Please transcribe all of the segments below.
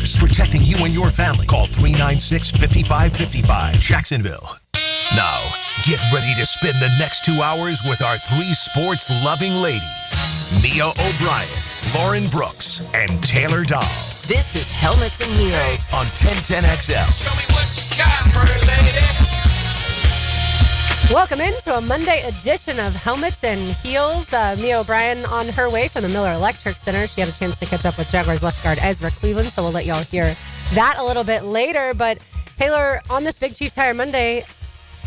Outdoors, protecting you and your family. Call 396-5555. Jacksonville. Now, get ready to spend the next 2 hours with our three sports-loving ladies, Mia O'Brien, Lauren Brooks, and Taylor Dahl. This is Helmets and Heels on 1010XL. Show me what you got, pretty lady. Welcome into a Monday edition of Helmets and Heels. Mia O'Brien on her way from the Miller Electric Center. She had a chance to catch up with Jaguars left guard Ezra Cleveland, so we'll let y'all hear that a little bit later. But Taylor, on this Big Chief Tire Monday,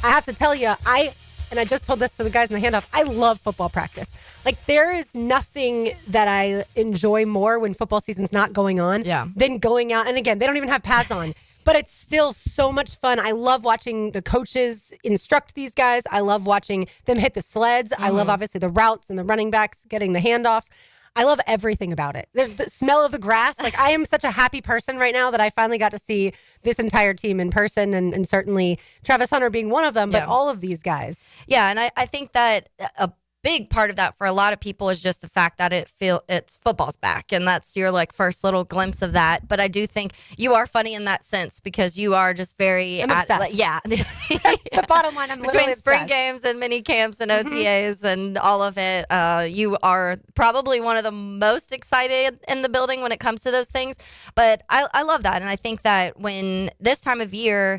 I have to tell you, I just told this to the guys in the handoff, I love football practice. Like, there is nothing that I enjoy more when football season's not going on than going out. And again, they don't even have pads on. But it's still so much fun. I love watching the coaches instruct these guys. I love watching them hit the sleds. I love, obviously, the routes and the running backs getting the handoffs. I love everything about it. There's the smell of the grass. Like, I am such a happy person right now that I finally got to see this entire team in person, and certainly Travis Hunter being one of them, but all of these guys. Yeah, and I think that a big part of that for a lot of people is just the fact that it's football's back, and that's your first little glimpse of that. But I do think you are funny in that sense because you are just very obsessed. That's the bottom line. I'm between spring obsessed. games and mini camps and OTAs and all of it. You are probably one of the most excited in the building when it comes to those things. But I love that, and I think that when this time of year,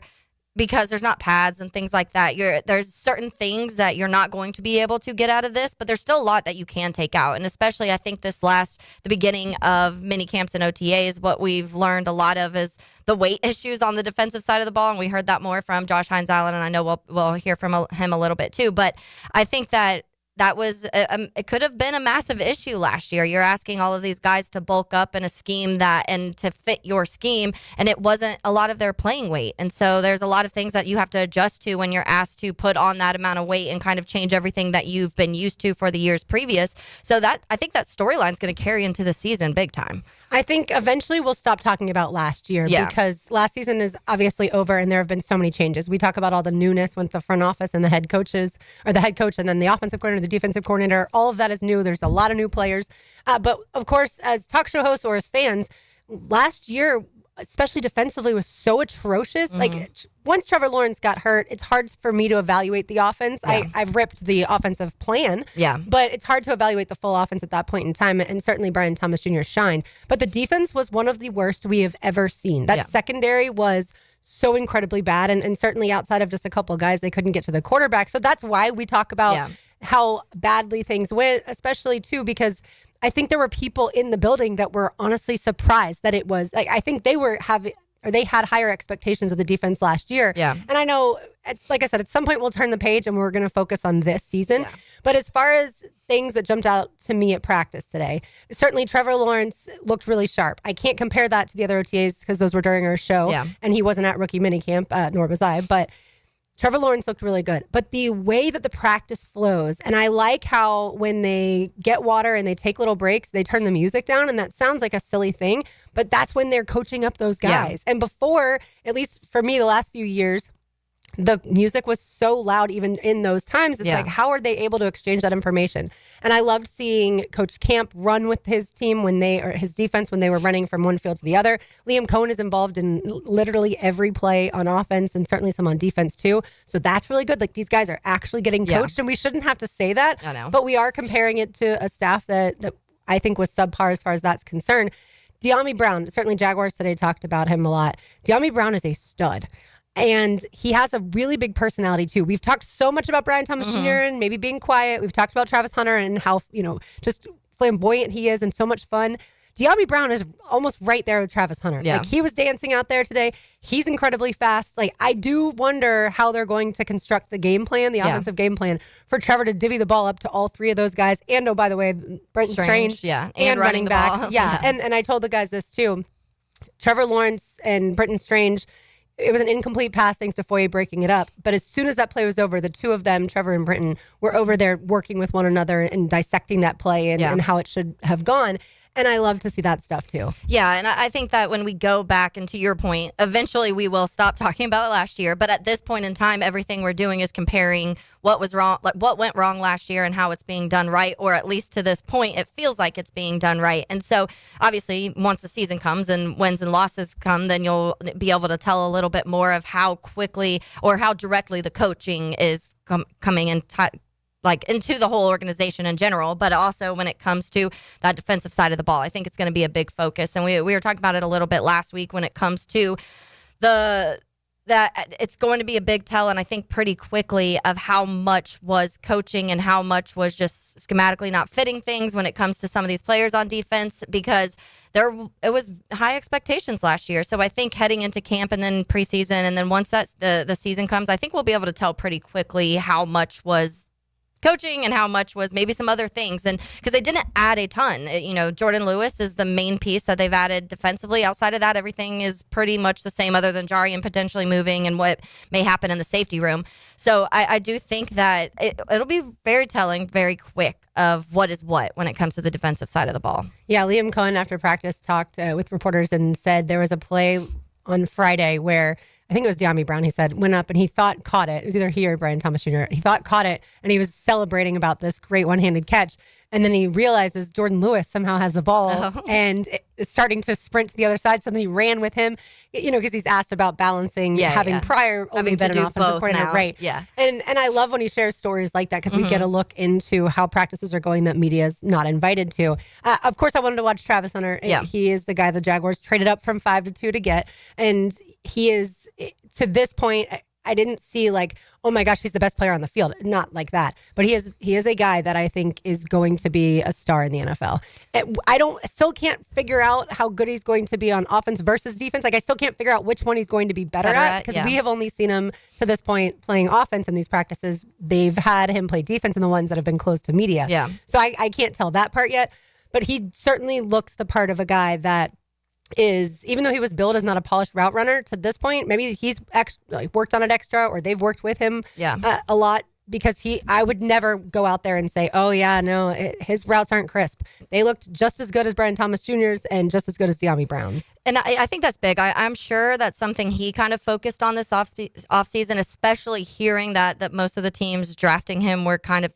because there's not pads and things like that, there's certain things that you're not going to be able to get out of this, but there's still a lot that you can take out. And especially, I think the beginning of mini camps and OTAs, what we've learned a lot of is the weight issues on the defensive side of the ball. And we heard that more from Josh Hines-Allen, and I know we'll hear from him a little bit too. But I think that was it could have been a massive issue last year. You're asking all of these guys to bulk up in a scheme and to fit your scheme, and it wasn't a lot of their playing weight. And so there's a lot of things that you have to adjust to when you're asked to put on that amount of weight and kind of change everything that you've been used to for the years previous. So that I think that storyline is going to carry into the season big time. I think eventually we'll stop talking about last year because last season is obviously over and there have been so many changes. We talk about all the newness with the front office and the head coaches, or the head coach and then the offensive coordinator, the defensive coordinator. All of that is new. There's a lot of new players. But of course, as talk show hosts or as fans, last year, especially defensively, was so atrocious. Like, once Trevor Lawrence got hurt, it's hard for me to evaluate the offense. I've ripped the offensive plan, but it's hard to evaluate the full offense at that point in time, and certainly Brian Thomas Jr. shined. But the defense was one of the worst we have ever seen. That secondary was so incredibly bad, and certainly outside of just a couple of guys, they couldn't get to the quarterback. So that's why we talk about how badly things went, especially, too, because I think there were people in the building that were honestly surprised that it was like, I think they had higher expectations of the defense last year. And I know, it's like I said, at some point we'll turn the page and we're going to focus on this season. But as far as things that jumped out to me at practice today, certainly Trevor Lawrence looked really sharp. I can't compare that to the other OTAs because those were during our show and he wasn't at rookie minicamp, nor was I. But Trevor Lawrence looked really good. But the way that the practice flows, and I like how when they get water and they take little breaks, they turn the music down, and that sounds like a silly thing, but that's when they're coaching up those guys. And before, at least for me, the last few years, the music was so loud even in those times. It's like, how are they able to exchange that information? And I loved seeing Coach Camp run with his team or his defense when they were running from one field to the other. Liam Cohen is involved in literally every play on offense and certainly some on defense too. So that's really good. Like, these guys are actually getting coached, and we shouldn't have to say that. I know. But we are comparing it to a staff that I think was subpar as far as that's concerned. De'Ami Brown, certainly Jaguars today talked about him a lot. De'Ami Brown is a stud. And he has a really big personality, too. We've talked so much about Brian Thomas Jr. and maybe being quiet. We've talked about Travis Hunter and how, just flamboyant he is and so much fun. De'Ami Brown is almost right there with Travis Hunter. Like, he was dancing out there today. He's incredibly fast. Like, I do wonder how they're going to construct the game plan, the offensive game plan, for Trevor to divvy the ball up to all three of those guys. And, oh, by the way, Brenton Strange and running backs. And I told the guys this, too. Trevor Lawrence and Brenton Strange, it was an incomplete pass thanks to Foye breaking it up. But as soon as that play was over, the two of them, Trevor and Brenton, were over there working with one another and dissecting that play and how it should have gone. And I love to see that stuff too. Yeah, and I think that when we go back, and to your point, eventually we will stop talking about it last year. But at this point in time, everything we're doing is comparing what was wrong, like what went wrong last year and how it's being done right, or at least to this point, it feels like it's being done right. And so obviously once the season comes and wins and losses come, then you'll be able to tell a little bit more of how quickly or how directly the coaching is coming in into the whole organization in general, but also when it comes to that defensive side of the ball. I think it's going to be a big focus. And we were talking about it a little bit last week when it comes to that it's going to be a big tell, and I think pretty quickly, of how much was coaching and how much was just schematically not fitting things when it comes to some of these players on defense, because it was high expectations last year. So I think heading into camp and then preseason, and then once the season comes, I think we'll be able to tell pretty quickly how much was coaching and how much was maybe some other things. And because they didn't add a ton, Jordan Lewis is the main piece that they've added defensively. Outside of that, everything is pretty much the same, other than Jarian potentially moving and what may happen in the safety room. So I do think that it'll be very telling very quick of what is what when it comes to the defensive side of the ball. Yeah, Liam Cohen after practice talked with reporters and said there was a play on Friday where I think it was De'Ami Brown, he said, went up and he thought caught it. It was either he or Brian Thomas Jr. He thought caught it, and he was celebrating about this great one-handed catch. And then he realizes Jordan Lewis somehow has the ball and is starting to sprint to the other side. Somebody ran with him, because he's asked about balancing, having prior only been an offensive coordinator. Right. Yeah. And I love when he shares stories like that, because we get a look into how practices are going that media is not invited to. Of course, I wanted to watch Travis Hunter. Yeah. He is the guy the Jaguars traded up from 5 to 2 to get. And he is, to this point, I didn't see like, oh my gosh, he's the best player on the field. Not like that. But he is a guy that I think is going to be a star in the NFL. Still can't figure out how good he's going to be on offense versus defense. Like, I still can't figure out which one he's going to be better at, because we have only seen him to this point playing offense in these practices. They've had him play defense in the ones that have been closed to media. Yeah. So I can't tell that part yet. But he certainly looks the part of a guy that is, even though he was billed as not a polished route runner to this point, maybe he's worked on it extra, or they've worked with him a lot, because I would never go out there and say, oh yeah, no, his routes aren't crisp. They looked just as good as Brian Thomas Jr.'s and just as good as De'Ami Brown's. And I think that's big. I'm sure that's something he kind of focused on this offseason, especially hearing that most of the teams drafting him were kind of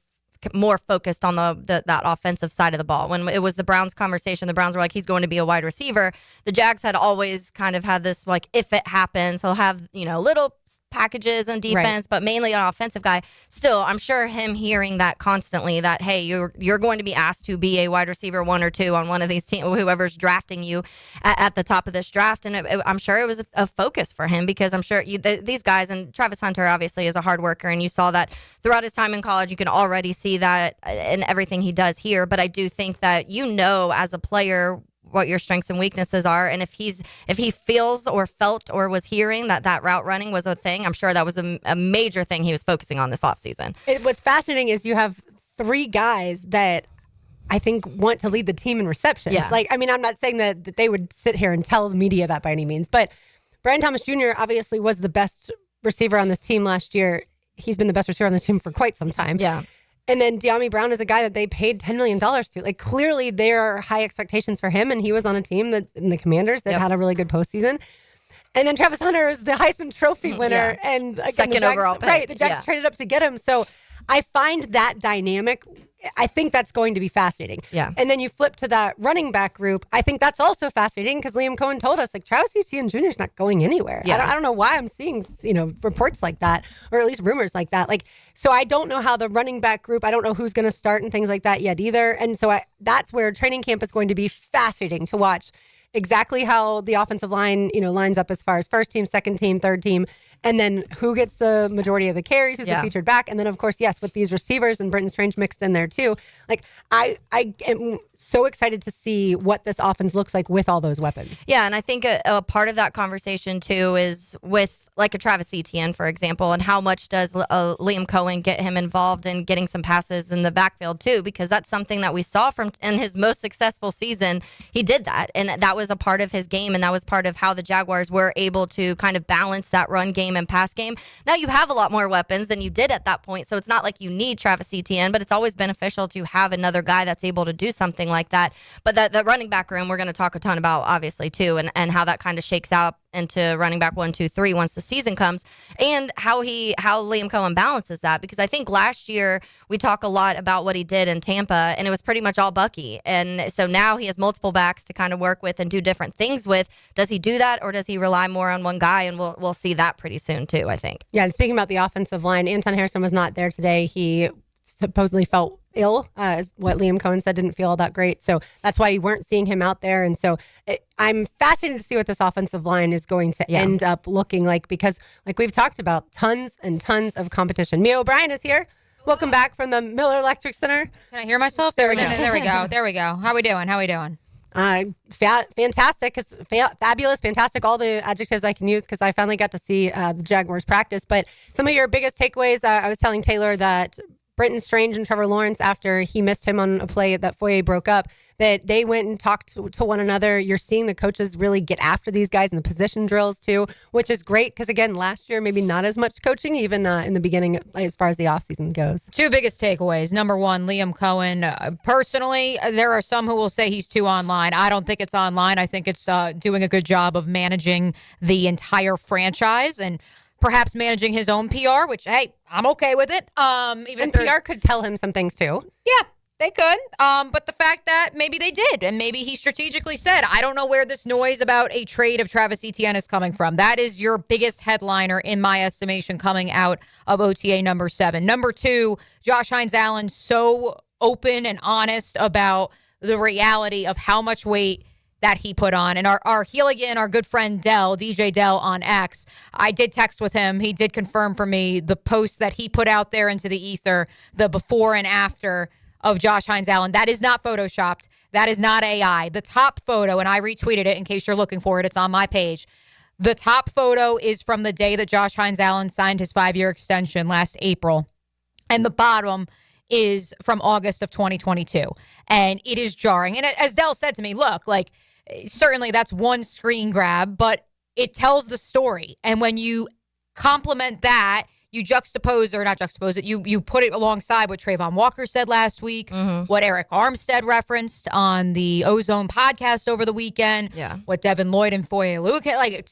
more focused on that offensive side of the ball. When it was the Browns conversation, the Browns were like, he's going to be a wide receiver. The Jags had always kind of had this, like, if it happens, he'll have, little packages and defense, but mainly an offensive guy. Still, I'm sure him hearing that constantly, that, hey, you're going to be asked to be a wide receiver 1 or 2 on one of these teams, whoever's drafting you at the top of this draft. And I'm sure it was a focus for him, because I'm sure these guys, and Travis Hunter obviously is a hard worker, and you saw that throughout his time in college. You can already see that in everything he does here. But I do think that as a player what your strengths and weaknesses are, and if he feels or felt or was hearing that route running was a thing, I'm sure that was a major thing he was focusing on this offseason. What's fascinating is you have 3 guys that I think want to lead the team in receptions. Yeah. I'm not saying that they would sit here and tell the media that by any means, but Brian Thomas Jr. obviously was the best receiver on this team last year. He's been the best receiver on this team for quite some time. Yeah. And then De'Ami Brown is a guy that they paid $10 million to. Like, clearly there are high expectations for him, and he was on a team in the Commanders that had a really good postseason. And then Travis Hunter is the Heisman Trophy winner, and again, second overall pick. Right, the Jags traded up to get him. So I find that dynamic. I think that's going to be fascinating. Yeah. And then you flip to that running back group. I think that's also fascinating, because Liam Cohen told us, like, Travis Etienne Jr. is not going anywhere. Yeah. I don't know why I'm seeing, reports like that, or at least rumors like that. Like, so I don't know how the running back group, I don't know who's going to start and things like that yet either. And so that's where training camp is going to be fascinating to watch exactly how the offensive line, lines up as far as first team, second team, third team, and then who gets the majority of the carries, who's the featured back. And then, of course, yes, with these receivers and Britton Strange mixed in there too. Like, I am so excited to see what this offense looks like with all those weapons. Yeah, and I think a part of that conversation too is with, like, a Travis Etienne, for example, and how much does Liam Cohen get him involved in getting some passes in the backfield too, because that's something that we saw in his most successful season. He did that, and that was was a part of his game, and that was part of how the Jaguars were able to kind of balance that run game and pass game. Now you have a lot more weapons than you did at that point, so it's not like you need Travis Etienne, but it's always beneficial to have another guy that's able to do something like that. But that running back room, we're going to talk a ton about, obviously, too, and how that kind of shakes out into running back 1, 2, 3 once the season comes, and how Liam Cohen balances that. Because I think last year we talk a lot about what he did in Tampa, and it was pretty much all Bucky. And so now he has multiple backs to kind of work with and do different things with. Does he do that, or does he rely more on one guy? And we'll see that pretty soon too, I think. Yeah, and speaking about the offensive line, Anton Harrison was not there today. He supposedly felt ill, what Liam Cohen said, didn't feel all that great. So that's why you weren't seeing him out there. And so I'm fascinated to see what this offensive line is going to end up looking like, because like we've talked about, tons and tons of competition. Mia O'Brien is here. Welcome back from the Miller Electric Center. Can I hear myself? There we go. There we go. How we doing? Fantastic, fabulous, fantastic, all the adjectives I can use, because I finally got to see the Jaguars practice. But some of your biggest takeaways, I was telling Taylor that Britton Strange and Trevor Lawrence, after he missed him on a play that Foye broke up, that they went and talked to one another. You're seeing the coaches really get after these guys in the position drills too, which is great, because again, last year maybe not as much coaching, even in the beginning as far as the offseason goes. Two biggest takeaways. Number one, Liam Cohen. Personally, there are some who will say he's too online. I don't think it's online. I think it's doing a good job of managing the entire franchise and perhaps managing his own PR, which, hey, I'm okay with it. Even and PR could tell him some things too. Yeah, they could. But the fact that maybe they did, and maybe he strategically said, I don't know where this noise about a trade of Travis Etienne is coming from. That is your biggest headliner, in my estimation, coming out of OTA number 7. Number 2, Josh Hines-Allen, so open and honest about the reality of how much weight that he put on. And our Healigan, our good friend Dell, DJ Dell on X, I did text with him. He did confirm for me the post that he put out there into the ether, the before and after of Josh Hines-Allen. That is not photoshopped. That is not AI. The top photo, and I retweeted it in case you're looking for it, it's on my page. The top photo is from the day that Josh Hines-Allen signed his 5-year extension last April. And the bottom is from August of 2022. And it is jarring. And as Dell said to me, look, like, certainly that's one screen grab, but it tells the story. And when you complement that, you juxtapose, or not juxtapose it, you put it alongside what Trayvon Walker said last week, what Eric Armstead referenced on the Ozone podcast over the weekend, what Devin Lloyd and Foye Luke, like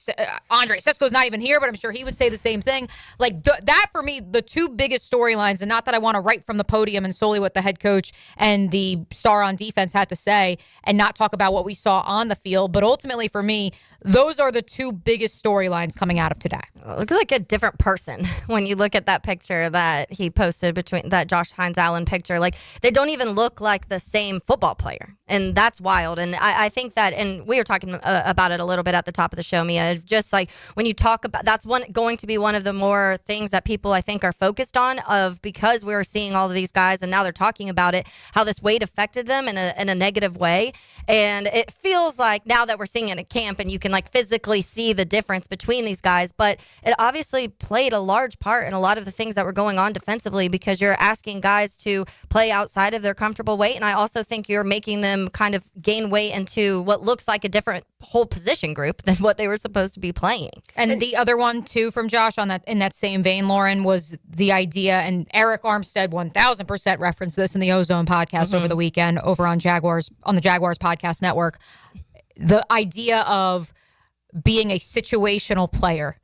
Andre Sisco's not even here, but I'm sure he would say the same thing. Like that for me, the two biggest storylines, and not that I want to write from the podium and solely what the head coach and the star on defense had to say and not talk about what we saw on the field, but ultimately for me, those are the two biggest storylines coming out of today. It looks like a different person when you look at that picture that he posted, between that Josh Hines-Allen picture. Like, they don't even look like the same football player. And that's wild. And I think that, and we were talking about it a little bit at the top of the show, Mia, just like when you talk about, that's going to be one of the more things that people I think are focused on, because we were seeing all of these guys and now they're talking about it, how this weight affected them in a negative way. And it feels like now that we're seeing it at camp and you can like physically see the difference between these guys, but it obviously played a large part in a lot of the things that were going on defensively, because you're asking guys to play outside of their comfortable weight. And I also think you're making them kind of gain weight into what looks like a different whole position group than what they were supposed to be playing. And the other one too from Josh in that same vein, Lauren, was the idea, and Eric Armstead 1000% referenced this in the Ozone podcast over the weekend over on the Jaguars podcast network. The idea of being a situational player.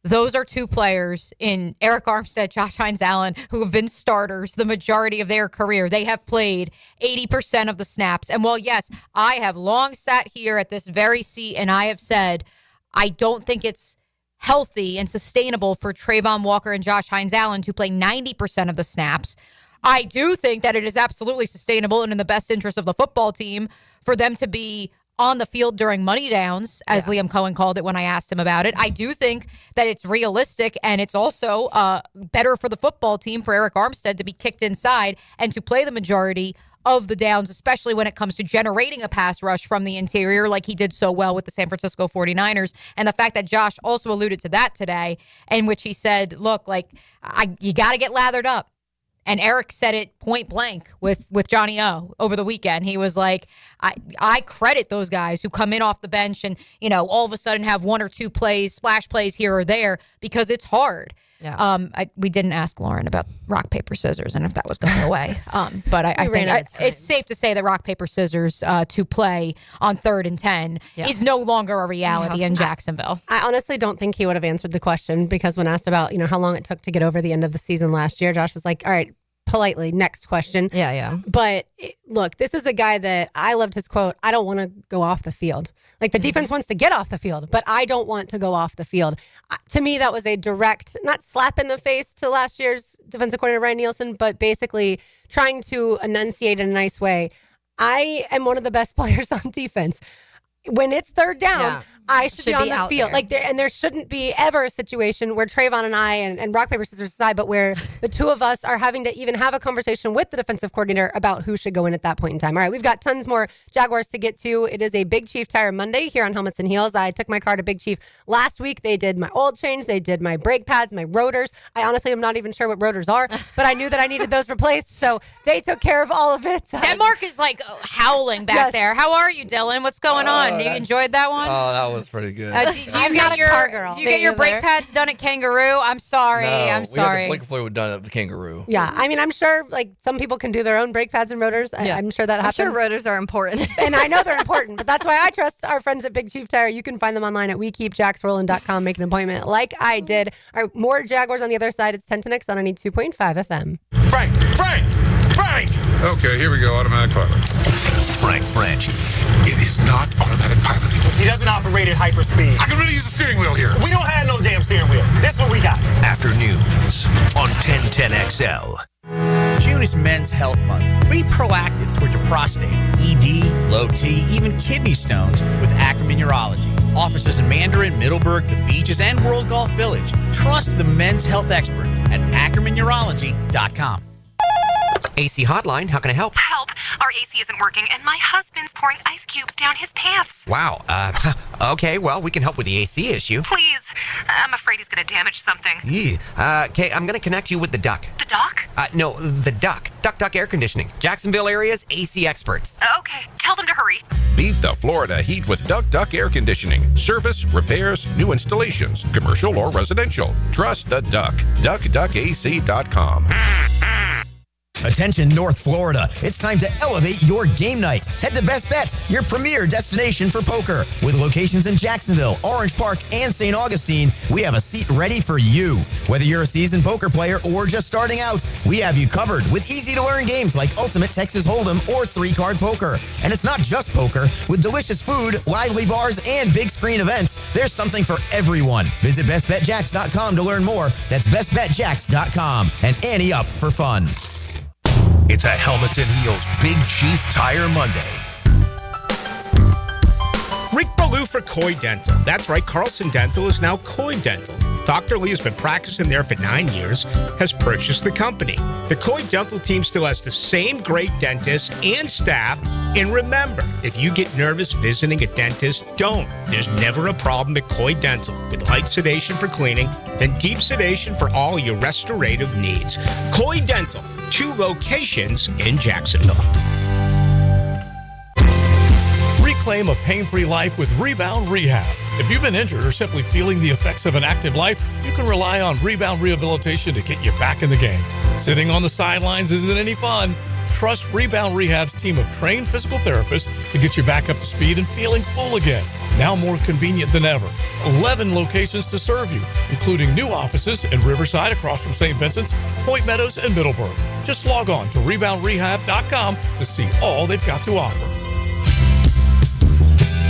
Those are two players in Eric Armstead, Josh Hines-Allen, who have been starters the majority of their career. They have played 80% of the snaps. And while, yes, I have long sat here at this very seat and I have said, I don't think it's healthy and sustainable for Trayvon Walker and Josh Hines-Allen to play 90% of the snaps. I do think that it is absolutely sustainable and in the best interest of the football team for them to be on the field during money downs, as Liam Cohen called it when I asked him about it. I do think that it's realistic, and it's also better for the football team for Eric Armstead to be kicked inside and to play the majority of the downs, especially when it comes to generating a pass rush from the interior like he did so well with the San Francisco 49ers. And the fact that Josh also alluded to that today, in which he said, look, like, you got to get lathered up. And Eric said it point blank with Johnny O over the weekend. He was like, I credit those guys who come in off the bench and, all of a sudden have one or two plays, splash plays here or there, because it's hard. Yeah. We didn't ask Lauren about rock, paper, scissors and if that was going away. But I think it's safe to say that rock, paper, scissors to play on 3rd and 10 is no longer a reality in Jacksonville. I honestly don't think he would have answered the question, because when asked about, how long it took to get over the end of the season last year, Josh was like, all right, politely, next question. Yeah. But look, this is a guy that I loved his quote, I don't want to go off the field. Like, the defense wants to get off the field, but I don't want to go off the field. To me, that was a direct, not slap in the face to last year's defensive coordinator, Ryan Nielsen, but basically trying to enunciate in a nice way. I am one of the best players on defense. When it's 3rd down, I should be on the field. There shouldn't be ever a situation where Trayvon and I and rock, paper, scissors aside, but where the two of us are having to even have a conversation with the defensive coordinator about who should go in at that point in time. All right, we've got tons more Jaguars to get to. It is a Big Chief Tire Monday here on Helmets and Heels. I took my car to Big Chief last week. They did my oil change. They did my brake pads, my rotors. I honestly am not even sure what rotors are, but I knew that I needed those replaced, so they took care of all of it. Denmark is howling back there. How are you, Dylan? What's going on? You enjoyed that one? Oh, that was pretty good. Do you get your brake pads done at Kangaroo? I'm sorry. I'm sorry. We had the blink fluid done at the Kangaroo. Yeah, I mean, I'm sure some people can do their own brake pads and rotors. I'm sure that happens. I'm sure rotors are important. And I know they're important, but that's why I trust our friends at Big Chief Tire. You can find them online at wekeepjacksrolling.com. Make an appointment like I did. All right, more Jaguars on the other side. It's 10 to next on 92.5 FM. Frank! Okay, here we go. Automatic pilot. Frank Franchi. It is not automatic piloting. He doesn't operate at hyperspeed. I can really use a steering wheel here. We don't have no damn steering wheel. This what we got. Afternoons on 1010XL. June is Men's Health Month. Be proactive towards your prostate, ED, low T, even kidney stones with Ackerman Urology. Offices in Mandarin, Middleburg, the Beaches, and World Golf Village. Trust the men's health experts at AckermanUrology.com. AC Hotline, how can I help? Help! Our AC isn't working, and my husband's pouring ice cubes down his pants. Wow. Okay, well, we can help with the AC issue. Please. I'm afraid he's going to damage something. Okay, I'm going to connect you with the Duck. The Doc? No, the Duck. Duck Air Conditioning. Jacksonville area's AC experts. Okay, tell them to hurry. Beat the Florida heat with Duck Air Conditioning. Service, repairs, new installations, commercial or residential. Trust the Duck. DuckDuckAC.com. Attention North Florida, it's time to elevate your game night. Head to Best Bet, your premier destination for poker. With locations in Jacksonville, Orange Park, and St. Augustine, we have a seat ready for you. Whether you're a seasoned poker player or just starting out, we have you covered with easy-to-learn games like Ultimate Texas Hold'em or 3-card poker. And it's not just poker. With delicious food, lively bars, and big screen events, there's something for everyone. Visit BestBetJacks.com to learn more. That's BestBetJacks.com. And ante up for fun. It's a Helmets and Heels Big Chief Tire Monday. Rick Ballou for Coy Dental. That's right, Carlson Dental is now Coy Dental. Dr. Lee has been practicing there for 9 years, has purchased the company. The Coy Dental team still has the same great dentists and staff. And remember, if you get nervous visiting a dentist, don't. There's never a problem at Coy Dental. With light sedation for cleaning, then deep sedation for all your restorative needs. Coy Dental, 2 locations in Jacksonville. Reclaim a pain-free life with Rebound Rehab. If you've been injured or simply feeling the effects of an active life, you can rely on Rebound Rehabilitation to get you back in the game. Sitting on the sidelines isn't any fun. Trust Rebound Rehab's team of trained physical therapists to get you back up to speed and feeling full again. Now more convenient than ever. 11 locations to serve you, including new offices in Riverside across from St. Vincent's, Point Meadows, and Middleburg. Just log on to reboundrehab.com to see all they've got to offer.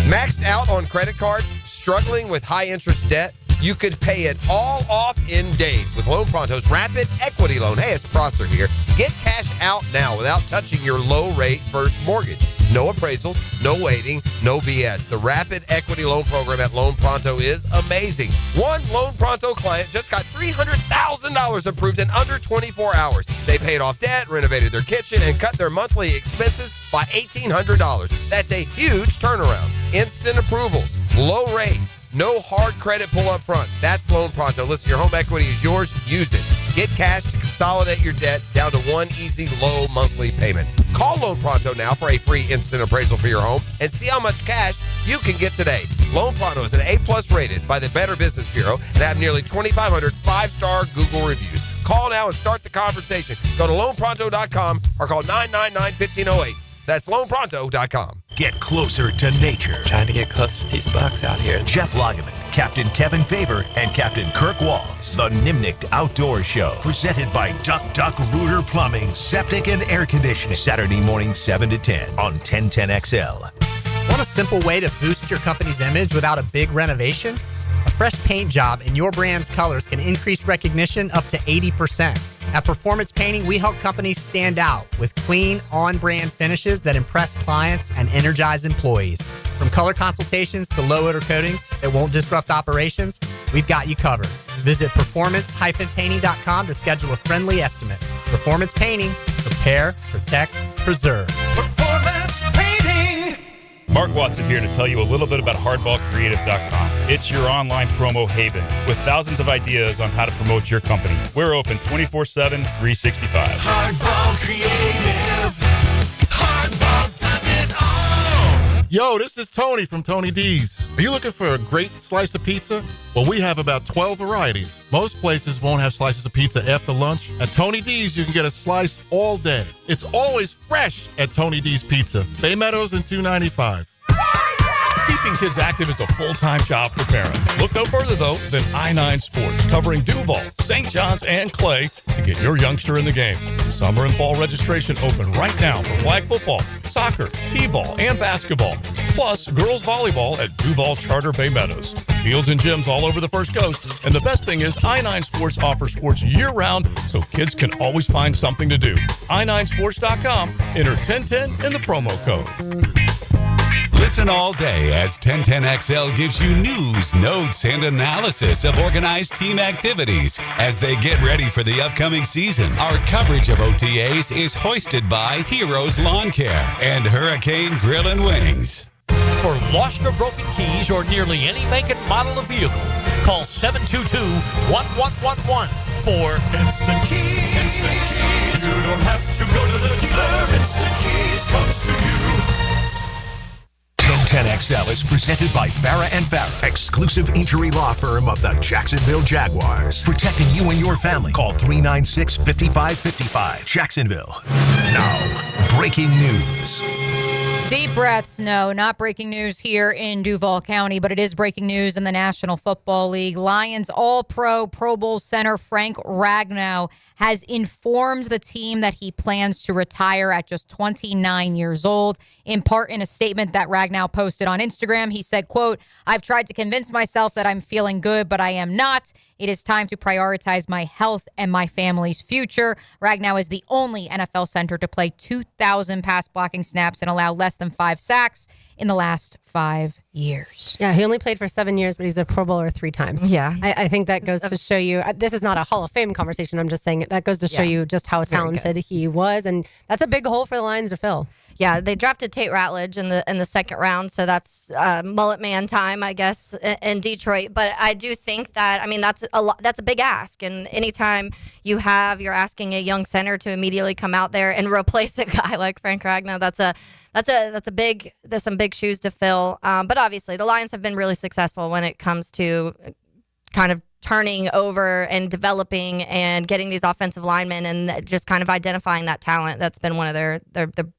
Maxed out on credit cards, struggling with high interest debt? You could pay it all off in days with Loan Pronto's Rapid Equity Loan. Hey, it's Prosser here. Get cash out now without touching your low-rate first mortgage. No appraisals, no waiting, no BS. The Rapid Equity Loan Program at Loan Pronto is amazing. One Loan Pronto client just got $300,000 approved in under 24 hours. They paid off debt, renovated their kitchen, and cut their monthly expenses by $1,800. That's a huge turnaround. Instant approvals, low rates, no hard credit pull up front. That's Loan Pronto. Listen, your home equity is yours. Use it. Get cash to consolidate your debt down to one easy low monthly payment. Call Loan Pronto now for a free instant appraisal for your home and see how much cash you can get today. Loan Pronto is an A+ rated by the Better Business Bureau and have nearly 2,500 5-star Google reviews. Call now and start the conversation. Go to loanpronto.com or call 999-1508. That's loanpronto.com. Get closer to nature. Trying to get close to these bucks out here. Jeff Lageman, Captain Kevin Faber, and Captain Kirk Walls. The Nimnicht Outdoor Show. Presented by Duck Duck Rooter Plumbing, Septic, and Air Conditioning. Saturday morning, 7 to 10 on 1010XL. Want a simple way to boost your company's image without a big renovation? A fresh paint job in your brand's colors can increase recognition up to 80%. At Performance Painting, we help companies stand out with clean, on-brand finishes that impress clients and energize employees. From color consultations to low-odor coatings that won't disrupt operations, we've got you covered. Visit performance-painting.com to schedule a friendly estimate. Performance Painting. Prepare, protect, preserve. Performance Painting! Mark Watson here to tell you a little bit about hardballcreative.com. It's your online promo haven with thousands of ideas on how to promote your company. We're open 24/7, 365. Hardball Creative. Hardball does it all. Yo, this is Tony from Tony D's. Are you looking for a great slice of pizza? Well, we have about 12 varieties. Most places won't have slices of pizza after lunch. At Tony D's, you can get a slice all day. It's always fresh at Tony D's Pizza. Bay Meadows and 295. Keeping kids active is a full-time job for parents. Look no further, though, than I-9 Sports, covering Duval, St. John's, and Clay to get your youngster in the game. Summer and fall registration open right now for flag football, soccer, t-ball, and basketball, plus girls volleyball at Duval Charter Bay Meadows. Fields and gyms all over the First Coast, and the best thing is I-9 Sports offers sports year-round so kids can always find something to do. i9sports.com, enter 1010 in the promo code. Listen all day as 1010XL gives you news, notes, and analysis of organized team activities as they get ready for the upcoming season. Our coverage of OTAs is hoisted by Heroes Lawn Care and Hurricane Grill and Wings. For lost or broken keys or nearly any make and model of vehicle, call 722-1111 for Instant Keys. Instant Keys. You don't have to go to the dealer. Instant Keys comes to you. 1010XL is presented by Farah & Farah, exclusive injury law firm of the Jacksonville Jaguars. Protecting you and your family. Call 396-5555. Jacksonville. Now, breaking news. Deep breaths. No, not breaking news here in Duval County, but it is breaking news in the National Football League. Lions All-Pro Pro Bowl center Frank Ragnow has informed the team that he plans to retire at just 29 years old. In part, in a statement that Ragnow posted on Instagram, he said, quote, "I've tried to convince myself that I'm feeling good, but I am not. It is time to prioritize my health and my family's future." Ragnow is the only NFL center to play 2,000 pass blocking snaps and allow less than 5 sacks in the last 5 years. Yeah, he only played for 7 years, but he's a Pro Bowler 3 times. Yeah. I think that goes to show you, this is not a Hall of Fame conversation, I'm just saying that goes to show you just how talented he was, and that's a big hole for the Lions to fill. Yeah, they drafted Tate Ratledge in the second round, so that's mullet man time, I guess, in Detroit. But I do think that, I mean, that's a big ask, and anytime you're asking a young center to immediately come out there and replace a guy like Frank Ragnow, that's some big shoes to fill. But obviously, the Lions have been really successful when it comes to kind of turning over and developing and getting these offensive linemen and just kind of identifying that talent. That's been one of their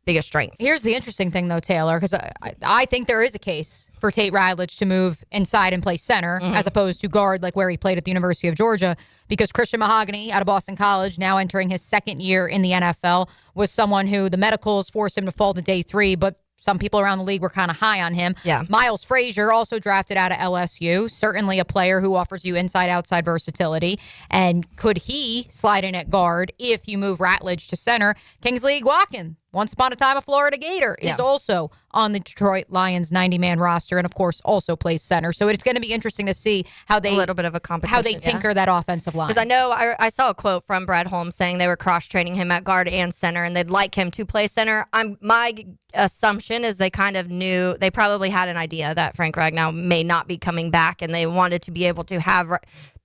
biggest strengths. Here's the interesting thing, though, Taylor, because I think there is a case for Tate Ratledge to move inside and play center as opposed to guard, like where he played at the University of Georgia, because Christian Mahogany out of Boston College, now entering his second year in the NFL, was someone who the medicals forced him to fall to day 3, but some people around the league were kind of high on him. Yeah. Miles Frazier, also drafted out of LSU, certainly a player who offers you inside-outside versatility. And could he slide in at guard if you move Ratledge to center? Kingsley Eguakin, once upon a time a Florida Gator, is also on the Detroit Lions 90-man roster, and of course also plays center. So it's going to be interesting to see how they a little bit of a competition, how they tinker that offensive line. Because I know I saw a quote from Brad Holmes saying they were cross-training him at guard and center, and they'd like him to play center. My assumption is they kind of knew, they probably had an idea that Frank Ragnow may not be coming back, and they wanted to be able to have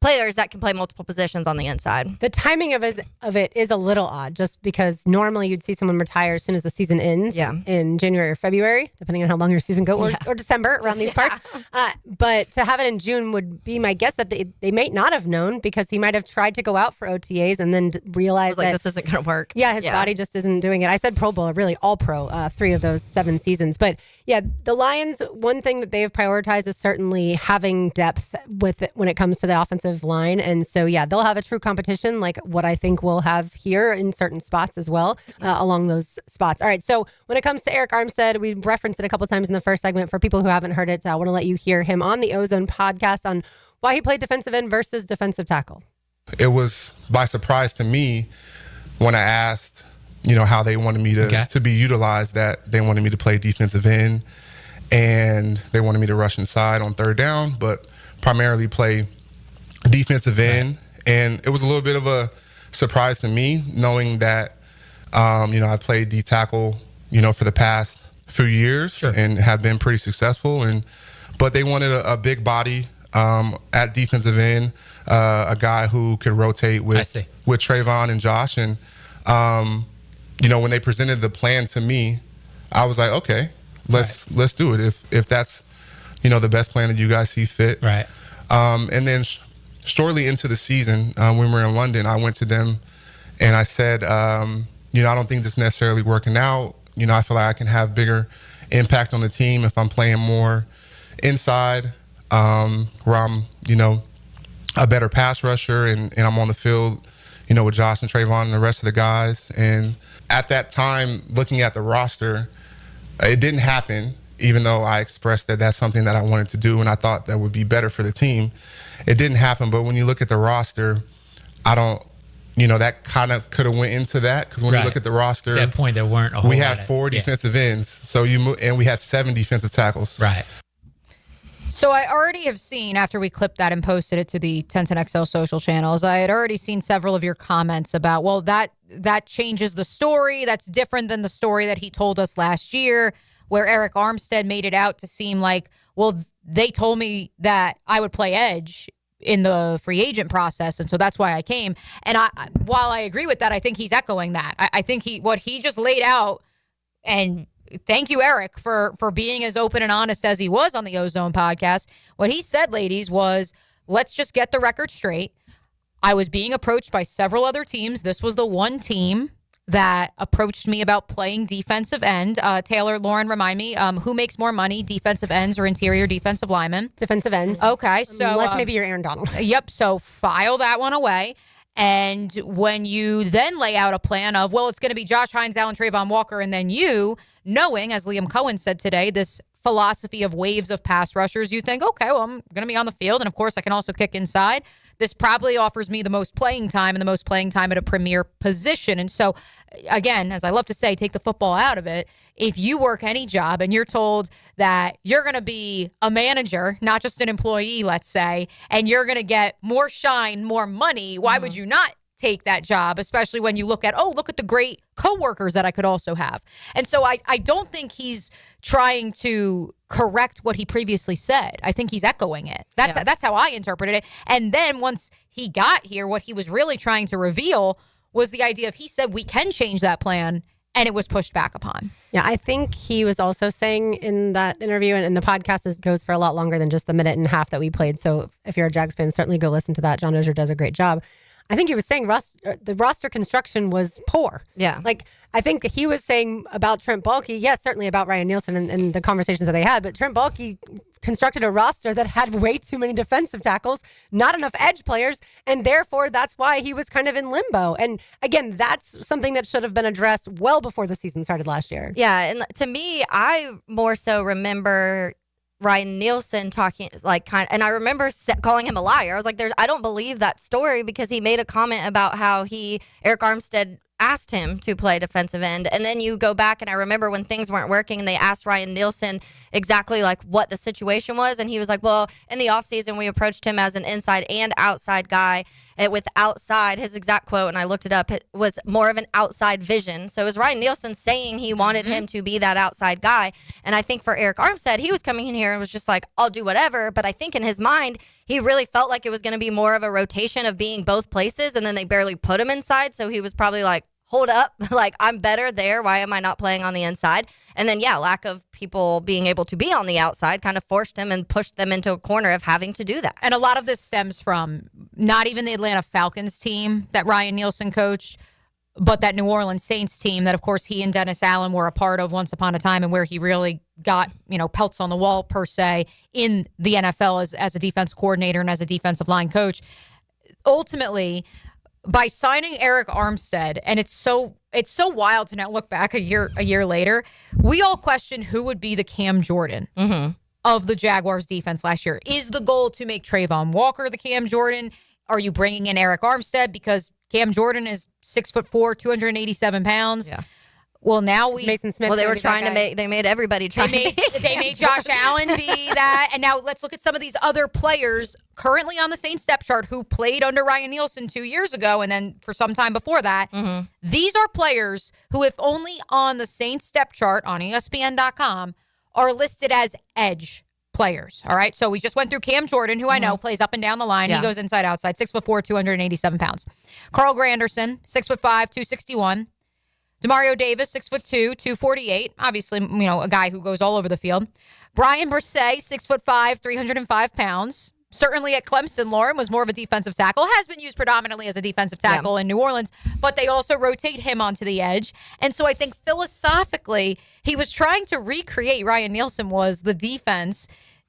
players that can play multiple positions on the inside. The timing of it is a little odd, just because normally you'd see someone retire as soon as the season ends in January or February, depending on how long your season goes, or December around these parts. But to have it in June would be my guess that they might not have known, because he might have tried to go out for OTAs and then realized that this isn't going to work. Yeah, his body just isn't doing it. I said Pro Bowl, really all pro, 3 of those 7 seasons. But yeah, the Lions, one thing that they've prioritized is certainly having depth when it comes to the offensive line. And so, yeah, they'll have a true competition like what I think we'll have here in certain spots as well, along those spots. All right, so when it comes to Eric Armstead, we referenced it a couple times in the first segment. For people who haven't heard it, I want to let you hear him on the Ozone podcast on why he played defensive end versus defensive tackle. It was by surprise to me when I asked, how they wanted me to be utilized, that they wanted me to play defensive end and they wanted me to rush inside on third down, but primarily play defensive end. And it was a little bit of a surprise to me, knowing that, I've played D tackle, for the past few years and have been pretty successful. But they wanted a big body at defensive end, a guy who could rotate with Trayvon and Josh. And, when they presented the plan to me, I was like, okay, let's do it. If that's, the best plan that you guys see fit. Right. And then shortly into the season, when we were in London, I went to them and I said, I don't think this is necessarily working out. I feel like I can have bigger impact on the team if I'm playing more inside, where I'm, a better pass rusher and I'm on the field, with Josh and Trayvon and the rest of the guys. And at that time, looking at the roster, it didn't happen, even though I expressed that that's something that I wanted to do and I thought that would be better for the team. It didn't happen, but when you look at the roster, that kind of could have went into that, because when you look at the roster, at that point there weren't a whole we had 4 defensive ends, so and we had 7 defensive tackles. Right. So I already have seen, after we clipped that and posted it to the 1010XL social channels, I had already seen several of your comments about, well, that changes the story. That's different than the story that he told us last year, where Eric Armstead made it out to seem like, well, they told me that I would play edge in the free agent process, and so that's why I came. And while I agree with that, I think he's echoing that. I think what he just laid out, and thank you, Eric, for being as open and honest as he was on the Ozone podcast. What he said, ladies, was, let's just get the record straight. I was being approached by several other teams. This was the one team that approached me about playing defensive end. Taylor, Lauren, remind me, who makes more money, defensive ends or interior defensive linemen? Defensive ends. Okay, so unless maybe you're Aaron Donald. Yep, so file that one away. And when you then lay out a plan of, well, it's going to be Josh Hines-Allen, Trayvon Walker, and then you, knowing, as Liam Cohen said today, this philosophy of waves of pass rushers, you think, okay, well, I'm going to be on the field, and of course I can also kick inside. This probably offers me the most playing time, and the most playing time at a premier position. And so, again, as I love to say, take the football out of it. If you work any job and you're told that you're going to be a manager, not just an employee, let's say, and you're going to get more shine, more money, why would you not take that job, especially when you look at the great coworkers that I could also have. And so I don't think he's trying to correct what he previously said. I think he's echoing it. That's how I interpreted it. And then once he got here, what he was really trying to reveal was the idea of, he said we can change that plan, and it was pushed back upon. Yeah, I think he was also saying in that interview, and the podcast goes for a lot longer than just the minute and a half that we played. So if you're a Jags fan, certainly go listen to that. John Oehser does a great job. I think he was saying the roster construction was poor. Yeah. Like, I think he was saying about Trent Baalke, yes, certainly about Ryan Nielsen and the conversations that they had, but Trent Baalke constructed a roster that had way too many defensive tackles, not enough edge players, and therefore that's why he was kind of in limbo. And again, that's something that should have been addressed well before the season started last year. Yeah, and to me, I more so remember Ryan Nielsen talking and I remember calling him a liar. I was like, I don't believe that story, because he made a comment about how Eric Armstead asked him to play defensive end. And then you go back, and I remember when things weren't working and they asked Ryan Nielsen exactly like what the situation was. And he was like, well, in the offseason, we approached him as an inside and outside guy. And with outside, his exact quote, and I looked it up, it was more of an outside vision. So it was Ryan Nielsen saying he wanted him to be that outside guy. And I think for Eric Armstead, he was coming in here and was just like, I'll do whatever. But I think in his mind, he really felt like it was going to be more of a rotation of being both places. And then they barely put him inside. So he was probably like, hold up, like I'm better there. Why am I not playing on the inside? And then, lack of people being able to be on the outside kind of forced him and pushed them into a corner of having to do that. And a lot of this stems from not even the Atlanta Falcons team that Ryan Nielsen coached, but that New Orleans Saints team that, of course, he and Dennis Allen were a part of once upon a time, and where he really got, pelts on the wall, per se, in the NFL as a defense coordinator and as a defensive line coach. Ultimately, by signing Eric Armstead, and it's so wild to now look back a year later, we all questioned who would be the Cam Jordan of the Jaguars defense last year. Is the goal to make Trayvon Walker the Cam Jordan? Are you bringing in Eric Armstead because Cam Jordan is 6'4", 287 pounds? Yeah. Well, now Mason Smith. Well, they were trying to make. They made everybody try. They made Josh Allen be that, and now let's look at some of these other players currently on the Saints depth chart who played under Ryan Nielsen 2 years ago, and then for some time before that. These are players who, if only on the Saints depth chart on ESPN.com, are listed as edge players. All right, so we just went through Cam Jordan, who I know plays up and down the line. He goes inside outside, 6'4", 287 pounds. Carl Granderson, 6'5", 261. Demario Davis, 6'2", 248. Obviously, a guy who goes all over the field. Brian Bresee, 6'5", 305 pounds. Certainly at Clemson, Lauren was more of a defensive tackle. Has been used predominantly as a defensive tackle in New Orleans, but they also rotate him onto the edge. And so I think philosophically, he was trying to recreate, Ryan Nielsen was, the defense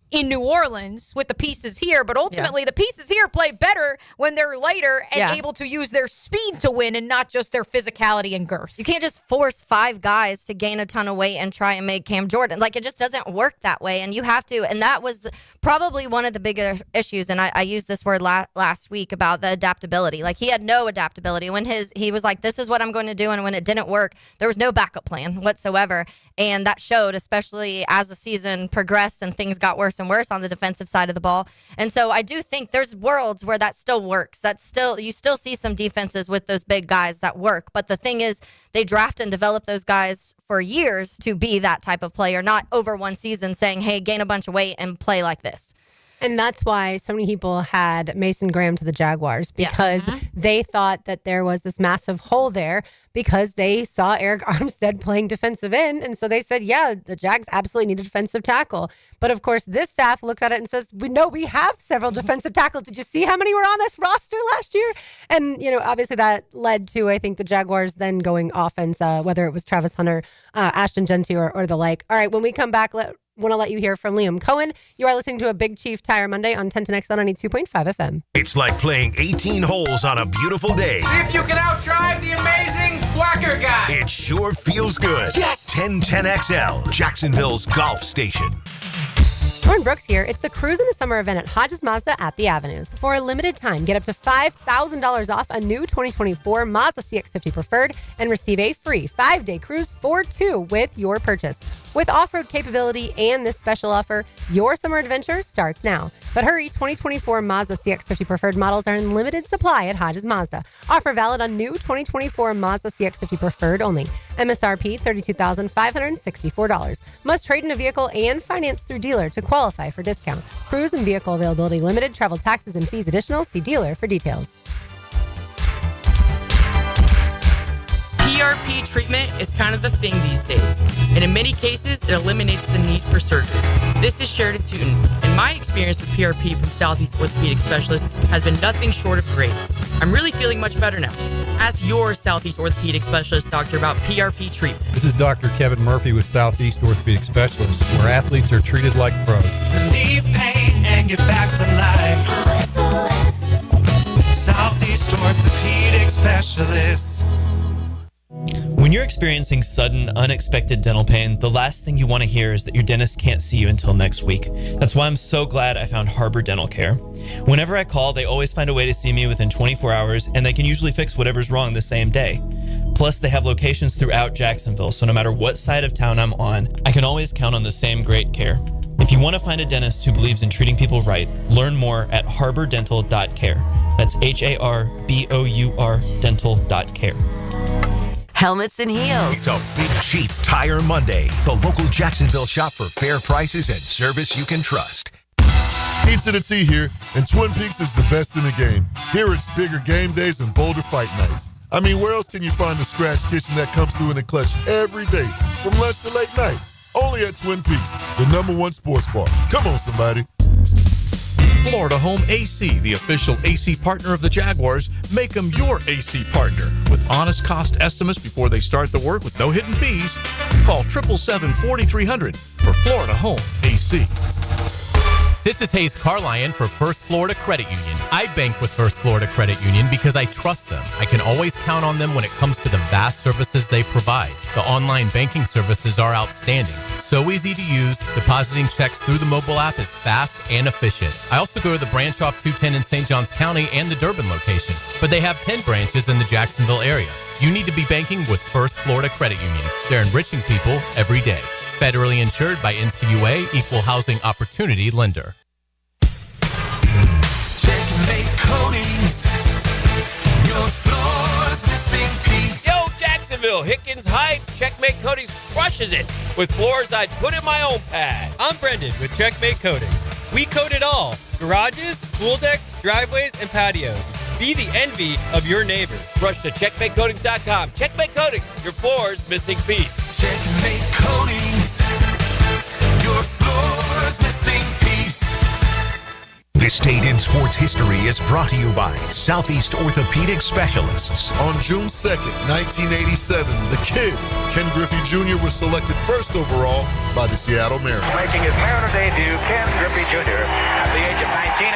in New Orleans with the pieces here, but ultimately the pieces here play better when they're lighter and able to use their speed to win and not just their physicality and girth. You can't just force 5 guys to gain a ton of weight and try and make Cam Jordan. Like, it just doesn't work that way, and you have to, and that was probably one of the bigger issues, and I used this word last week about the adaptability. Like, he had no adaptability. When he was like, this is what I'm going to do, and when it didn't work, there was no backup plan whatsoever, and that showed, especially as the season progressed and things got worse and worse on the defensive side of the ball. And so I do think there's worlds where that still works. You still see some defenses with those big guys that work. But the thing is, they draft and develop those guys for years to be that type of player, not over one season saying, hey, gain a bunch of weight and play like this. And that's why so many people had Mason Graham to the Jaguars, because they thought that there was this massive hole there because they saw Eric Armstead playing defensive end. And so they said, yeah, the Jags absolutely need a defensive tackle. But of course, this staff looks at it and says, we have several defensive tackles. Did you see how many were on this roster last year? And, obviously that led to, I think, the Jaguars then going offense, whether it was Travis Hunter, Ashton Genty, or the like. All right, when we come back, want to let you hear from Liam Cohen. You are listening to a Big Chief Tire Monday on 1010X on 92.5 FM. It's like playing 18 holes on a beautiful day. See if you can outdrive the amazing Whacker guy. It sure feels good. Yes! 1010XL, Jacksonville's golf station. Lauren Brooks here. It's the Cruise in the Summer event at Hodges Mazda at the Avenues. For a limited time, get up to $5,000 off a new 2024 Mazda CX-50 Preferred and receive a free 5-day cruise for 2 with your purchase. With off-road capability and this special offer, your summer adventure starts now. But hurry, 2024 Mazda CX-50 Preferred models are in limited supply at Hodges Mazda. Offer valid on new 2024 Mazda CX-50 Preferred only. MSRP $32,564. Must trade in a vehicle and finance through dealer to qualify for discount. Cruise and vehicle availability limited. Travel taxes and fees additional. See dealer for details. PRP treatment is kind of the thing these days, and in many cases, it eliminates the need for surgery. This is Sheridan Tootin, and my experience with PRP from Southeast Orthopedic Specialist has been nothing short of great. I'm really feeling much better now. Ask your Southeast Orthopedic Specialist doctor about PRP treatment. This is Dr. Kevin Murphy with Southeast Orthopedic Specialist, where athletes are treated like pros. Relieve pain and get back to life. Southeast Orthopedic Specialist. When you're experiencing sudden, unexpected dental pain, the last thing you want to hear is that your dentist can't see you until next week. That's why I'm so glad I found Harbor Dental Care. Whenever I call, they always find a way to see me within 24 hours, and they can usually fix whatever's wrong the same day. Plus, they have locations throughout Jacksonville, so no matter what side of town I'm on, I can always count on the same great care. If you want to find a dentist who believes in treating people right, learn more at harbordental.care. That's HARBOUR dental.care. Helmets and heels. It's a Big Chief Tire Monday. The local Jacksonville shop for fair prices and service you can trust. Pizza to T here, and Twin Peaks is the best in the game. Here it's bigger game days and bolder fight nights. I mean, where else can you find the scratch kitchen that comes through in the clutch every day, from lunch to late night? Only at Twin Peaks, the #1 sports bar. Come on, somebody. Florida Home AC, the official AC partner of the Jaguars. Make them your AC partner with honest cost estimates before they start the work with no hidden fees. Call 777-4300 for Florida Home AC. This is Hayes Carlion for First Florida Credit Union. I bank with First Florida Credit Union because I trust them. I can always count on them when it comes to the vast services they provide. The online banking services are outstanding. So easy to use, depositing checks through the mobile app is fast and efficient. I also go to the branch off 210 in St. Johns County and the Durbin location, but they have 10 branches in the Jacksonville area. You need to be banking with First Florida Credit Union. They're enriching people every day. Federally insured by NCUA, Equal Housing Opportunity Lender. Checkmate Coatings. Your floor's missing piece. Yo, Jacksonville, Hickens Hype. Checkmate Coatings crushes it with floors I'd put in my own pad. I'm Brendan with Checkmate Coatings. We coat it all. Garages, pool decks, driveways, and patios. Be the envy of your neighbors. Rush to checkmatecoatings.com. Checkmate Coatings, your floor's missing piece. Checkmate Coatings. Your floor's missing piece. This date in sports history is brought to you by Southeast Orthopedic Specialists. On June 2nd, 1987, the kid, Ken Griffey Jr., was selected first overall by the Seattle Mariners. Making his Mariner debut, Ken Griffey Jr. at the age of 19.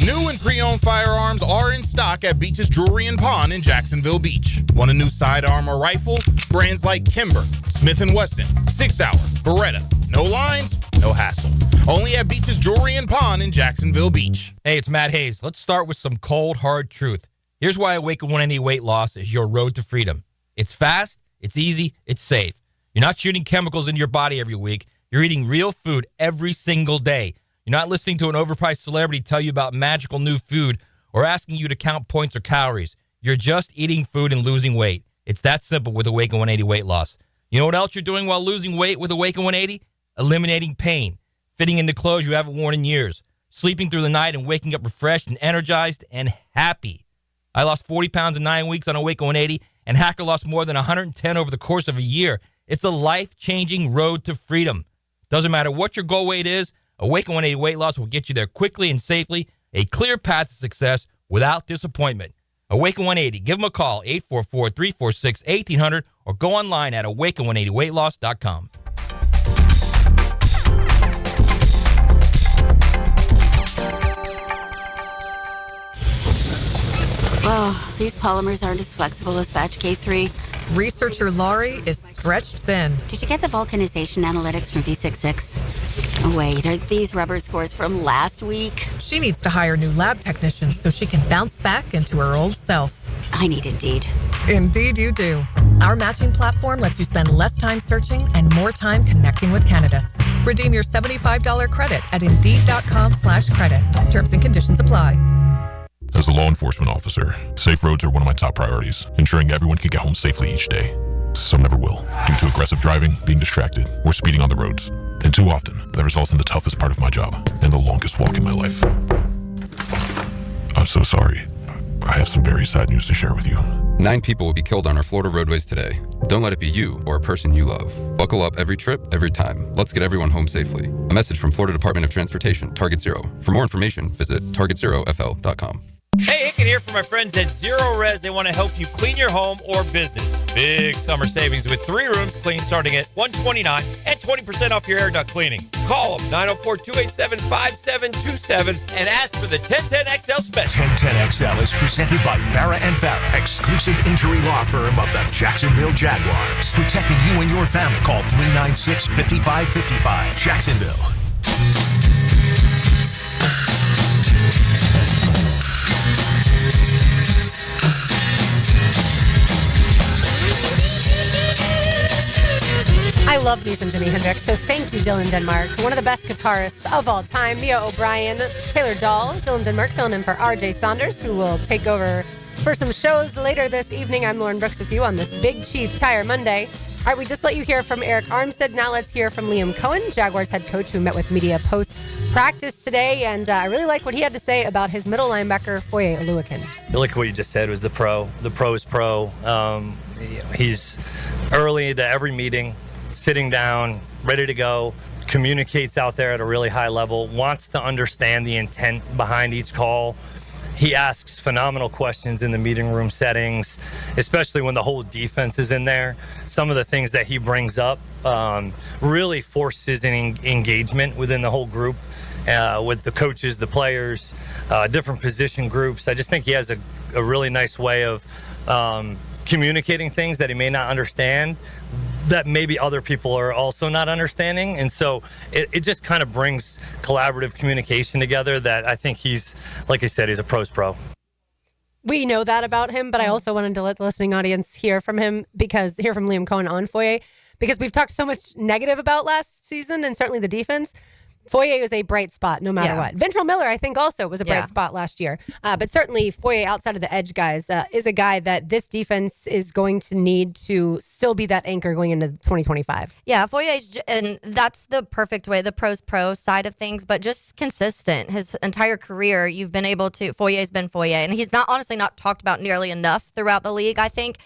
New and pre-owned firearms are in stock at Beach's Jewelry and Pawn in Jacksonville Beach. Want a new sidearm or rifle? Brands like Kimber, Smith & Wesson, 6 Hour, Beretta. No lines, no hassle. Only at Beach's Jewelry and Pawn in Jacksonville Beach. Hey, it's Matt Hayes. Let's start with some cold, hard truth. Here's why Awaken 180 Weight Loss is your road to freedom. It's fast, it's easy, it's safe. You're not shooting chemicals into your body every week. You're eating real food every single day. You're not listening to an overpriced celebrity tell you about magical new food or asking you to count points or calories. You're just eating food and losing weight. It's that simple with Awaken 180 Weight Loss. You know what else you're doing while losing weight with Awaken 180? Eliminating pain, fitting into clothes you haven't worn in years, sleeping through the night and waking up refreshed and energized and happy. I lost 40 pounds in 9 weeks on Awaken 180, and Hacker lost more than 110 over the course of a year. It's a life-changing road to freedom. Doesn't matter what your goal weight is, Awaken 180 Weight Loss will get you there quickly and safely, a clear path to success without disappointment. Awaken 180. Give them a call, 844-346-1800, or go online at awaken180weightloss.com. Oh, these polymers aren't as flexible as batch K3. Researcher Laurie is stretched thin. Did you get the vulcanization analytics from V66? Oh, wait, are these rubber scores from last week? She needs to hire new lab technicians so she can bounce back into her old self. I need Indeed. Indeed you do. Our matching platform lets you spend less time searching and more time connecting with candidates. Redeem your $75 credit at Indeed.com/credit. Terms and conditions apply. As a law enforcement officer, safe roads are one of my top priorities, ensuring everyone can get home safely each day. Some never will, due to aggressive driving, being distracted, or speeding on the roads. And too often, that results in the toughest part of my job and the longest walk in my life. I'm so sorry. I have some very sad news to share with you. 9 people will be killed on our Florida roadways today. Don't let it be you or a person you love. Buckle up every trip, every time. Let's get everyone home safely. A message from Florida Department of Transportation, Target Zero. For more information, visit targetzerofl.com. Hey, Hicken here for my friends at Zero Res. They want to help you clean your home or business. Big summer savings with 3 rooms clean starting at $129 and 20% off your air duct cleaning. Call them 904-287-5727 and ask for the 1010XL special. 1010XL is presented by Farah & Farah, exclusive injury law firm of the Jacksonville Jaguars. Protecting you and your family. Call 396-5555. Jacksonville. love me some Jimi Hendrix, so thank you, Dylan Denmark, one of the best guitarists of all time. Mia O'Brien, Taylor Dahl, Dylan Denmark filling in for RJ Saunders, who will take over for some shows later this evening. I'm Lauren Brooks with you on this Big Chief Tire Monday. All right, we just let you hear from Eric Armstead. Now let's hear from Liam Cohen, Jaguars head coach, who met with media post-practice today. And I really like what he had to say about his middle linebacker, Foye Oluokun. I like what you just said was the pro. The pro's pro. He's early into every meeting, sitting down, ready to go, communicates out there at a really high level, wants to understand the intent behind each call. He asks phenomenal questions in the meeting room settings, especially when the whole defense is in there. Some of the things that he brings up really forces an engagement within the whole group, with the coaches, the players, different position groups. I just think he has a really nice way of communicating things that he may not understand, that maybe other people are also not understanding. And so it just kind of brings collaborative communication together that I think he's, like I said, he's a pro's pro. We know that about him, but I also wanted to let the listening audience hear from Liam Cohen on Foye, because we've talked so much negative about last season and certainly the defense. Foye was a bright spot no matter what. Ventrell Miller, I think, also was a bright spot last year. But certainly Foye, outside of the edge guys, is a guy that this defense is going to need to still be that anchor going into 2025. Yeah, Foye's, and that's the perfect way, the pro's pro side of things, but just consistent. His entire career, you've been able to, Foye's been Foye, and he's honestly not talked about nearly enough throughout the league, I think,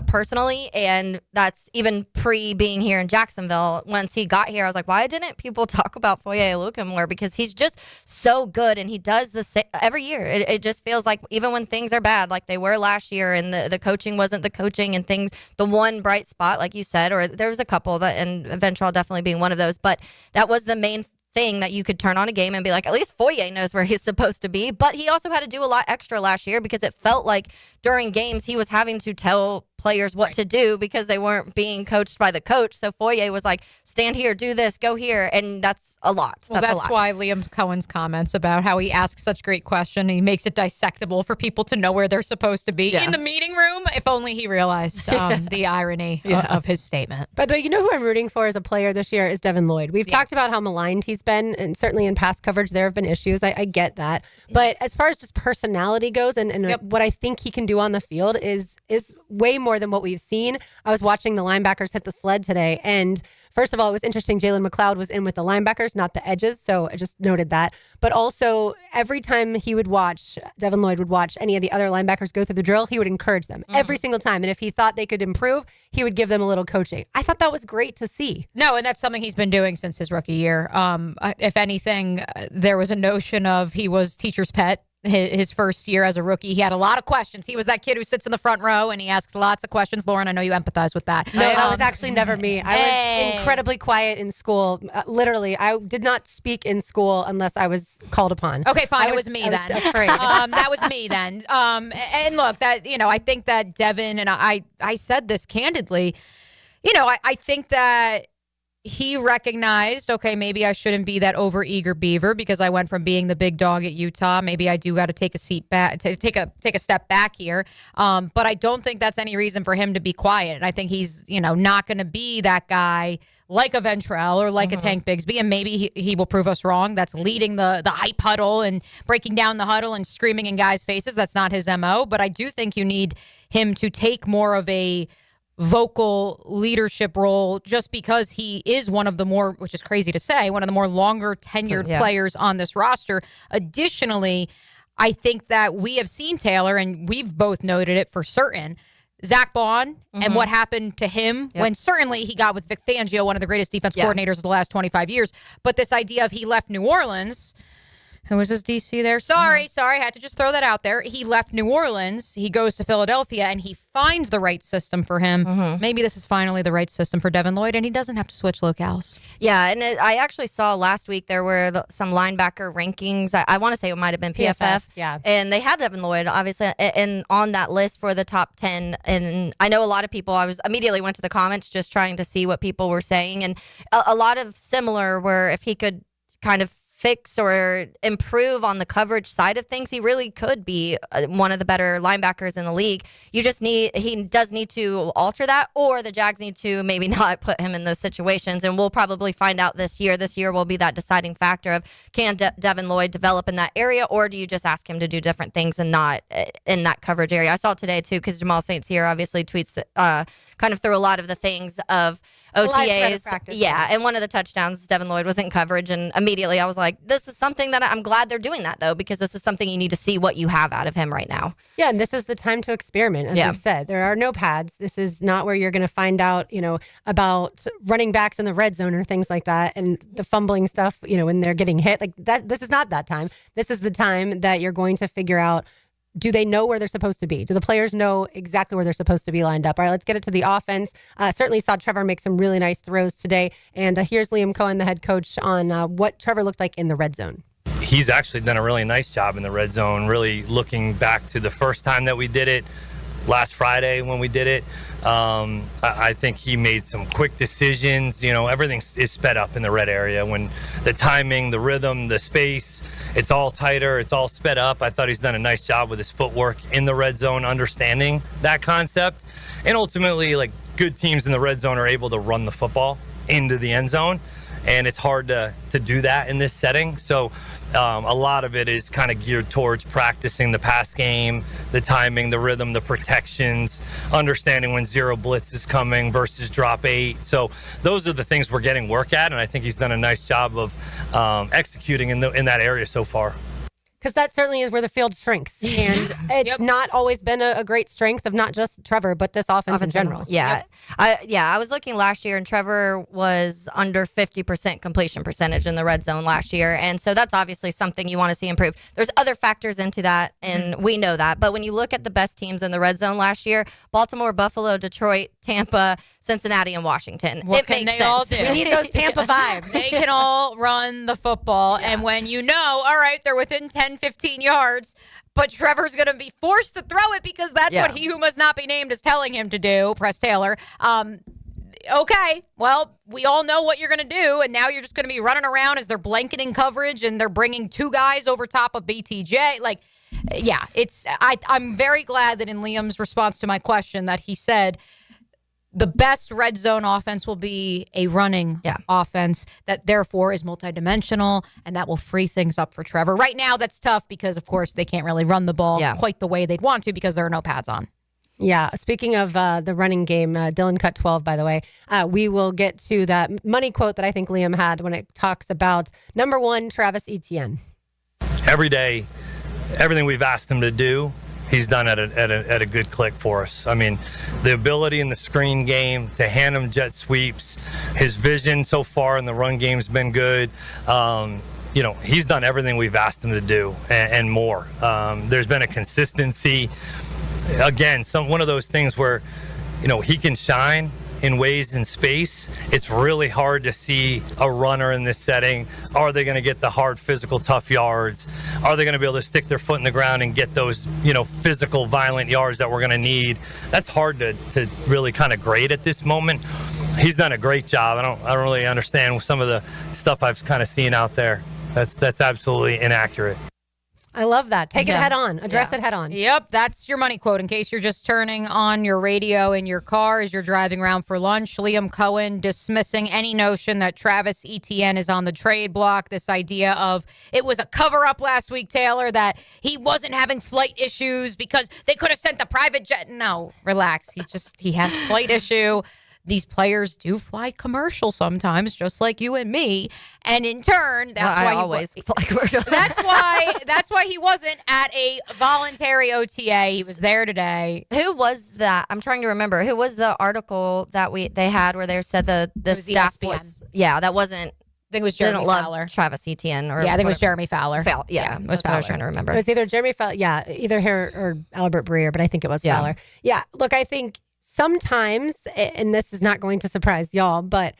personally, and that's even pre-being here in Jacksonville. Once he got here, I was like, why didn't people talk about Foye Oluokun more? Because he's just so good, and he does the same every year. It just feels like even when things are bad, like they were last year, and the coaching wasn't the coaching, and things, the one bright spot, like you said, or there was a couple that, and Ventrell definitely being one of those, but that was the main thing that you could turn on a game and be like, at least Foye knows where he's supposed to be. But he also had to do a lot extra last year, because it felt like during games he was having to tell players what to do because they weren't being coached by the coach. So Foye was like, stand here, do this, go here, and that's a lot. That's why Liam Cohen's comments about how he asks such great questions, he makes it dissectable for people to know where they're supposed to be in the meeting room. If only he realized the irony of his statement. By the way, you know who I'm rooting for as a player this year is Devin Lloyd. We've talked about how maligned he's been, and certainly in pass coverage there have been issues. I get that. But as far as just personality goes and what I think he can do on the field is way more than what we've seen. I was watching the linebackers hit the sled today, and first of all, it was interesting. Jalen McLeod was in with the linebackers, not the edges, so I just noted that. But also, every time Devin Lloyd would watch any of the other linebackers go through the drill, he would encourage them every single time. And if he thought they could improve, he would give them a little coaching. I thought that was great to see. No, and that's something he's been doing since his rookie year. If anything, there was a notion of he was teacher's pet. His first year as a rookie, he had a lot of questions. He was that kid who sits in the front row and he asks lots of questions. Lauren, I know you empathize with that. No, that was actually never me. I was incredibly quiet in school. Literally, I did not speak in school unless I was called upon. Okay, fine. It was me then. I was afraid. That was me then. And look, I think that Devin, and I said this candidly, I think that he recognized, okay, maybe I shouldn't be that overeager beaver because I went from being the big dog at Utah. Maybe I do got to take a seat back, take a step back here. But I don't think that's any reason for him to be quiet. And I think he's, not going to be that guy like a Ventrell or like a Tank Bigsby, and maybe he will prove us wrong. That's leading the hype huddle and breaking down the huddle and screaming in guys' faces. That's not his MO. But I do think you need him to take more of a vocal leadership role, just because he is one of the more, which is crazy to say, one of the more longer tenured players on this roster. Additionally, I think that we have seen Taylor, and we've both noted it for certain, Zach Bond and what happened to him when certainly he got with Vic Fangio, one of the greatest defense coordinators of the last 25 years. But this idea of he left New Orleans. Who was his DC there? Sorry. I had to just throw that out there. He left New Orleans. He goes to Philadelphia, and he finds the right system for him. Maybe this is finally the right system for Devin Lloyd, and he doesn't have to switch locales. Yeah, and I actually saw last week there were some linebacker rankings. I want to say it might have been PFF. Yeah. And they had Devin Lloyd, obviously, and on that list for the top 10. And I know a lot of people, I immediately went to the comments just trying to see what people were saying. And a lot of similar were if he could kind of fix or improve on the coverage side of things, he really could be one of the better linebackers in the league. He does need to alter that, or the Jags need to maybe not put him in those situations. And we'll probably find out this year. This year will be that deciding factor of can Devin Lloyd develop in that area, or do you just ask him to do different things and not in that coverage area? I saw today too, because Jamal St. Cyr obviously tweets that, kind of through a lot of the things of OTAs. Yeah, and one of the touchdowns, Devin Lloyd was in coverage, and immediately I was like, this is something that I'm glad they're doing that, though, because this is something you need to see what you have out of him right now. Yeah, and this is the time to experiment, as we've said. There are no pads. This is not where you're going to find out, about running backs in the red zone or things like that, and the fumbling stuff, when they're getting hit. Like that. This is not that time. This is the time that you're going to figure out, do they know where they're supposed to be? Do the players know exactly where they're supposed to be lined up? All right, let's get it to the offense. Certainly saw Trevor make some really nice throws today. And here's Liam Cohen, the head coach, on what Trevor looked like in the red zone. He's actually done a really nice job in the red zone, really looking back to the first time that we did it, last Friday when we did it. I think he made some quick decisions. Everything is sped up in the red area. When the timing, the rhythm, the space, it's all tighter, it's all sped up. I thought he's done a nice job with his footwork in the red zone, understanding that concept. And ultimately, good teams in the red zone are able to run the football into the end zone. And it's hard to do that in this setting. So a lot of it is kind of geared towards practicing the pass game, the timing, the rhythm, the protections, understanding when zero blitz is coming versus drop 8. So those are the things we're getting work at, and I think he's done a nice job of executing in that area so far. Because that certainly is where the field shrinks. And it's not always been a great strength of not just Trevor, but this offense in general. Yeah. I was looking last year, and Trevor was under 50% completion percentage in the red zone last year. And so that's obviously something you want to see improve. There's other factors into that, and we know that. But when you look at the best teams in the red zone last year, Baltimore, Buffalo, Detroit, Tampa, Cincinnati, and Washington. What can they all do? We need those Tampa vibes. They can all run the football. Yeah. And when all right, they're within 10, 15 yards, but Trevor's going to be forced to throw it because that's what he who must not be named is telling him to do, Press Taylor. Okay, well, we all know what you're going to do, and now you're just going to be running around as they're blanketing coverage and they're bringing two guys over top of BTJ. I'm very glad that in Liam's response to my question that he said the best red zone offense will be a running offense that therefore is multidimensional, and that will free things up for Trevor. Right now, that's tough because, of course, they can't really run the ball quite the way they'd want to because there are no pads on. Yeah. Speaking of the running game, Dylan cut 12, by the way. We will get to that money quote that I think Liam had when it talks about number one, Travis Etienne. Every day, everything we've asked him to do, he's done at a good click for us. I mean, the ability in the screen game to hand him jet sweeps, his vision so far in the run game's been good. He's done everything we've asked him to do and more. There's been a consistency. Again, one of those things where, he can shine in ways in space. It's really hard to see a runner in this setting. Are they going to get the hard, physical, tough yards? Are they going to be able to stick their foot in the ground and get those, physical, violent yards that we're going to need? That's hard to really kind of grade at this moment. He's done a great job. I don't really understand some of the stuff I've kind of seen out there. That's absolutely inaccurate. I love that. Take it head on. Address it head on. Yep, that's your money quote. In case you're just turning on your radio in your car as you're driving around for lunch, Liam Cohen dismissing any notion that Travis Etienne is on the trade block. This idea of it was a cover-up last week, Taylor, that he wasn't having flight issues because they could have sent the private jet. No, relax. He had a flight issue. These players do fly commercial sometimes, just like you and me. And in turn, that's why I always fly commercial. That's why he wasn't at a voluntary OTA. He was there today. Who was that? I'm trying to remember. Who was the article that they had where they said the staff ESPN. was? Yeah, that wasn't. I think it was Jeremy Fowler. Travis Etienne. I think it was Jeremy Fowler. That's what I was trying to remember. It was either Jeremy Fowler, either him or Albert Breer, but I think it was Fowler. Yeah, look, I think sometimes, and this is not going to surprise y'all, but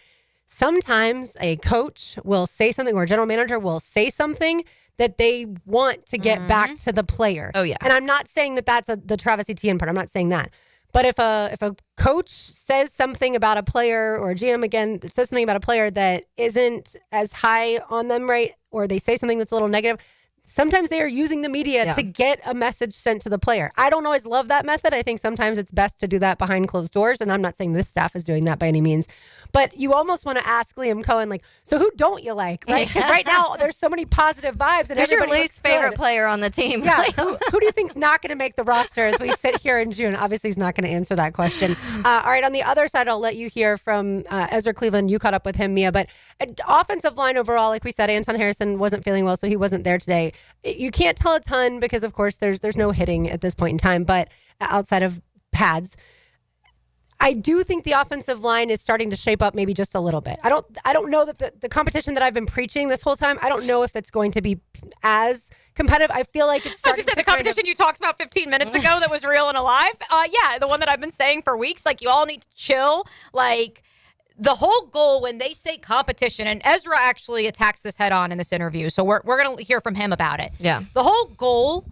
sometimes a coach will say something or a general manager will say something that they want to get back to the player. Oh, yeah. And I'm not saying that that's the Travis Etienne part. I'm not saying that. But if a coach says something about a player, or a GM again that says something about a player that isn't as high on them, right, or they say something that's a little negative, sometimes they are using the media to get a message sent to the player. I don't always love that method. I think sometimes it's best to do that behind closed doors, and I'm not saying this staff is doing that by any means. But you almost want to ask Liam Cohen, like, so who don't you like? Right? Because right now there's so many positive vibes. And who's your everybody least favorite player on the team? Yeah, who do you think's not going to make the roster as we sit here in June? Obviously, he's not going to answer that question. All right, on the other side, I'll let you hear from Ezra Cleveland. You caught up with him, Mia. But offensive line overall, like we said, Anton Harrison wasn't feeling well, so he wasn't there today. You can't tell a ton because, of course, there's no hitting at this point in time, but outside of pads. I do think the offensive line is starting to shape up maybe just a little bit. I don't know that the competition that I've been preaching this whole time, I don't know if it's going to be as competitive. I feel like it's starting to the competition you talked about 15 minutes ago that was real and alive. Yeah, the one that I've been saying for weeks, like, you all need to chill. Like, the whole goal when they say competition, and Ezra actually attacks this head on in this interview, so we're going to hear from him about it. Yeah. The whole goal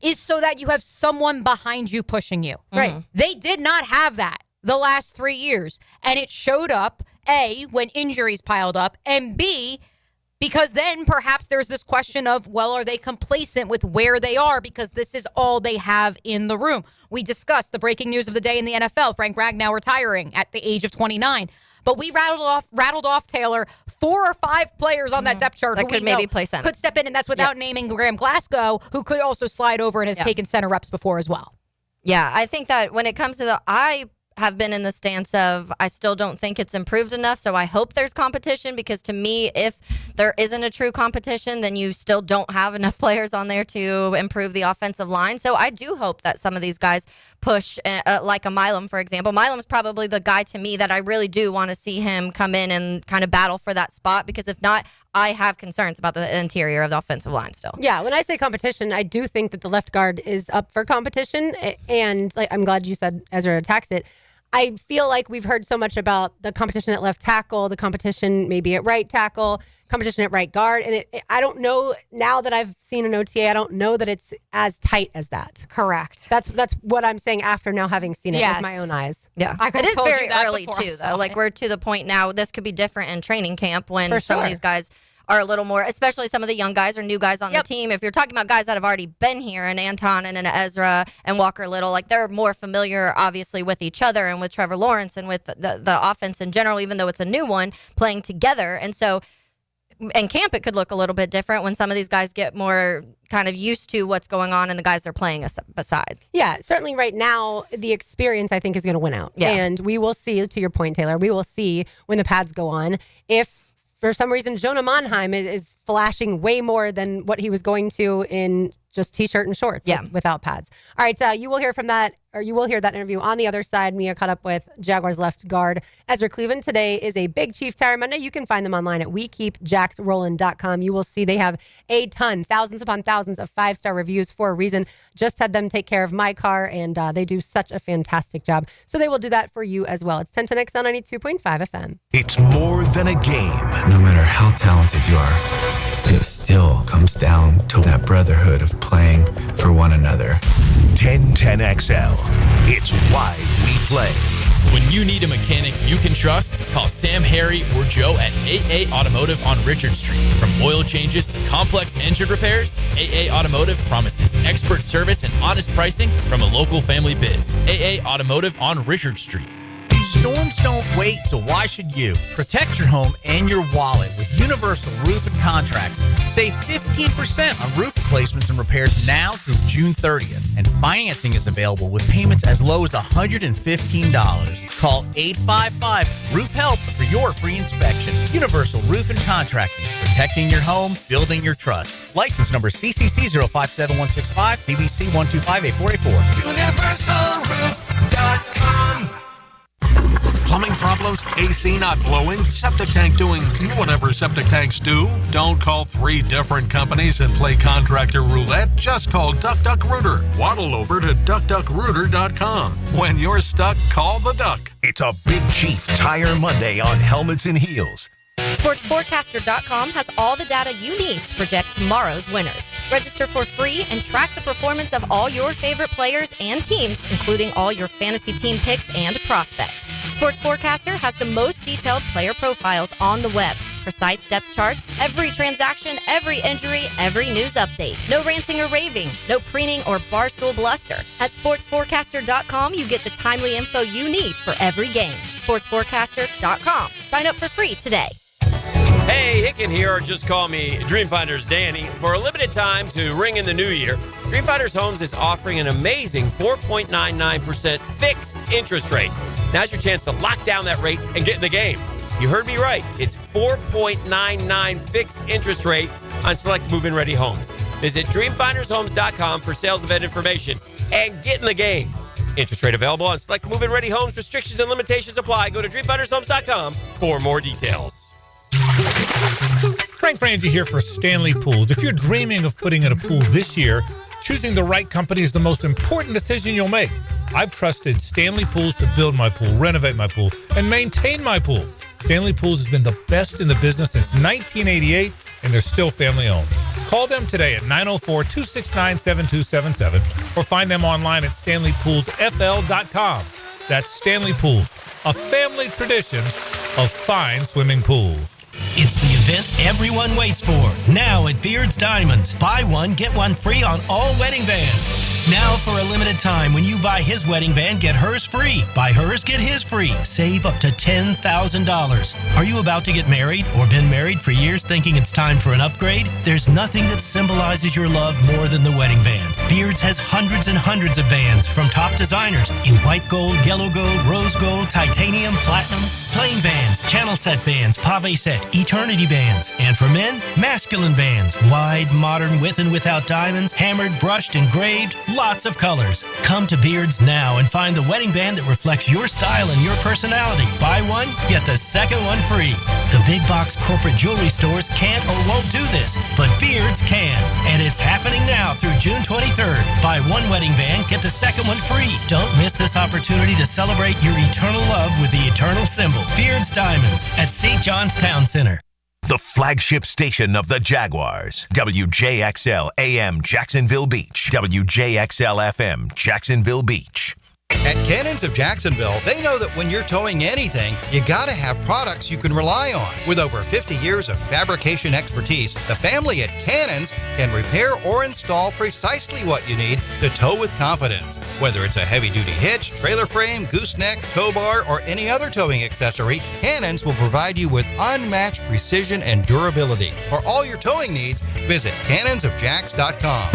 is so that you have someone behind you pushing you. Right. They did not have that the last 3 years. And it showed up, A, when injuries piled up, and B, because then perhaps there's this question of, well, are they complacent with where they are because this is all they have in the room? We discussed the breaking news of the day in the NFL, Frank Ragnow retiring at the age of 29. But we rattled off, Taylor, 4 or 5 players on that depth chart that who could maybe play center. Could step in, and that's without naming Graham Glasgow, who could also slide over and has taken center reps before as well. Yeah, I think that when it comes to I have been in the stance of I still don't think it's improved enough, so I hope there's competition, because to me, if there isn't a true competition, then you still don't have enough players on there to improve the offensive line. So I do hope that some of these guys push, like a Milam, for example. Milam's probably the guy to me that I really do want to see him come in and kind of battle for that spot, because if not, I have concerns about the interior of the offensive line still. Yeah, when I say competition, I do think that the left guard is up for competition, and like, I'm glad you said Ezra attacks it. I feel like we've heard so much about the competition at left tackle, the competition maybe at right tackle, competition at right guard. And I don't know, now that I've seen an OTA, I don't know that it's as tight as that. Correct. That's what I'm saying after now having seen it with my own eyes. Yeah. It is very early too, though. Like, we're to the point now, this could be different in training camp when some of these guys are a little more, especially some of the young guys or new guys on the team. If you're talking about guys that have already been here, and Anton and Ezra and Walker Little, like, they're more familiar, obviously, with each other and with Trevor Lawrence and with the offense in general, even though it's a new one, playing together. And so in camp, it could look a little bit different when some of these guys get more kind of used to what's going on and the guys they're playing beside. Yeah, certainly right now, the experience, I think, is going to win out. Yeah. And we will see, to your point, Taylor, we will see when the pads go on if for some reason Jonah Monheim is flashing way more than what he was going to in just T-shirt and shorts without pads. All right, so you will hear that interview. On the other side, Mia caught up with Jaguars left guard Ezra Cleveland. Today is a Big Chief Tire Monday. You can find them online at WeKeepJacksRollin.com. You will see they have a ton, thousands upon thousands of 5-star reviews for a reason. Just had them take care of my car, and they do such a fantastic job. So they will do that for you as well. It's 1010XL 92.5 FM. It's more than a game. No matter how talented you are, it still comes down to that brotherhood of playing for one another. 1010XL. It's why we play. When you need a mechanic you can trust, call Sam, Harry, or Joe at AA Automotive on Richard Street. From oil changes to complex engine repairs, AA Automotive promises expert service and honest pricing from a local family biz. AA Automotive on Richard Street. Storms don't wait, so why should you? Protect your home and your wallet with Universal Roof and Contracting. Save 15% on roof replacements and repairs now through June 30th. And financing is available with payments as low as $115. Call 855-ROOF-HELP for your free inspection. Universal Roof and Contracting. Protecting your home, building your trust. License number CCC 057165, CBC 125-8484. UniversalRoof.com. Plumbing problems? AC not blowing? Septic tank doing whatever septic tanks do? Don't call 3 different companies and play contractor roulette. Just call DuckDuckRooter. Waddle over to DuckDuckRooter.com. When you're stuck, call the Duck. It's a Big Chief Tire Monday on Helmets and Heels. SportsForecaster.com has all the data you need to project tomorrow's winners. Register for free and track the performance of all your favorite players and teams, including all your fantasy team picks and prospects. Sports Forecaster has the most detailed player profiles on the web. Precise depth charts, every transaction, every injury, every news update. No ranting or raving, no preening or barstool bluster. At sportsforecaster.com, you get the timely info you need for every game. Sportsforecaster.com. Sign up for free today. Hey, Hicken here, or just call me Dreamfinders Danny. For a limited time to ring in the new year, Dreamfinders Homes is offering an amazing 4.99% fixed interest rate. Now's your chance to lock down that rate and get in the game. You heard me right. It's 4.99 fixed interest rate on select move-in ready homes. Visit dreamfindershomes.com for sales event information and get in the game. Interest rate available on select move-in ready homes. Restrictions and limitations apply. Go to dreamfindershomes.com for more details. Frank Frangie here for Stanley Pools. If you're dreaming of putting in a pool this year, choosing the right company is the most important decision you'll make. I've trusted Stanley Pools to build my pool, renovate my pool, and maintain my pool. Stanley Pools has been the best in the business since 1988, and they're still family-owned. Call them today at 904-269-7277 or find them online at stanleypoolsfl.com. That's Stanley Pools, a family tradition of fine swimming pools. It's the event everyone waits for. Now at Beard's Diamonds. Buy one, get one free on all wedding bands. Now for a limited time, when you buy his wedding band, get hers free. Buy hers, get his free. Save up to $10,000. Are you about to get married or been married for years thinking it's time for an upgrade? There's nothing that symbolizes your love more than the wedding band. Beard's has hundreds and hundreds of bands from top designers in white gold, yellow gold, rose gold, titanium, platinum, plain bands, channel set bands, pave set, eternity bands. And for men, masculine bands. Wide, modern, with and without diamonds, hammered, brushed, engraved, lots of colors. Come to Beard's now and find the wedding band that reflects your style and your personality. Buy one, get the second one free. The big box corporate jewelry stores can't or won't do this, but Beard's can. And it's happening now through June 23rd. Buy one wedding band, get the second one free. Don't miss this opportunity to celebrate your eternal love with the eternal symbol. Beard's Diamonds at St. John's Town Center. The flagship station of the Jaguars. WJXL AM Jacksonville Beach. WJXL FM Jacksonville Beach. At Cannons of Jacksonville, they know that when you're towing anything, you gotta have products you can rely on. With over 50 years of fabrication expertise, the family at Cannons can repair or install precisely what you need to tow with confidence. Whether it's a heavy-duty hitch, trailer frame, gooseneck, tow bar, or any other towing accessory, Cannons will provide you with unmatched precision and durability. For all your towing needs, visit cannonsofjacks.com,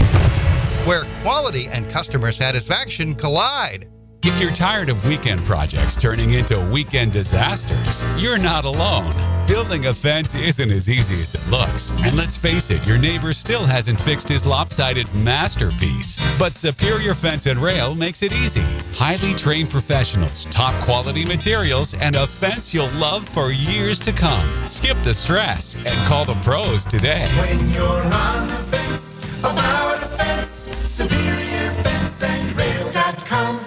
where quality and customer satisfaction collide. If you're tired of weekend projects turning into weekend disasters, you're not alone. Building a fence isn't as easy as it looks. And let's face it, your neighbor still hasn't fixed his lopsided masterpiece. But Superior Fence and Rail makes it easy. Highly trained professionals, top quality materials, and a fence you'll love for years to come. Skip the stress and call the pros today. When you're on the fence, about a fence, SuperiorFenceandRail.com.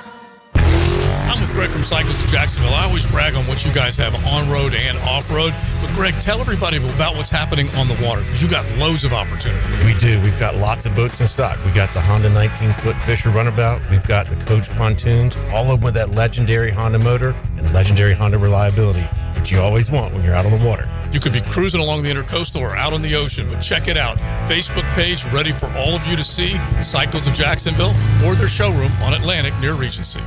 I'm with Greg from Cycles of Jacksonville. I always brag on what you guys have on-road and off-road. But Greg, tell everybody about what's happening on the water, because you got loads of opportunity. We do. We've got lots of boats in stock. We got the Honda 19-foot Fisher Runabout. We've got the Coach pontoons, all of them with that legendary Honda motor and legendary Honda reliability, which you always want when you're out on the water. You could be cruising along the Intercoastal or out on the ocean, but check it out. Facebook page ready for all of you to see, Cycles of Jacksonville, or their showroom on Atlantic near Regency.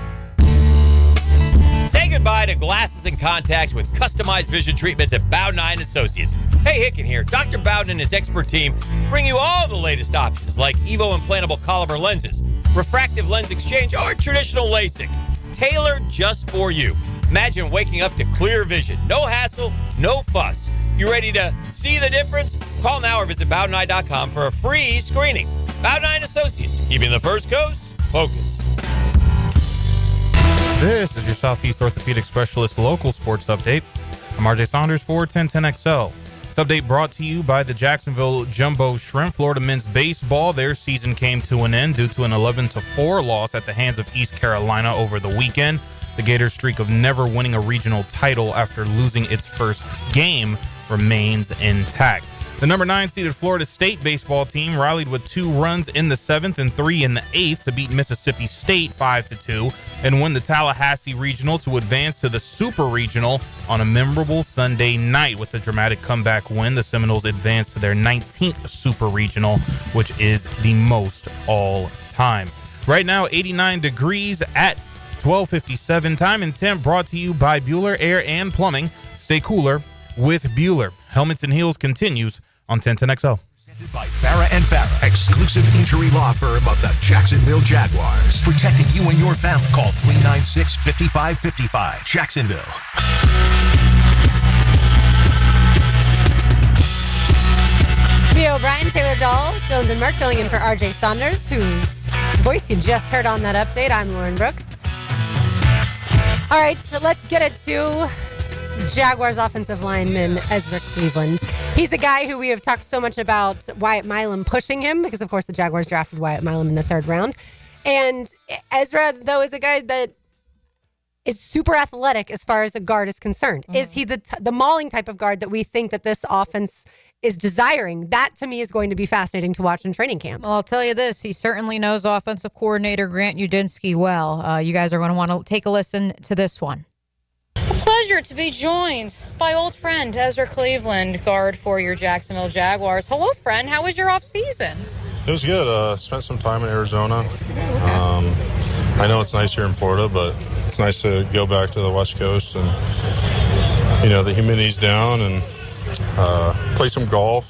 Say goodbye to glasses and contacts with customized vision treatments at Bowden Eye & Associates. Hey, Hicken here. Dr. Bowden and his expert team bring you all the latest options like Evo implantable Coliber lenses, refractive lens exchange, or traditional LASIK. Tailored just for you. Imagine waking up to clear vision. No hassle, no fuss. You ready to see the difference? Call now or visit BowdenEye.com for a free screening. Bowden Eye & Associates, keeping the First Coast focused. This is your Southeast Orthopedic Specialist local sports update. I'm RJ Saunders for 1010XL. This update brought to you by the Jacksonville Jumbo Shrimp. Florida men's baseball, their season came to an end due to an 11-4 loss at the hands of East Carolina over the weekend. The Gators' streak of never winning a regional title after losing its first game remains intact. The number 9 seeded Florida State baseball team rallied with 2 runs in the 7th and 3 in the 8th to beat Mississippi State 5-2 and win the Tallahassee Regional to advance to the Super Regional on a memorable Sunday night. With the dramatic comeback win, the Seminoles advanced to their 19th Super Regional, which is the most all time. Right now, 89 degrees at 12:57. Time and temp brought to you by Bueller Air and Plumbing. Stay cooler with Bueller. Helmets and Heels continues on 1010XL. Presented by Farah and Farah, exclusive injury law firm of the Jacksonville Jaguars. Protecting you and your family. Call 396-5555. Jacksonville. Theo O'Brien, Taylor Dahl, Jones and Merck filling in for RJ Saunders, whose voice you just heard on that update. I'm Lauren Brooks. All right, so let's get it to Jaguars offensive lineman Ezra Cleveland. He's a guy who we have talked so much about Wyatt Milam pushing him because, of course, the Jaguars drafted Wyatt Milam in the 3rd round. And Ezra, though, is a guy that is super athletic as far as a guard is concerned. Mm-hmm. Is he the mauling type of guard that we think that this offense is desiring? That, to me, is going to be fascinating to watch in training camp. Well, I'll tell you this. He certainly knows offensive coordinator Grant Udinsky well. You guys are going to want to take a listen to this one. Pleasure to be joined by old friend Ezra Cleveland, guard for your Jacksonville Jaguars. Hello, friend. How was your off season? It was good. Spent some time in Arizona. I know it's nice here in Florida, but it's nice to go back to the West Coast and, the humidity's down and play some golf.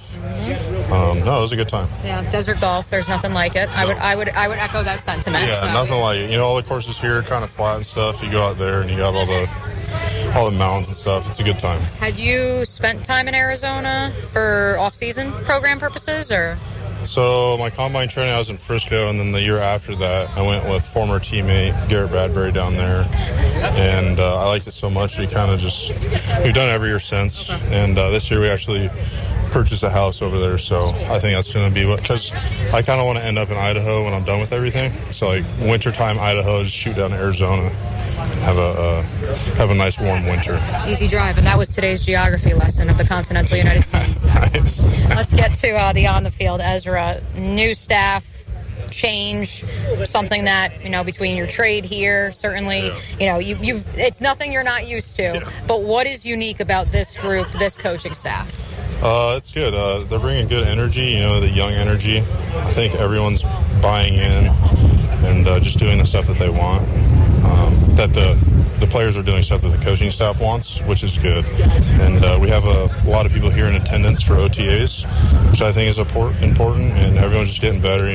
No, it was a good time. Yeah, desert golf. There's nothing like it. I would echo that sentiment. Yeah, so. Nothing like it. All the courses here are kind of flat and stuff. You go out there and you got all the mountains and stuff. It's a good time. Had you spent time in Arizona for off-season program purposes, or? So my combine training, I was in Frisco, and then the year after that, I went with former teammate Garrett Bradbury down there, and I liked it so much we've done it every year since, and this year we actually purchased a house over there, so I think that's going to be because I kind of want to end up in Idaho when I'm done with everything. So like wintertime Idaho, just shoot down to Arizona, have a nice warm winter. Easy drive, and that was today's geography lesson of the continental United States. Nice. Let's get to the on the field, Ezra. New staff, change, something that between your trade here, certainly, you've it's nothing you're not used to. Yeah. But what is unique about this group, this coaching staff? It's good. They're bringing good energy, the young energy. I think everyone's buying in and just doing the stuff that they want. That the players are doing stuff that the coaching staff wants, which is good. And we have a lot of people here in attendance for OTAs, which I think is important. And everyone's just getting better,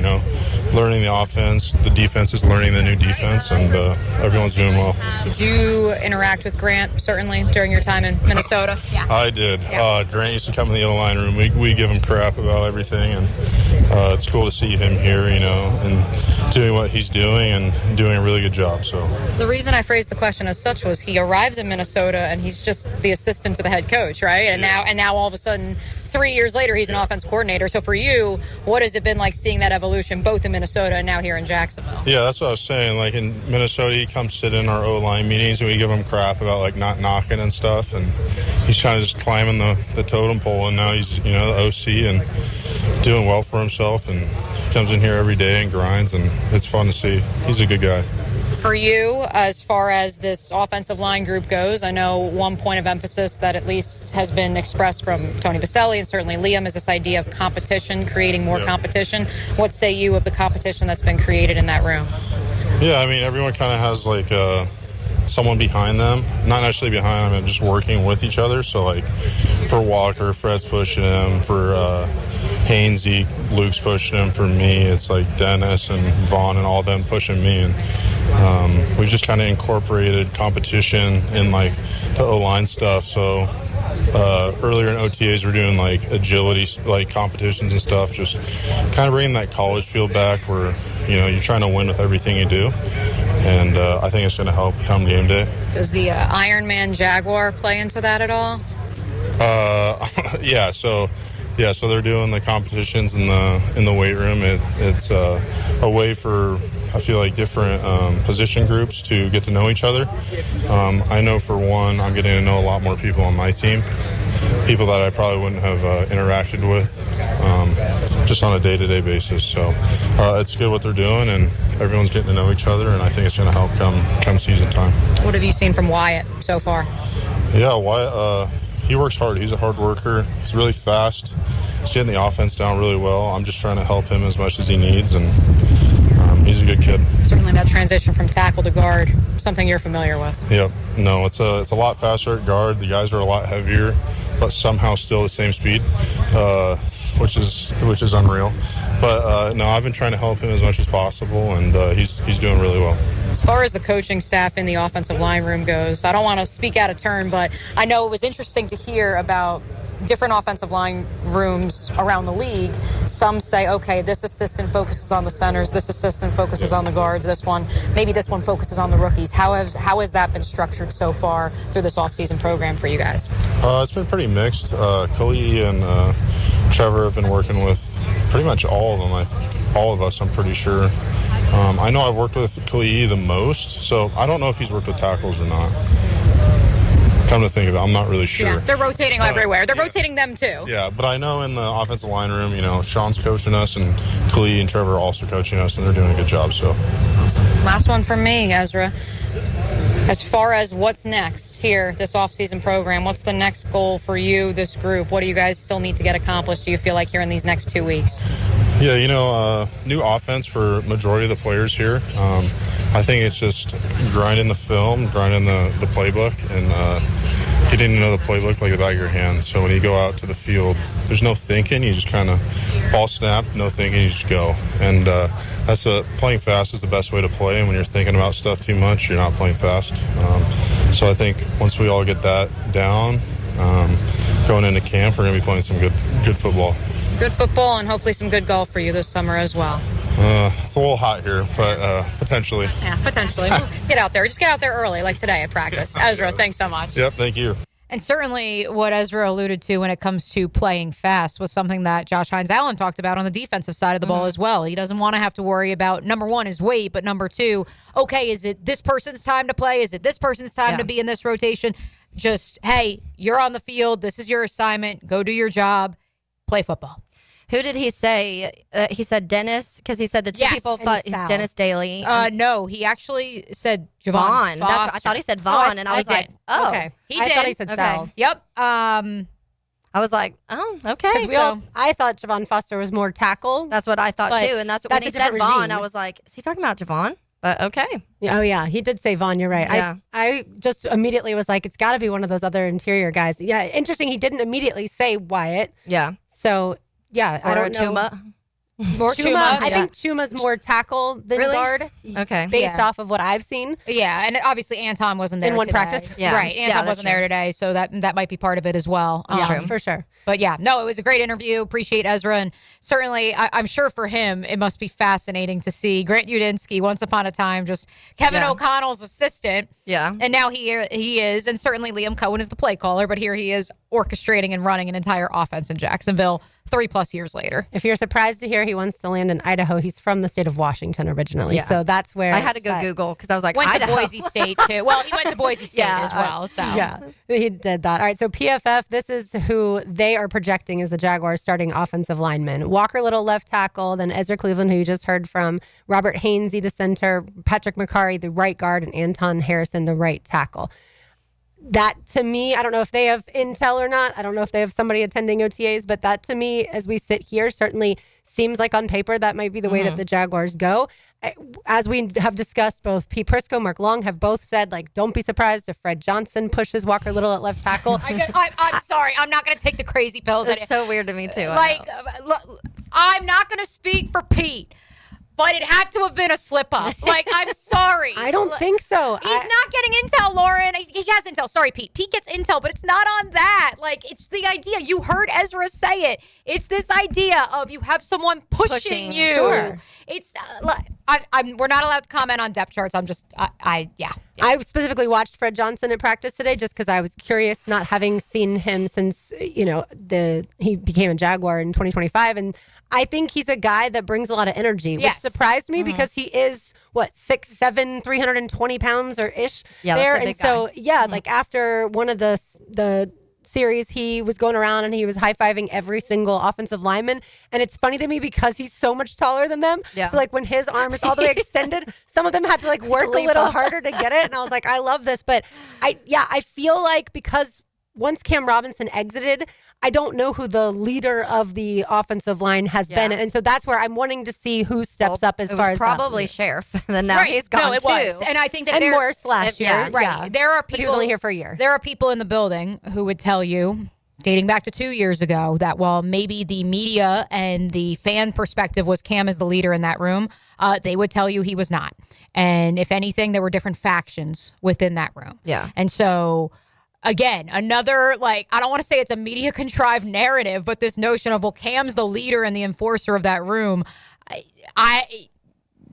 learning the offense. The defense is learning the new defense, and everyone's doing well. Did you interact with Grant, certainly, during your time in Minnesota? Yeah. I did. Yeah. Grant used to come in the O-line room. We give him crap about everything, and it's cool to see him here, and doing what he's doing and doing a really good job. So the reason I phrased the question as such was he arrives in Minnesota and he's just the assistant to the head coach, right? And now all of a sudden, 3 years later, he's an offense coordinator. So for you, what has it been like seeing that evolution both in Minnesota and now here in Jacksonville? Yeah, that's what I was saying. Like in Minnesota, he comes sit in our O-line meetings and we give him crap about not knocking and stuff. And he's trying to just climbing the totem pole. And now he's, the OC and doing well for himself. And comes in here every day and grinds. And it's fun to see. He's a good guy. For you, as far as this offensive line group goes, I know one point of emphasis that at least has been expressed from Tony Baselli and certainly Liam is this idea of competition, creating more competition. What say you of the competition that's been created in that room? Yeah, everyone kind of has someone behind them, not necessarily behind them, and just working with each other. So for Walker, Fred's pushing him. For Hainsey, Luke's pushing him. For me, it's Dennis and Vaughn and all them pushing me. And we've just kind of incorporated competition in the O-line stuff. So earlier in OTAs, we're doing agility competitions and stuff, just kind of bringing that college feel back where you're trying to win with everything you do. And I think it's going to help come game day. Does the Iron Man Jaguar play into that at all? Yeah. So they're doing the competitions in the weight room. It's a way for I feel like different position groups to get to know each other. I know for one, I'm getting to know a lot more people on my team, people that I probably wouldn't have interacted with just on a day-to-day basis. So it's good what they're doing, and everyone's getting to know each other, and I think it's going to help come season time. What have you seen from Wyatt so far? Yeah, Wyatt, he works hard. He's a hard worker. He's really fast. He's getting the offense down really well. I'm just trying to help him as much as he needs, and he's a good kid. Certainly that transition from tackle to guard, something you're familiar with. Yep. No, it's a lot faster at guard. The guys are a lot heavier, but somehow still the same speed, which is unreal. But no, I've been trying to help him as much as possible, and he's doing really well. As far as the coaching staff in the offensive line room goes, I don't want to speak out of turn, but I know it was interesting to hear about different offensive line rooms around the league. Some say, okay, this assistant focuses on the centers, this assistant focuses on the guards, this one focuses on the rookies. How has that been structured so far through this offseason program for you guys? It's been pretty mixed. Khalil and Trevor have been working with pretty much all of them. All of us, I'm pretty sure. I know I've worked with Khalil the most, so I don't know if he's worked with tackles or not. Come to think of it, I'm not really sure. Yeah, they're rotating everywhere. They're rotating them too. Yeah, but I know in the offensive line room, Sean's coaching us, and Khalil and Trevor are also coaching us, and they're doing a good job. So, last one from me, Ezra. As far as what's next here, this offseason program, what's the next goal for you, this group? What do you guys still need to get accomplished, do you feel like, here in these next 2 weeks? Yeah, new offense for majority of the players here. I think it's just grinding the film, grinding the playbook, and getting to know the playbook like the back of your hand. So when you go out to the field, there's no thinking. You just kind of ball snap, no thinking, you just go. And playing fast is the best way to play. And when you're thinking about stuff too much, you're not playing fast. So I think once we all get that down, going into camp, we're going to be playing some good football. Good football and hopefully some good golf for you this summer as well. It's a little hot here, but potentially. Yeah, potentially. Get out there. Just get out there early, like today at practice. Ezra, thanks so much. Yep, thank you. And certainly what Ezra alluded to when it comes to playing fast was something that Josh Hines-Allen talked about on the defensive side of the ball as well. He doesn't want to have to worry about, number one, his weight, but number two, okay, is it this person's time to play? Is it this person's time to be in this rotation? Just, hey, you're on the field. This is your assignment. Go do your job. Play football. Who did he say? He said Dennis, because he said the two people thought Dennis Daly. No, he actually said Vaughn. I thought he said Vaughn, and I was like, oh. Okay. I thought he said Sal. Yep. I was like, oh, okay. I thought Javon Foster was more tackle. That's what I thought too, and that's when he said Vaughn, I was like, is he talking about Javon? But okay. Oh, yeah. He did say Vaughn. You're right. Yeah. I just immediately was like, it's got to be one of those other interior guys. Yeah. Interesting. He didn't immediately say Wyatt. Yeah. So, yeah. Or I don't know. Chuma. Or Chuma. I think Chuma's more tackle than guard. Okay. Based off of what I've seen. Yeah. And obviously Anton wasn't there in one today. practice. Yeah. Right. Anton wasn't there today. So that might be part of it as well. For sure. But yeah, no, it was a great interview. Appreciate Ezra. And certainly, I'm sure for him, it must be fascinating to see Grant Udinski, once upon a time, just Kevin O'Connell's assistant. Yeah. And now he is, and certainly Liam Cohen is the play caller, but here he is orchestrating and running an entire offense in Jacksonville 3+ years later. If you're surprised to hear he wants to land in Idaho, he's from the state of Washington originally. Yeah. So that's where I had to go Google because I was like, went Idaho. to Boise State too. Well, he went to Boise State as well. So yeah, he did that. All right, so PFF, this is who they are projecting as the Jaguars starting offensive lineman. Walker Little, left tackle, then Ezra Cleveland, who you just heard from, Robert Hainsey, the center, Patrick McCarry, the right guard, and Anton Harrison, the right tackle. That, to me, I don't know if they have intel or not. I don't know if they have somebody attending OTAs, but that, to me, as we sit here, certainly seems like on paper that might be the way that the Jaguars go. As we have discussed, both Pete Prisco, Mark Long have both said, like, don't be surprised if Fred Johnson pushes Walker Little at left tackle. I'm sorry. I'm not going to take the crazy pills. It's so weird to me, too. I'm not going to speak for Pete. But it had to have been a slip-up. Like, I'm sorry. I don't think so. He's not getting intel, Lauren. He has intel. Sorry, Pete. Pete gets intel, but it's not on that. Like, it's the idea. You heard Ezra say it. It's this idea of you have someone pushing you. Sure. It's, we're not allowed to comment on depth charts. I'm just, I specifically watched Fred Johnson at practice today just because I was curious, not having seen him since, he became a Jaguar in 2025. And I think he's a guy that brings a lot of energy, which surprised me because he is what, 6'7", 320 pounds or ish Yeah, there. that's a big And so, guy. yeah, like after one of the series, he was going around and he was high-fiving every single offensive lineman. And it's funny to me because he's so much taller than them. Yeah. So like when his arm is all the way extended, some of them had to like work a leap little up. harder to get it. And I was like, I love this. But I feel like because once Cam Robinson exited, I don't know who the leader of the offensive line has been. And so that's where I'm wanting to see who steps up as far as probably that. Sheriff. And now Right. he's gone No, it too. was. And I think that And Morse last year. Yeah, right. Yeah. There are But people. he was only here for a year. There are people in the building who would tell you, dating back to 2 years ago, that while maybe the media and the fan perspective was Cam as the leader in that room, they would tell you he was not. And if anything, there were different factions within that room. Yeah. And so, again, another, like, I don't want to say it's a media contrived narrative, but this notion of, well, Cam's the leader and the enforcer of that room, I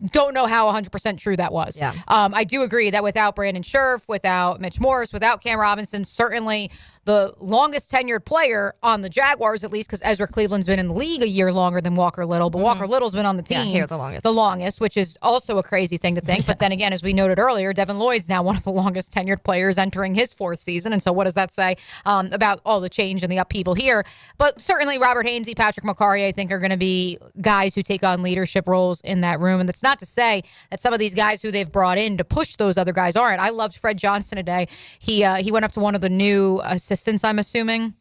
don't know how 100% true that was. Yeah. I do agree that without Brandon Scherf, without Mitch Morse, without Cam Robinson, certainly the longest tenured player on the Jaguars, at least because Ezra Cleveland's been in the league a year longer than Walker Little, but Walker Little's been on the team here the longest. The longest, which is also a crazy thing to think. But then again, as we noted earlier, Devin Lloyd's now one of the longest tenured players entering his fourth season. And so what does that say about all the change and the upheaval here? But certainly Robert Hainsey, Patrick McCarry, I think are going to be guys who take on leadership roles in that room. And that's not to say that some of these guys who they've brought in to push those other guys aren't. I loved Fred Johnson today. He went up to one of the new assistants, I'm assuming,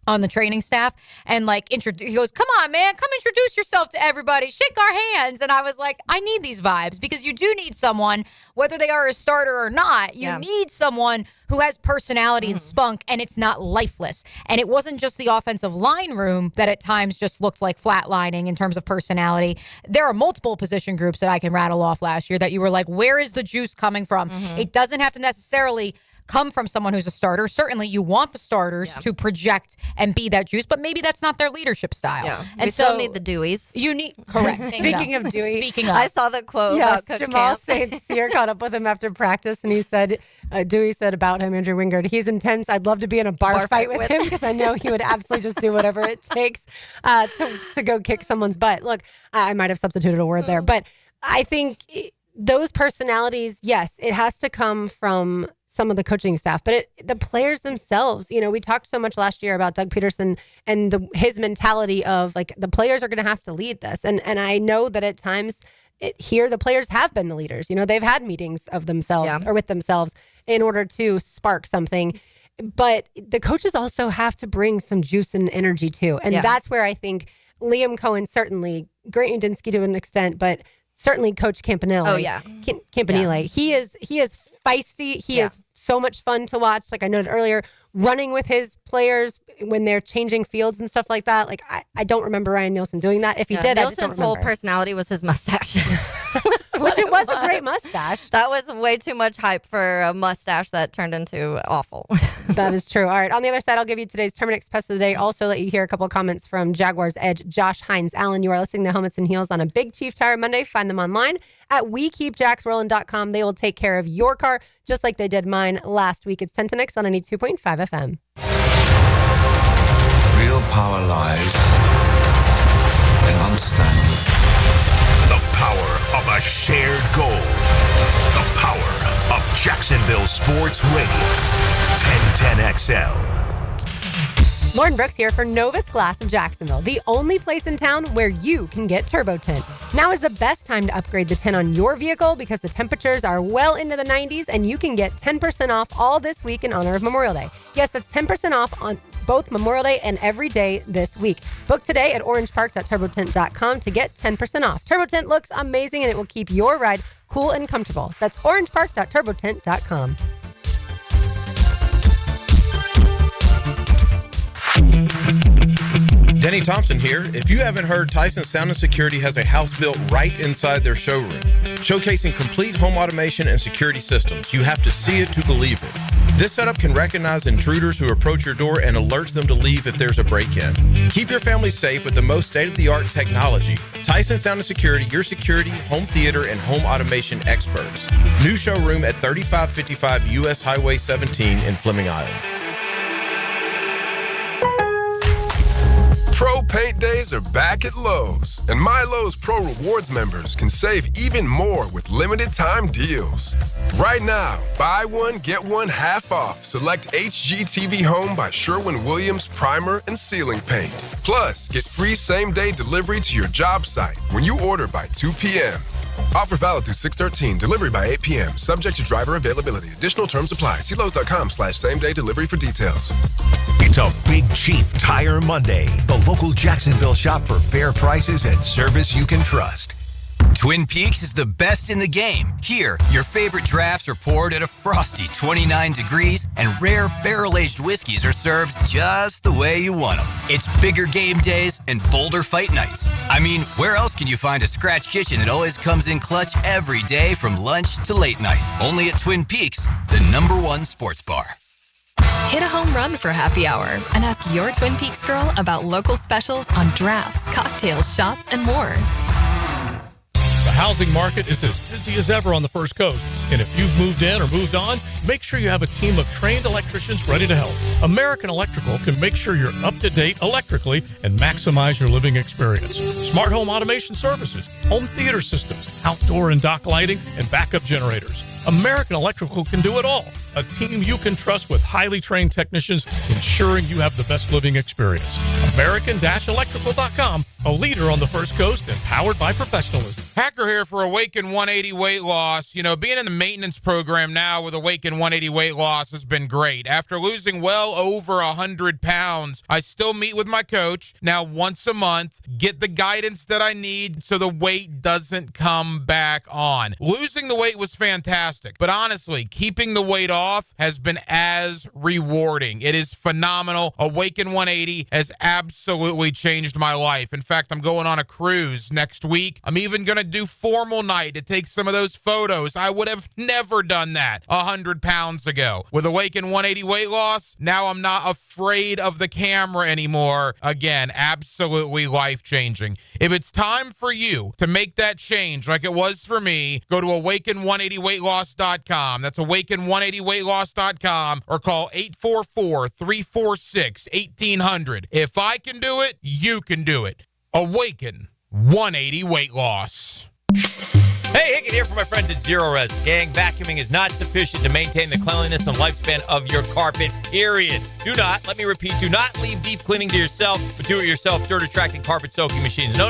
on the training staff, and like he goes, "Come on, man, come introduce yourself to everybody, shake our hands." And I was like, I need these vibes, because you do need someone, whether they are a starter or not, you need someone who has personality and spunk, and it's not lifeless. And it wasn't just the offensive line room that at times just looked like flatlining in terms of personality. There are multiple position groups that I can rattle off last year that you were like, where is the juice coming from? It doesn't have to necessarily come from someone who's a starter. Certainly you want the starters to project and be that juice, but maybe that's not their leadership style. Yeah. And We still need the Deweys. You need, correct. Speaking of Dewey, Speaking of. I saw the quote yes, about Coach Jamal Camp. St. Cyr caught up with him after practice, and he said, Dewey said about him, Andrew Wingard, he's intense. I'd love to be in a bar fight with him, because I know he would absolutely just do whatever it takes to go kick someone's butt. Look, I might have substituted a word there, but I think those personalities, yes, it has to come from some of the coaching staff, but the players themselves, we talked so much last year about Doug Peterson and his mentality of like, the players are going to have to lead this. And I know that at times here, the players have been the leaders. They've had meetings of themselves or with themselves in order to spark something. But the coaches also have to bring some juice and energy too. And that's where I think Liam Cohen, certainly Grant Udinsky to an extent, but certainly Coach Campanile. Oh, yeah. Campanile. He is feisty. He is so much fun to watch. Like I noted earlier, running with his players when they're changing fields and stuff like that. Like I don't remember Ryan Nielsen doing that. If he did, Nielsen's whole personality was his mustache. Which it was a great mustache. That was way too much hype for a mustache that turned into awful. That is true. All right. On the other side, I'll give you today's Terminix Pest of the Day. Also let you hear a couple of comments from Jaguars Edge Josh Hines-Allen. You are listening to Helmets and Heels on a Big Chief Tire Monday. Find them online at WeKeepJacksRollin.com. They will take care of your car just like they did mine last week. It's 10 to Nix on 92.5 FM. Real power lies in understanding. The power of a shared goal. The power of Jacksonville Sports Radio. 1010XL. Lauren Brooks here for Novus Glass of Jacksonville, the only place in town where you can get turbo tint. Now is the best time to upgrade the tint on your vehicle because the temperatures are well into the 90s and you can get 10% off all this week in honor of Memorial Day. Yes, that's 10% off on both Memorial Day and every day this week. Book today at orangepark.turbotint.com to get 10% off. Turbo Tint looks amazing and it will keep your ride cool and comfortable. That's orangepark.turbotint.com. Denny Thompson here. If you haven't heard, Tyson Sound and Security has a house built right inside their showroom, showcasing complete home automation and security systems. You have to see it to believe it. This setup can recognize intruders who approach your door and alerts them to leave if there's a break-in. Keep your family safe with the most state-of-the-art technology. Tyson Sound and Security, your security, home theater, and home automation experts. New showroom at 3555 U.S. Highway 17 in Fleming Island. Pro Paint Days are back at Lowe's, and My Lowe's Pro Rewards members can save even more with limited time deals. Right now, buy one, get one half off select HGTV Home by Sherwin-Williams Primer and Ceiling Paint. Plus, get free same-day delivery to your job site when you order by 2 p.m. Offer valid through 6/13. Delivery by 8 p.m. Subject to driver availability. Additional terms apply. See Lowe's.com/same-day delivery for details. It's a Big Chief Tire Monday. The local Jacksonville shop for fair prices and service you can trust. Twin Peaks is the best in the game. Here, your favorite drafts are poured at a frosty 29 degrees, and rare barrel-aged whiskeys are served just the way you want them. It's bigger game days and bolder fight nights. I mean, where else can you find a scratch kitchen that always comes in clutch every day from lunch to late night? Only at Twin Peaks, the #1 sports bar. Hit a home run for happy hour and ask your Twin Peaks girl about local specials on drafts, cocktails, shots, and more. The housing market is as busy as ever on the First Coast. And if you've moved in or moved on, make sure you have a team of trained electricians ready to help. American Electrical can make sure you're up to date electrically and maximize your living experience. Smart home automation services, home theater systems, outdoor and dock lighting, and backup generators. American Electrical can do it all. A team you can trust with highly trained technicians ensuring you have the best living experience. American-Electrical.com, a leader on the First Coast and powered by professionalism. Hacker here for Awaken 180 Weight Loss. You know, being in the maintenance program now with Awaken 180 Weight Loss has been great. After losing well over 100 pounds, I still meet with my coach now once a month, get the guidance that I need so the weight doesn't come back on. Losing the weight was fantastic, but honestly, keeping the weight off has been as rewarding. It is phenomenal. Awaken 180 has absolutely changed my life. In fact, I'm going on a cruise next week. I'm even going to do formal night to take some of those photos. I would have never done that 100 pounds ago. With Awaken 180 Weight Loss, now I'm not afraid of the camera anymore. Again, absolutely life-changing. If it's time for you to make that change like it was for me, go to awaken180weightloss.com. That's awaken180weightloss.com or call 844-346-1800. If I can do it, you can do it. Awaken 180 Weight Loss. Hey, Hickett here for my friends at Zero Res. Gang, vacuuming is not sufficient to maintain the cleanliness and lifespan of your carpet, period. Do not, let me repeat, do not leave deep cleaning to yourself, but do it yourself. Dirt attracting carpet soaking machines. No.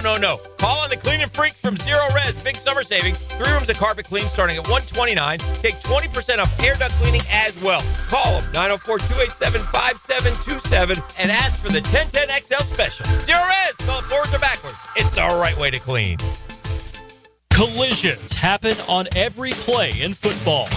Call on the cleaning freaks from Zero Res. Big summer savings. 3 rooms of carpet clean starting at $129. Take 20% off air duct cleaning as well. Call them, 904-287-5727, and ask for the 1010XL special. Zero Res, spell it forwards or backwards. It's the right way to clean. Collisions happen on every play in football.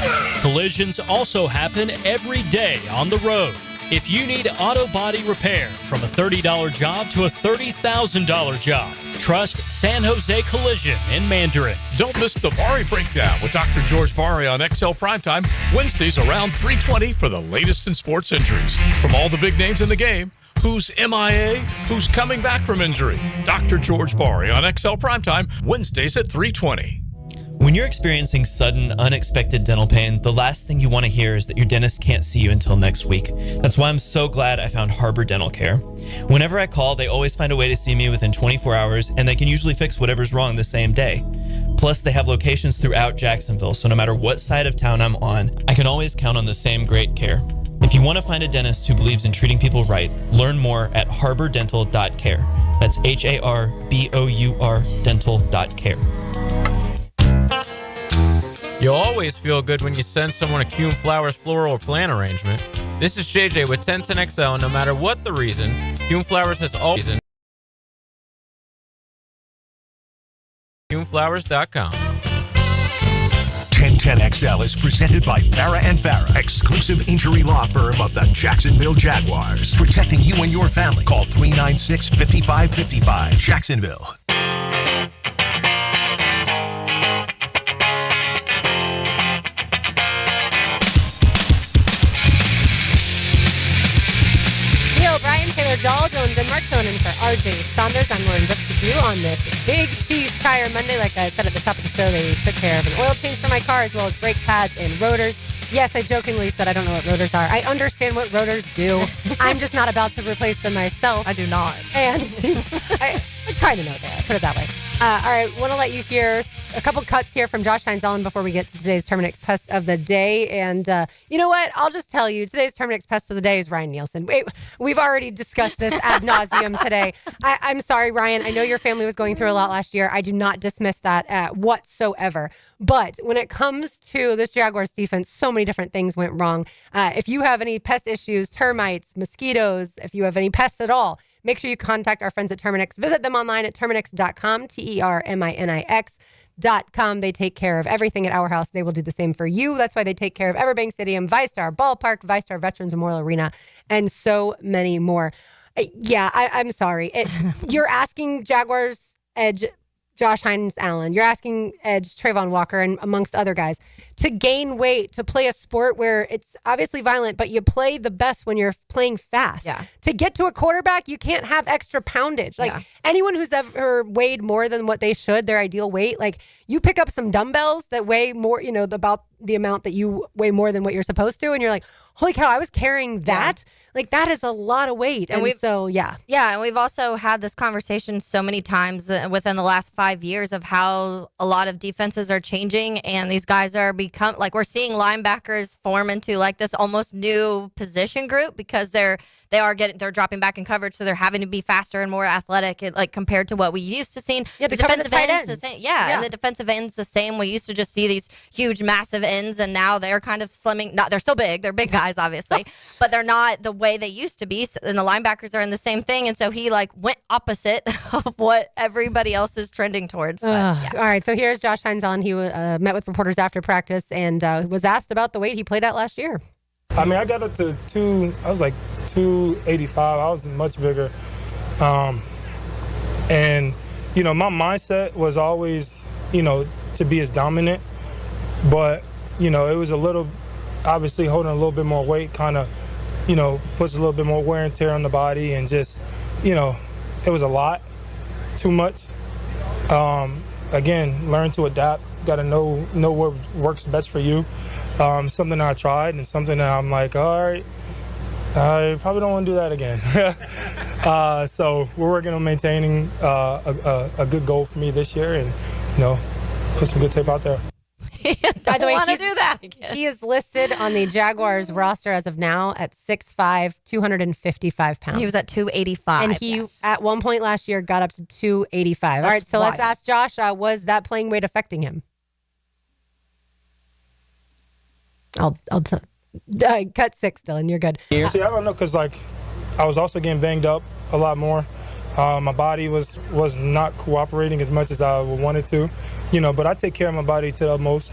Collisions also happen every day on the road. If you need auto body repair, from a $30 job to a $30,000 job, trust San Jose Collision in Mandarin. Don't miss the Bari Breakdown with Dr. George Bari on XL Primetime, Wednesdays around 3:20 for the latest in sports injuries. From all the big names in the game, who's MIA, who's coming back from injury. Dr. George Bari on XL Primetime, Wednesdays at 3:20. When you're experiencing sudden, unexpected dental pain, the last thing you want to hear is that your dentist can't see you until next week. That's why I'm so glad I found Harbor Dental Care. Whenever I call, they always find a way to see me within 24 hours, and they can usually fix whatever's wrong the same day. Plus, they have locations throughout Jacksonville, so no matter what side of town I'm on, I can always count on the same great care. If you want to find a dentist who believes in treating people right, learn more at harbordental.care. That's HARBOUR dental.care. You'll always feel good when you send someone a Kuhn Flowers floral or plant arrangement. This is JJ with 1010XL, and no matter what the reason, Kuhn Flowers has always been. KuhnFlowers.com. 1010XL is presented by Farah & Farah, exclusive injury law firm of the Jacksonville Jaguars. Protecting you and your family. Call 396-5555. Jacksonville. Taylor Dahl, Dylan Denmark, filling in for RJ Saunders. I'm Lauren Brooks with you on this Big Chief Tire Monday. Like I said at the top of the show, they took care of an oil change for my car as well as brake pads and rotors. Yes, I jokingly said I don't know what rotors are. I understand what rotors do. I'm just not about to replace them myself. I do not. And I kind of know that. Put it that way. All right, want to let you hear a couple cuts here from Josh Hines-Allen before we get to today's Terminix Pest of the Day. And you know what? I'll just tell you, today's Terminix Pest of the Day is Ryan Nielsen. We've already discussed this ad nauseum today. I'm sorry, Ryan. I know your family was going through a lot last year. I do not dismiss that whatsoever. But when it comes to this Jaguars defense, so many different things went wrong. If you have any pest issues, termites, mosquitoes, if you have any pests at all, make sure you contact our friends at Terminix. Visit them online at Terminix.com, Terminix.com. They take care of everything at our house. They will do the same for you. That's why they take care of Everbank Stadium, ViStar Ballpark, ViStar Veterans Memorial Arena, and so many more. Yeah, I'm sorry. You're asking Jaguars edge Josh Hines-Allen. You're asking edge Trayvon Walker and amongst other guys to gain weight, to play a sport where it's obviously violent, but you play the best when you're playing fast. Yeah. To get to a quarterback, you can't have extra poundage. Anyone who's ever weighed more than what they should, their ideal weight, you pick up some dumbbells that weigh more, about the amount that you weigh more than what you're supposed to, and you're like, holy cow, I was carrying that. Yeah. That is a lot of weight. And so, yeah. Yeah, and we've also had this conversation so many times within the last 5 years of how a lot of defenses are changing, and these guys are we're seeing linebackers form into this almost new position group because they're dropping back in coverage, so they're having to be faster and more athletic, compared to what we used to see. Yeah, the defensive ends the same. Yeah, and the defensive ends the same. We used to just see these huge, massive ends, and now they're kind of slimming. They're still big. They're big guys, obviously, but they're not the way they used to be. And the linebackers are in the same thing, and so he went opposite of what everybody else is trending towards. But, All right, so here's Josh Hines-Allen. He met with reporters after practice and was asked about the weight he played at last year. I mean, I got up to 285. I was much bigger. And, my mindset was always, to be as dominant. But, it was a little, obviously holding a little bit more weight kind of, puts a little bit more wear and tear on the body. And just, it was a lot, too much. Again, learn to adapt. Got to know what works best for you. Something I tried and something that I'm like, all right, I probably don't want to do that again. So we're working on maintaining a good goal for me this year and, put some good tape out there. By the way, want to do that again. He is listed on the Jaguars roster as of now at 6'5", 255 pounds. He was at 285. And he, at one point last year, got up to 285. All right, so let's ask Josh, was that playing weight affecting him? I'll cut 6, Dylan. You're good. See, I don't know, because I was also getting banged up a lot more. My body was not cooperating as much as I wanted to, but I take care of my body to the utmost.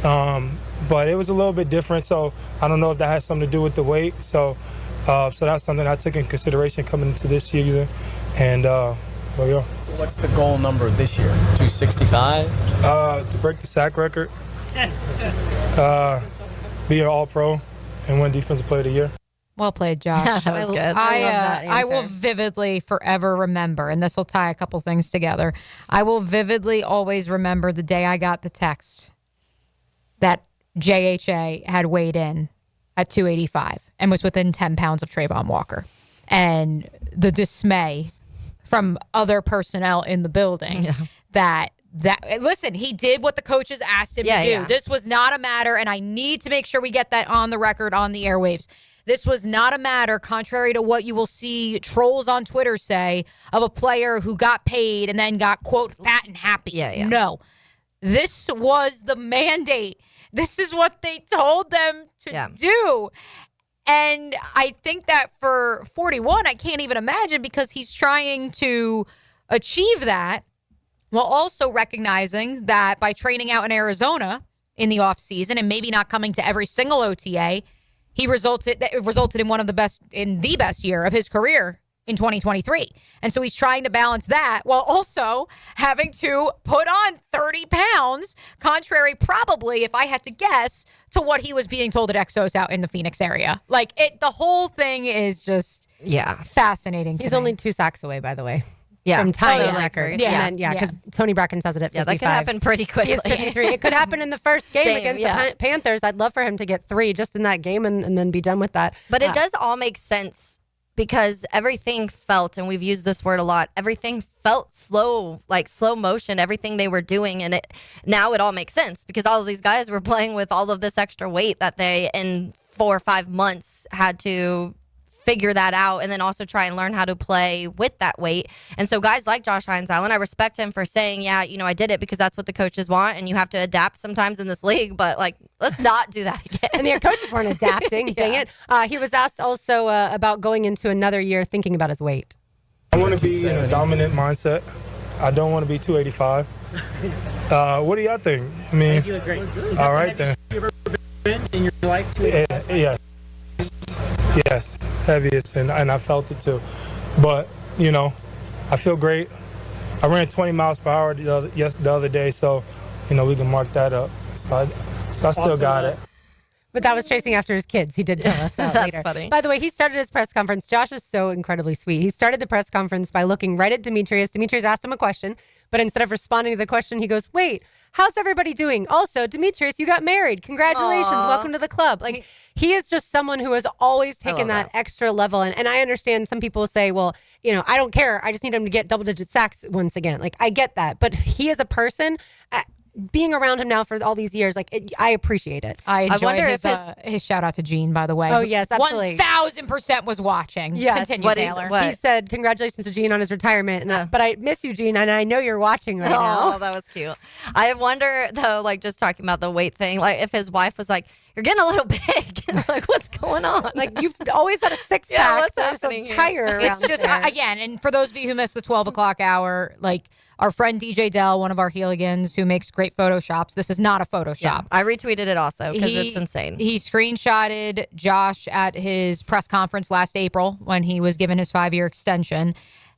But it was a little bit different, so I don't know if that has something to do with the weight. So that's something I took in consideration coming into this season. And there we go. What's the goal number this year? 265? To break the sack record. Be an All-Pro and win Defensive Player of the Year. Well played, Josh. That was good. I will vividly forever remember, and this will tie a couple things together. I will vividly always remember the day I got the text that JHA had weighed in at 285 and was within 10 pounds of Trayvon Walker. And the dismay from other personnel in the building that listen, he did what the coaches asked him to do. Yeah. This was not a matter, and I need to make sure we get that on the record on the airwaves. This was not a matter, contrary to what you will see trolls on Twitter say, of a player who got paid and then got, quote, fat and happy. Yeah. No. This was the mandate. This is what they told them to do. And I think that for 41, I can't even imagine, because he's trying to achieve that while also recognizing that by training out in Arizona in the offseason and maybe not coming to every single OTA, it resulted in the best year of his career in 2023. And so he's trying to balance that while also having to put on 30 pounds, contrary probably, if I had to guess, to what he was being told at Exos out in the Phoenix area. The whole thing is just fascinating to He's me. only 2 sacks away, by the way. from tying totally the record. agree. And then, because Tony Brackens has it at 55. Yeah, that could happen pretty quickly. He has 53. It could happen in the first game against yeah. the Panthers. I'd love for him to get 3 just in that game and then be done with that. But it does all make sense because everything felt, and we've used this word a lot, everything felt slow, like slow motion, everything they were doing. And now it all makes sense because all of these guys were playing with all of this extra weight that they, in 4 or 5 months, had to figure that out and then also try and learn how to play with that weight. And so guys like Josh Hines-Allen, I respect him for saying, yeah, I did it because that's what the coaches want and you have to adapt sometimes in this league, but let's not do that again. And the coaches weren't adapting, dang it. He was asked also about going into another year thinking about his weight. I want to be in a dominant mindset. I don't want to be 285. What do y'all think? I mean, you look great. All right then. Have you ever been in your life 285? Yes, heaviest, and I felt it too. But, I feel great. I ran 20 miles per hour the other day, so, we can mark that up. So I still got it. But that was chasing after his kids. He did tell us that That's later. funny. By the way, he started his press conference. Josh is so incredibly sweet. He started the press conference by looking right at Demetrius. Demetrius asked him a question, but instead of responding to the question, he goes, wait, how's everybody doing? Also, Demetrius, you got married. Congratulations. Aww. Welcome to the club. He is just someone who has always taken that extra level. And I understand some people say, well, I don't care. I just need him to get double-digit sacks once again. I get that. But he is a person... being around him now for all these years, I appreciate it. I enjoyed wonder his shout out to Gene, by the way. Oh, yes, absolutely. 1,000% was watching. Yes. Continue, Taylor. He said, congratulations to Gene on his retirement. But I miss you, Gene, and I know you're watching right now. Oh, that was cute. I wonder, though, just talking about the weight thing, if his wife was like, you're getting a little big. What's going on? You've always had a six-pack. Yeah, what's There's happening a tire here? It's just, again, and for those of you who missed the 12 o'clock hour, our friend DJ Dell, one of our Heeligans who makes great Photoshops. This is not a Photoshop. Yeah, I retweeted it also because it's insane. He screenshotted Josh at his press conference last April when he was given his 5-year extension.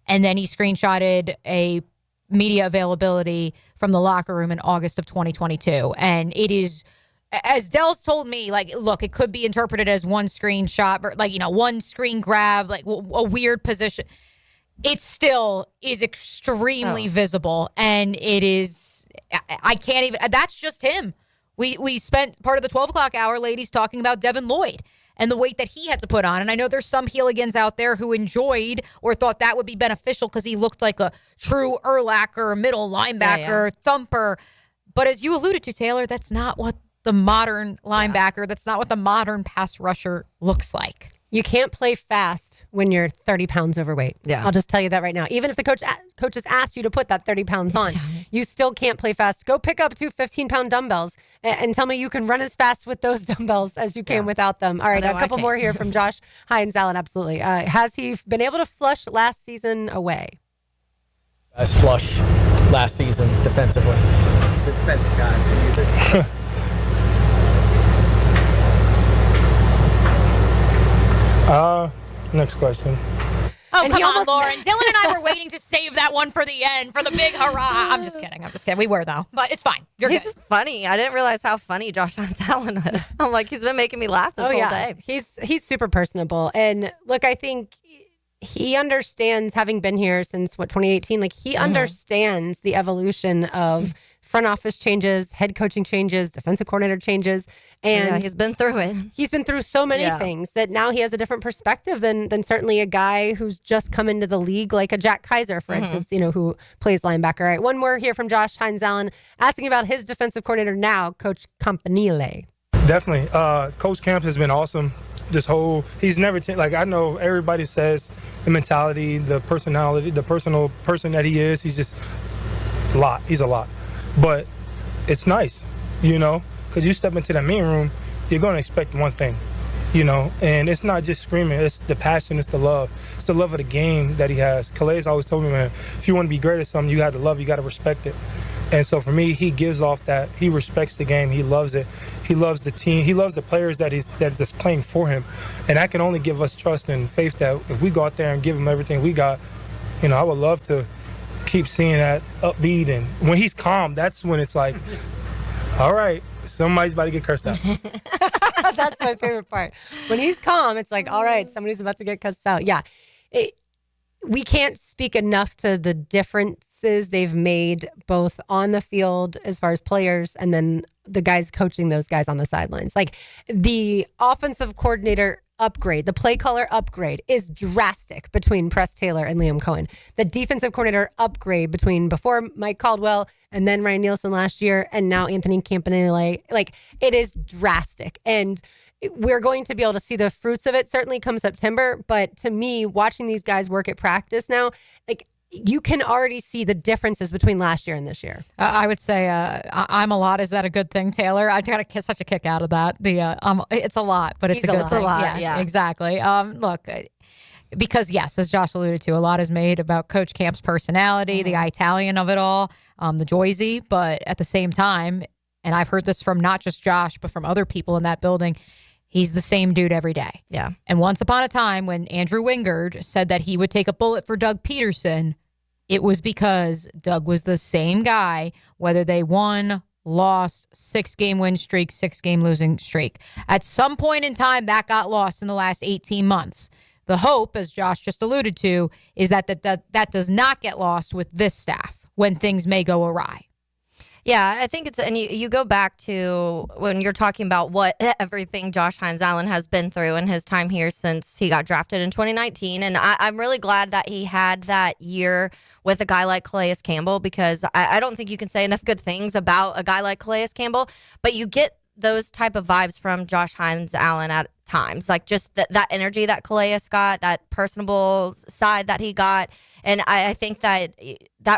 And then he screenshotted a media availability from the locker room in August of 2022. And it is, as Dell's told me, look, it could be interpreted as one screenshot, but one screen grab, a weird position. It still is extremely visible, and it is, I can't even, that's just him. We spent part of the 12 o'clock hour, ladies, talking about Devin Lloyd and the weight that he had to put on. And I know there's some Heeligans out there who enjoyed or thought that would be beneficial because he looked like a true Urlacher, middle linebacker, thumper. But as you alluded to, Taylor, that's not what the modern linebacker, that's not what the modern pass rusher looks like. You can't play fast when you're 30 pounds overweight. Yeah. I'll just tell you that right now. Even if the coaches asked you to put that 30 pounds on, you still can't play fast. Go pick up 2 15-pound dumbbells and tell me you can run as fast with those dumbbells as you can without them. All right, a couple more here from Josh Hines-Allen. Absolutely. Has he been able to flush last season away? Best flush last season defensively. The defensive guys. Next question. Oh, and come on, Lauren. Dylan and I were waiting to save that one for the end, for the big hurrah. I'm just kidding. We were, though. But it's fine. He's good. funny. I didn't realize how funny Josh Hines-Allen was. I'm he's been making me laugh this whole day. He's super personable. And look, I think he understands, having been here since, 2018, he understands the evolution of front office changes, head coaching changes, defensive coordinator changes. And he's been through it. He's been through so many things that now he has a different perspective than certainly a guy who's just come into the league, like a Jack Kaiser, for instance, who plays linebacker. All right, one more here from Josh Hines-Allen, asking about his defensive coordinator now, Coach Campanile. Definitely. Coach Camp has been awesome. He's never changed. I know everybody says the mentality, the personality, the personal person that he is, he's just a lot. He's a lot. But it's nice, because you step into that meeting room, you're going to expect one thing, and it's not just screaming. It's the passion. It's the love. It's the love of the game that he has. Calais always told me, man, if you want to be great at something, you got to love, you got to respect it. And so for me, he gives off that. He respects the game. He loves it. He loves the team. He loves the players that's playing for him. And that can only give us trust and faith that if we go out there and give him everything we got, I would love to keep seeing that upbeat. And when he's calm, that's when it's like, all right, somebody's about to get cursed out. That's my favorite part. When he's calm, it's like, all right, somebody's about to get cussed out. Yeah. we can't speak enough to the differences they've made both on the field as far as players and then the guys coaching those guys on the sidelines. Like the offensive coordinator upgrade, the play caller upgrade is drastic between Press Taylor and Liam Cohen. The defensive coordinator upgrade between before Mike Caldwell and then Ryan Nielsen last year and now Anthony Campanile, like it is drastic. And we're going to be able to see the fruits of it certainly come September. But to me, watching these guys work at practice now, like you can already see the differences between last year and this year. I would say I'm a lot. Is that a good thing, Taylor? I got such a kick out of that. It's a lot, but it's a good thing. It's a lot, yeah. Exactly. Look, because yes, as Josh alluded to, a lot is made about Coach Camp's personality, the Italian of it all, the Joyzy. But at the same time, and I've heard this from not just Josh, but from other people in that building, he's the same dude every day. Yeah. And once upon a time when Andrew Wingard said that he would take a bullet for Doug Peterson, it was because Doug was the same guy, whether they won, lost, 6-game win streak, 6-game losing streak. At some point in time, that got lost in the last 18 months. The hope, as Josh just alluded to, is that does not get lost with this staff when things may go awry. Yeah, I think and you go back to when you're talking about what everything Josh Hines-Allen has been through in his time here since he got drafted in 2019. And I'm really glad that he had that year with a guy like Calais Campbell, because I don't think you can say enough good things about a guy like Calais Campbell, but you get those type of vibes from Josh Hines-Allen at times, like just that energy that Calais got, that personable side that he got. And I think that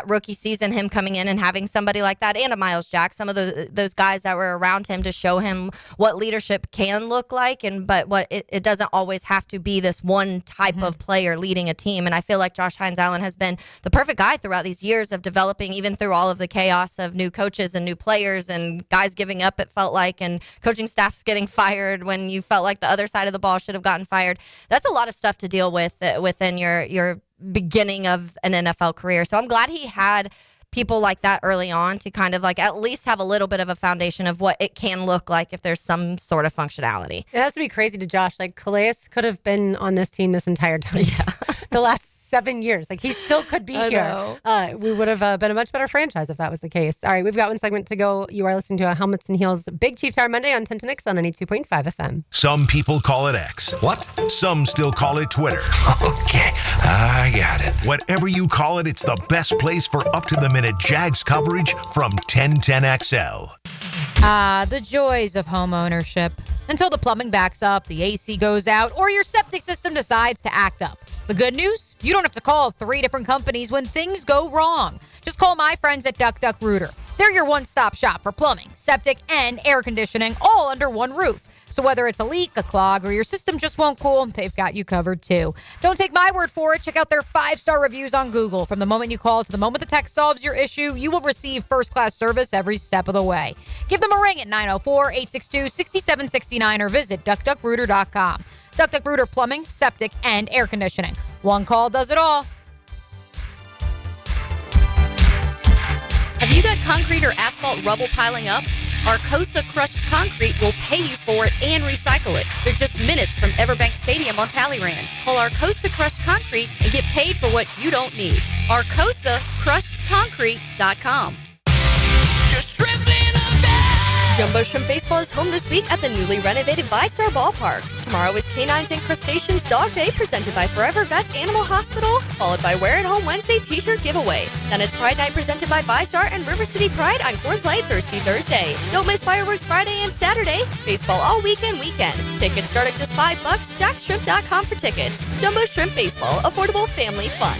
rookie season, him coming in and having somebody like that, and a Miles Jack, some of those guys that were around him to show him what leadership can look like, but what it doesn't always have to be this one type of player leading a team. And I feel like Josh Hines-Allen has been the perfect guy throughout these years of developing, even through all of the chaos of new coaches and new players and guys giving up, it felt like, and coaching staffs getting fired when you felt like the other side of the ball should have gotten fired. That's a lot of stuff to deal with within your beginning of an NFL career. So I'm glad he had people like that early on to kind of like at least have a little bit of a foundation of what it can look like if there's some sort of functionality. It has to be crazy to Josh. Like Calais could have been on this team this entire time. Yeah. The last 7 years. Like he still could be here. We would have been a much better franchise if that was the case. All right, we've got one segment to go. You are listening to a Helmets and Heels Big Chief Tower Monday on 10 to Nix on 92.5 FM. Some people call it X. What? Some still call it Twitter. Okay, I got it. Whatever you call it, it's the best place for up-to-the-minute Jags coverage from 1010XL. The joys of home ownership. Until the plumbing backs up, the AC goes out, or your septic system decides to act up. The good news? You don't have to call 3 different companies when things go wrong. Just call my friends at Duck Duck Rooter. They're your one-stop shop for plumbing, septic, and air conditioning, all under one roof. So whether it's a leak, a clog, or your system just won't cool, they've got you covered too. Don't take my word for it. Check out their 5-star reviews on Google. From the moment you call to the moment the tech solves your issue, you will receive first-class service every step of the way. Give them a ring at 904-862-6769 or visit duckduckrooter.com. Duck Duck Rooter Plumbing, Septic, and Air Conditioning. One call does it all. Have you got concrete or asphalt rubble piling up? Arcosa Crushed Concrete will pay you for it and recycle it. They're just minutes from Everbank Stadium on Talleyrand. Call Arcosa Crushed Concrete and get paid for what you don't need. ArcosaCrushedConcrete.com. Jumbo Shrimp Baseball is home this week at the newly renovated ViStar Ballpark. Tomorrow is Canines and Crustaceans Dog Day presented by Forever Vets Animal Hospital, followed by Wear It Home Wednesday t-shirt giveaway. Then it's Pride Night presented by ViStar and River City Pride on Coors Light Thirsty Thursday. Don't miss fireworks Friday and Saturday. Baseball all weekend. Tickets start at just $5. JackShrimp.com for tickets. Jumbo Shrimp Baseball, affordable family fun.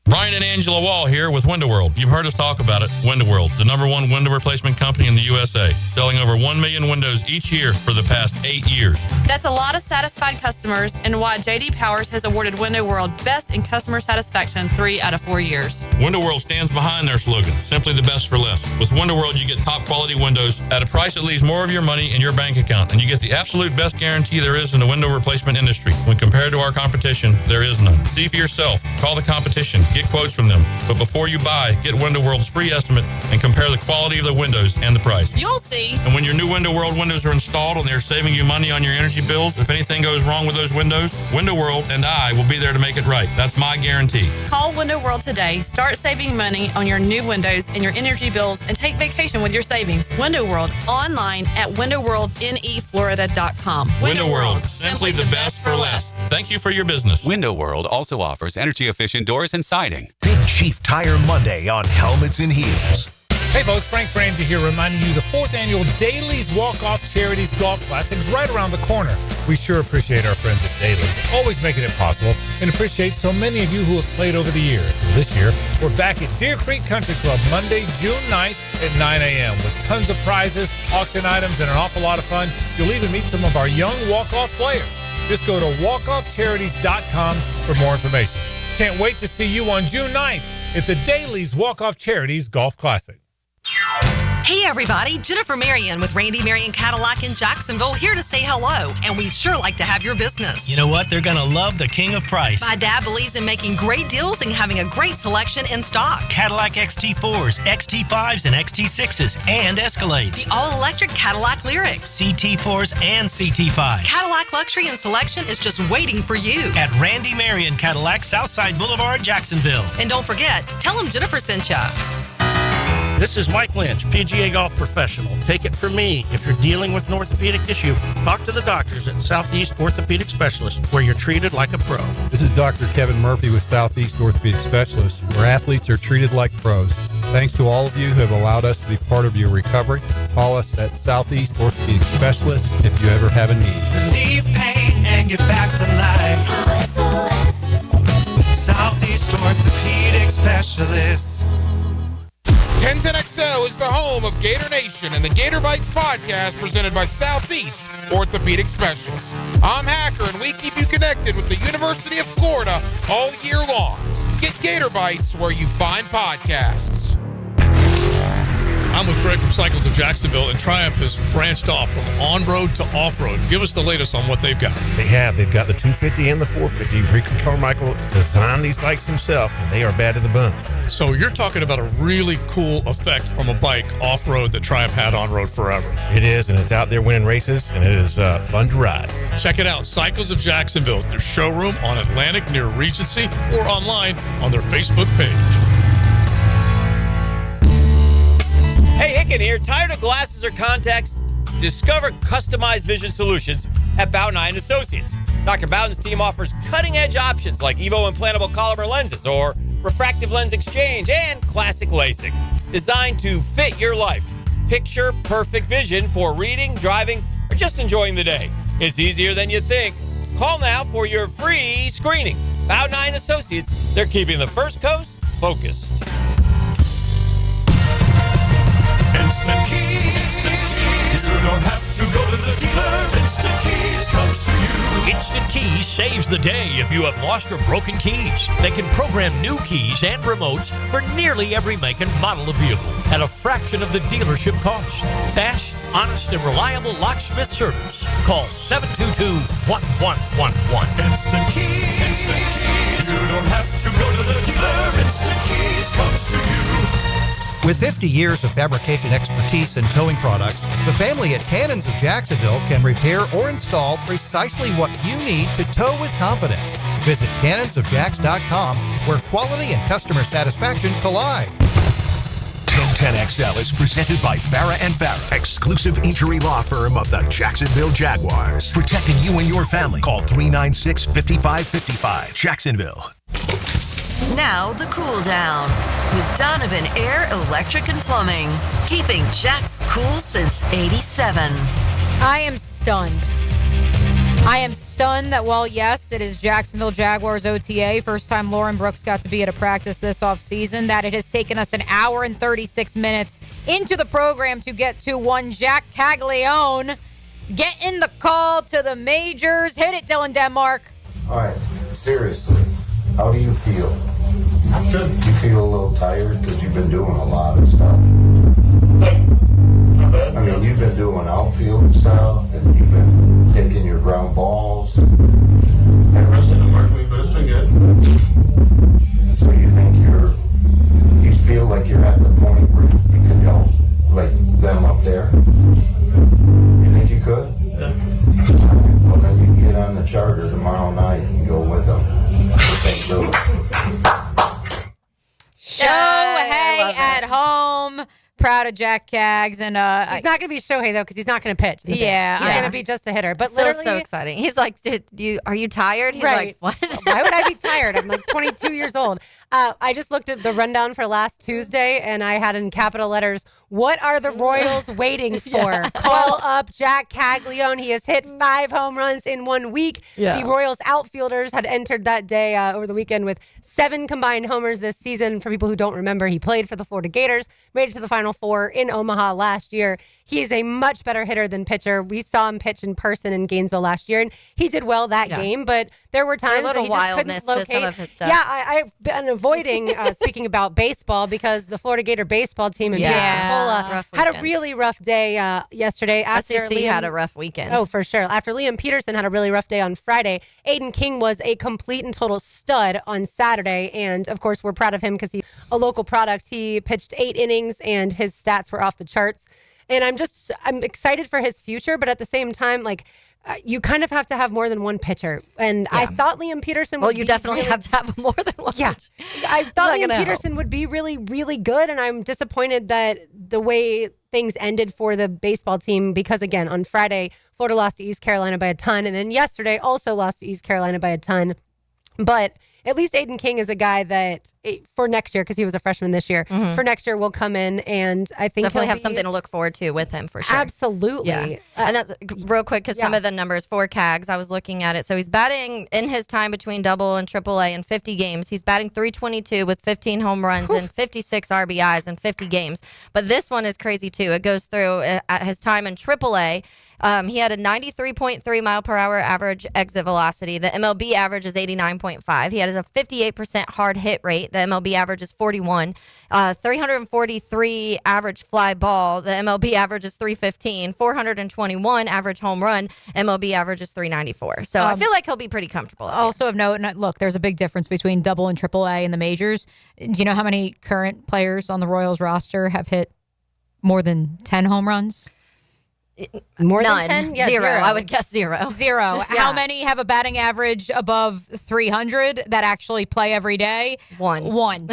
Brian and Angela Wall here with Window World. You've heard us talk about it. Window World, the #1 window replacement company in the USA, selling over 1 million windows each year for the past 8 years. That's a lot of satisfied customers, and why J.D. Powers has awarded Window World Best in Customer Satisfaction 3 out of 4 years. Window World stands behind their slogan, simply the best for less. With Window World, you get top quality windows at a price that leaves more of your money in your bank account, and you get the absolute best guarantee there is in the window replacement industry. When compared to our competition, there is none. See for yourself. Call the competition. get quotes from them. But before you buy, get Window World's free estimate and compare the quality of the windows and the price. You'll see. And when your new Window World windows are installed and they're saving you money on your energy bills, if anything goes wrong with those windows, Window World and I will be there to make it right. That's my guarantee. Call Window World today. Start saving money on your new windows and your energy bills and take vacation with your savings. Window World, online at windowworldneflorida.com. Window World, simply the best for less. Thank you for your business. Window World also offers energy-efficient doors and siding. Big Chief Tire Monday on helmets and heels. Hey folks, Frank Frangie here reminding you the 4th annual Daly's Walk-Off Charities Golf Classic is right around the corner. We sure appreciate our friends at Daly's, always making it possible, and appreciate so many of you who have played over the years. This year, we're back at Deer Creek Country Club Monday, June 9th at 9 a.m. with tons of prizes, auction items, and an awful lot of fun. You'll even meet some of our young walk-off players. Just go to walkoffcharities.com for more information. Can't wait to see you on June 9th at the Daly's Walk-Off Charities Golf Classic. Hey everybody, Jennifer Marion with Randy Marion Cadillac in Jacksonville here to say hello, and we'd sure like to have your business. You know what? They're going to love the king of price. My dad believes in making great deals and having a great selection in stock. Cadillac XT4s, XT5s, and XT6s, and Escalades. The all-electric Cadillac Lyriq. CT4s and CT5s. Cadillac luxury and selection is just waiting for you. At Randy Marion Cadillac, Southside Boulevard, Jacksonville. And don't forget, tell them Jennifer sent ya. This is Mike Lynch, PGA golf professional. Take it from me. If you're dealing with an orthopedic issue, talk to the doctors at Southeast Orthopedic Specialists, where you're treated like a pro. This is Dr. Kevin Murphy with Southeast Orthopedic Specialists, where athletes are treated like pros. Thanks to all of you who have allowed us to be part of your recovery. Call us at Southeast Orthopedic Specialists if you ever have a need. Relieve pain and get back to life. Southeast Orthopedic Specialists. 1010XL is the home of Gator Nation and the Gator Bites podcast presented by Southeast Orthopedic Specialists. I'm Hacker, and we keep you connected with the University of Florida all year long. Get Gator Bites where you find podcasts. I'm with Greg from Cycles of Jacksonville, and Triumph has branched off from on-road to off-road. Give us the latest on what they've got. They've got the 250 and the 450. Rick Carmichael designed these bikes himself, and they are bad to the bone. So you're talking about a really cool effect from a bike off-road that Triumph had on-road forever. It is, and it's out there winning races, and it is fun to ride. Check it out, Cycles of Jacksonville, their showroom on Atlantic near Regency, or online on their Facebook page. Hey, Hicken here. Tired of glasses or contacts? Discover customized vision solutions at Bowden Eye & Associates. Dr. Bowden's team offers cutting-edge options like Evo implantable Collamer lenses or refractive lens exchange and classic LASIK, designed to fit your life. Picture perfect vision for reading, driving, or just enjoying the day. It's easier than you think. Call now for your free screening. Bowden Eye & Associates, they're keeping the First Coast focused. Instant Keys. You don't have to go to the dealer. Instant Keys comes to you. Instant Keys saves the day if you have lost or broken keys. They can program new keys and remotes for nearly every make and model of vehicle at a fraction of the dealership cost. Fast, honest, and reliable locksmith service. Call 722-1111. Instant Keys. Instant Keys. You don't have to go to the dealer. Instant Keys comes to you. With 50 years of fabrication expertise in towing products, the family at Cannons of Jacksonville can repair or install precisely what you need to tow with confidence. Visit cannonsofjacks.com, where quality and customer satisfaction collide. 1010XL is presented by Farah & Farah, exclusive injury law firm of the Jacksonville Jaguars. Protecting you and your family. Call 396-5555. Jacksonville. Now the cool down with Donovan Air, Electric and Plumbing, keeping Jack's cool since '87. I am stunned. I am stunned that while, yes, it is Jacksonville Jaguars OTA, first time Lauren Brooks got to be at a practice this offseason, that it has taken us an hour and 36 minutes into the program to get to one Jack Caglione getting the call to the majors. Hit it, Dylan Denmark. All right, seriously, how do you feel? You feel a little tired because you've been doing a lot of stuff. I mean, you've been doing outfield stuff, and you've been taking your ground balls. And resting and working, but it's been good. So you think proud of Jack Kaggs. And he's not going to be Shohei, though, because he's not going to pitch. He's going to be just a hitter. But Still so exciting. He's like, are you tired? He's like, what? Why would I be tired? I'm like 22 years old. I just looked at the rundown for last Tuesday, and I had in capital letters, what are the Royals waiting for? Call up Jack Caglione. He has hit 5 home runs in 1 week. The Royals outfielders had entered that day over the weekend with 7 combined homers this season. For people who don't remember, he played for the Florida Gators, made it to the Final Four in Omaha last year. He is a much better hitter than pitcher. We saw him pitch in person in Gainesville last year, and he did well that game, but there were times that he just couldn't locate. To some of his stuff. Yeah, I've been avoiding speaking about baseball because the Florida Gator baseball team in Pensacola had a really rough day yesterday. SEC had a rough weekend. Oh, for sure. After Liam Peterson had a really rough day on Friday, Aiden King was a complete and total stud on Saturday, and of course we're proud of him because he's a local product. He pitched 8 innings, and his stats were off the charts. And I'm excited for his future, but at the same time, you kind of have to have more than one pitcher. And I thought Liam Peterson would Well, you definitely have to have more than one pitcher. I thought Liam Peterson would be really, really good, and I'm disappointed that the way things ended for the baseball team because, again, on Friday, Florida lost to East Carolina by a ton, and then yesterday also lost to East Carolina by a ton. But at least Aiden King is a guy that for next year, because he was a freshman this year, for next year will come in, and I think definitely have something to look forward to with him for sure. Absolutely. Yeah. And that's real quick because some of the numbers for Kaggs, I was looking at it. So he's batting in his time between double and triple A in 50 games. He's batting .322 with 15 home runs and 56 RBIs in 50 games. But this one is crazy too. It goes through at his time in triple A. He had a 93.3 mile per hour average exit velocity. The MLB average is 89.5. He has a 58% hard hit rate. The MLB average is 41. 343 average fly ball. The MLB average is 315. 421 average home run. MLB average is 394. So I feel like he'll be pretty comfortable. Also of note, and look, there's a big difference between double and triple A in the majors. Do you know how many current players on the Royals roster have hit more than 10 home runs? More None. than 10? Yeah, zero. I would guess zero. Zero. How many have a batting average above 300 that actually play every day? One.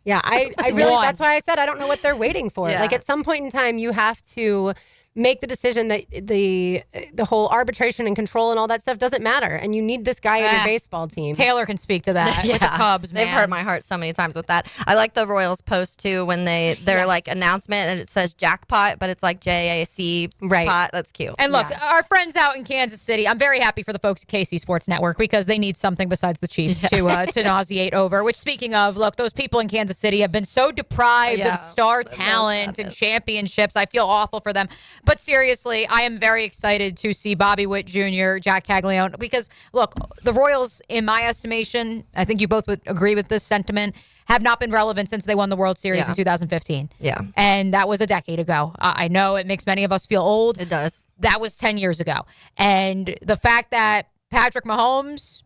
Yeah, I really, that's why I said I don't know what they're waiting for. Yeah. Like at some point in time, you have to make the decision that the whole arbitration and control and all that stuff doesn't matter, and you need this guy on your baseball team. Taylor can speak to that with the Cubs, man. They've hurt my heart so many times with that. I like the Royals post too when their like announcement and it says jackpot, but it's like JAC pot. That's cute. And look, our friends out in Kansas City, I'm very happy for the folks at KC Sports Network because they need something besides the Chiefs to nauseate over. Which, speaking of, look, those people in Kansas City have been so deprived of star talent and championships. I feel awful for them. But seriously, I am very excited to see Bobby Witt Jr., Jack Caglione, because, look, the Royals, in my estimation, I think you both would agree with this sentiment, have not been relevant since they won the World Series in 2015. Yeah. And that was a decade ago. I know it makes many of us feel old. It does. That was 10 years ago. And the fact that Patrick Mahomes,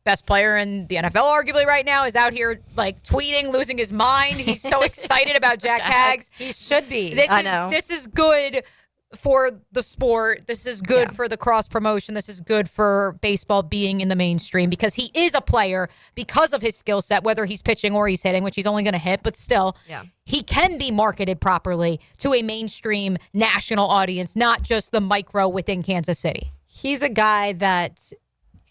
best player in the NFL arguably right now, is out here like tweeting, losing his mind. He's so excited about Jack Kaggs. He should be. This is good for the sport. This is good for the cross promotion. This is good for baseball being in the mainstream because he is a player because of his skill set, whether he's pitching or he's hitting, which he's only going to hit, but still he can be marketed properly to a mainstream national audience, not just the micro within Kansas City. He's a guy that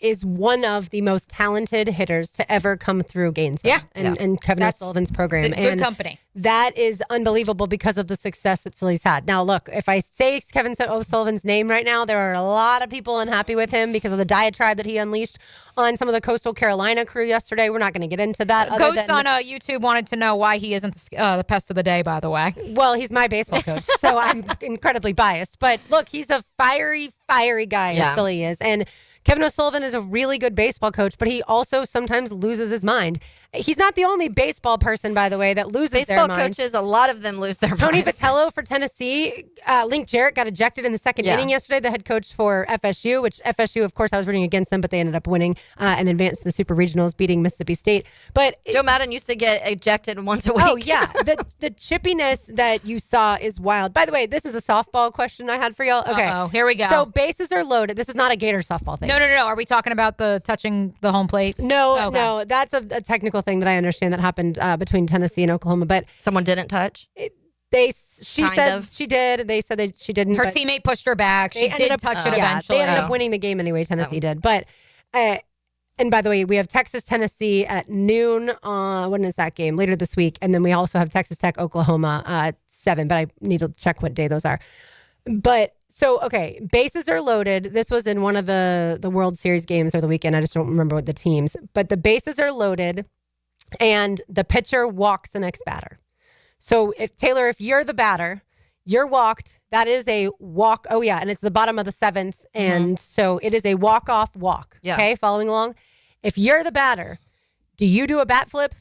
is one of the most talented hitters to ever come through Gainesville and Kevin O'Sullivan's program. Good company. That is unbelievable because of the success that Sully's had. Now, look, if I say Kevin O'Sullivan's name right now, there are a lot of people unhappy with him because of the diatribe that he unleashed on some of the Coastal Carolina crew yesterday. We're not going to get into that. Goats on YouTube wanted to know why he isn't the pest of the day, by the way. Well, he's my baseball coach, so I'm incredibly biased. But look, he's a fiery guy, as Sully is. And Kevin O'Sullivan is a really good baseball coach, but he also sometimes loses his mind. He's not the only baseball person, by the way, that loses their mind. Baseball coaches, a lot of them lose their minds. Tony Vitello for Tennessee. Link Jarrett got ejected in the second inning yesterday, the head coach for FSU, which FSU, of course, I was rooting against them, but they ended up winning and advanced to the Super Regionals, beating Mississippi State. But Joe Madden used to get ejected once a week. Oh, yeah. The chippiness that you saw is wild. By the way, this is a softball question I had for y'all. Okay. Uh-oh, here we go. So bases are loaded. This is not a Gator softball thing. No. Are we talking about the touching the home plate? No. That's a technical thing that I understand that happened between Tennessee and Oklahoma. But someone didn't touch? She said she did. They said that she didn't. Her teammate pushed her back. She did touch it eventually. They ended up winning the game anyway. Tennessee did. But, and by the way, we have Texas, Tennessee at noon. When is that game? Later this week. And then we also have Texas Tech, Oklahoma at 7. But I need to check what day those are. But so, okay, bases are loaded. This was in one of the World Series games or the weekend. I just don't remember what the teams. But the bases are loaded and the pitcher walks the next batter. So if you're the batter, you're walked. That is a walk. Oh, yeah. And it's the bottom of the 7th. And so it is a walk-off walk. Yeah. Okay, following along. If you're the batter, do you do a bat flip?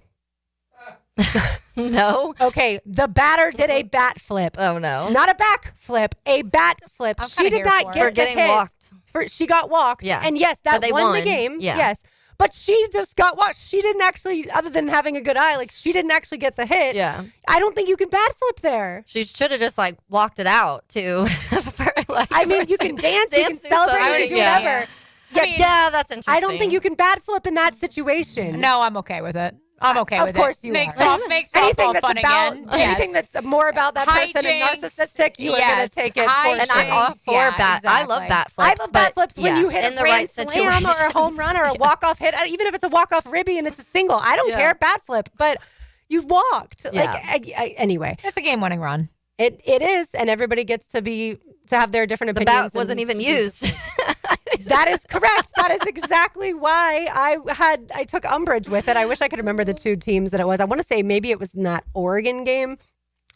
No. Okay, the batter did a bat flip. Oh, no. Not a back flip, a bat flip. She did not get getting the hit. Walked. She got walked. Yeah. And yes, that they won the game. Yeah. Yes. But she just got walked. She didn't actually, other than having a good eye, like she didn't actually get the hit. Yeah. I don't think you can bat flip there. She should have just like walked it out too. I mean, you can dance, you can celebrate, you can do whatever. Yeah, that's interesting. I don't think you can bat flip in that situation. No, I'm okay with it. I'm okay with it. Of course you Makes are. Makes anything softball that's fun about, again. Anything that's more about that person and Hijinks, narcissistic, you are going to take it. Hijinks, And I'm all for bat. exactly. I love bat flips. I love bat flips when you hit in a the grand right slam situation or a home run or a walk-off hit, even if it's a walk-off ribby and it's a single. I don't care, bat flip, but you walked. Yeah. Anyway. It's a game-winning run. It is, and everybody gets to have their different The opinions. bat wasn't even used. That is correct. That is exactly why I took umbrage with it. I wish I could remember the two teams that it was. I want to say maybe it was in that Oregon game.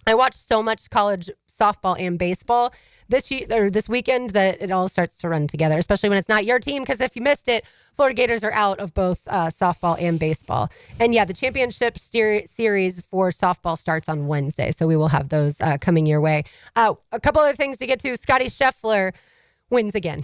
I watched so much college softball and baseball this weekend that it all starts to run together, especially when it's not your team, because if you missed it, Florida Gators are out of both softball and baseball. And yeah, the championship series for softball starts on Wednesday, so we will have those coming your way. A couple other things to get to. Scotty Scheffler wins again.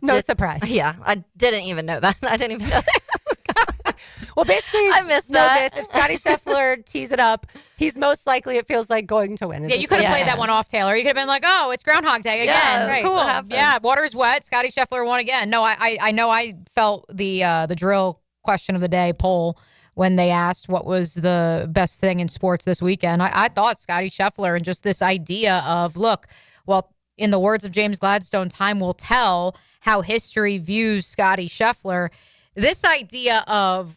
No surprise. Yeah, I didn't even know that. I didn't even know that. Well, basically, I missed that. If Scotty Scheffler tees it up, he's most likely, it feels like, going to win. Yeah, you could have played that one off, Taylor. You could have been like, oh, it's Groundhog Day again. Yeah, right. Cool. What Yeah, water's wet. Scotty Scheffler won again. No, I know I felt the drill question of the day poll when they asked what was the best thing in sports this weekend. I thought Scotty Scheffler and just this idea of, look, well, in the words of James Gladstone, time will tell how history views Scotty Scheffler. This idea of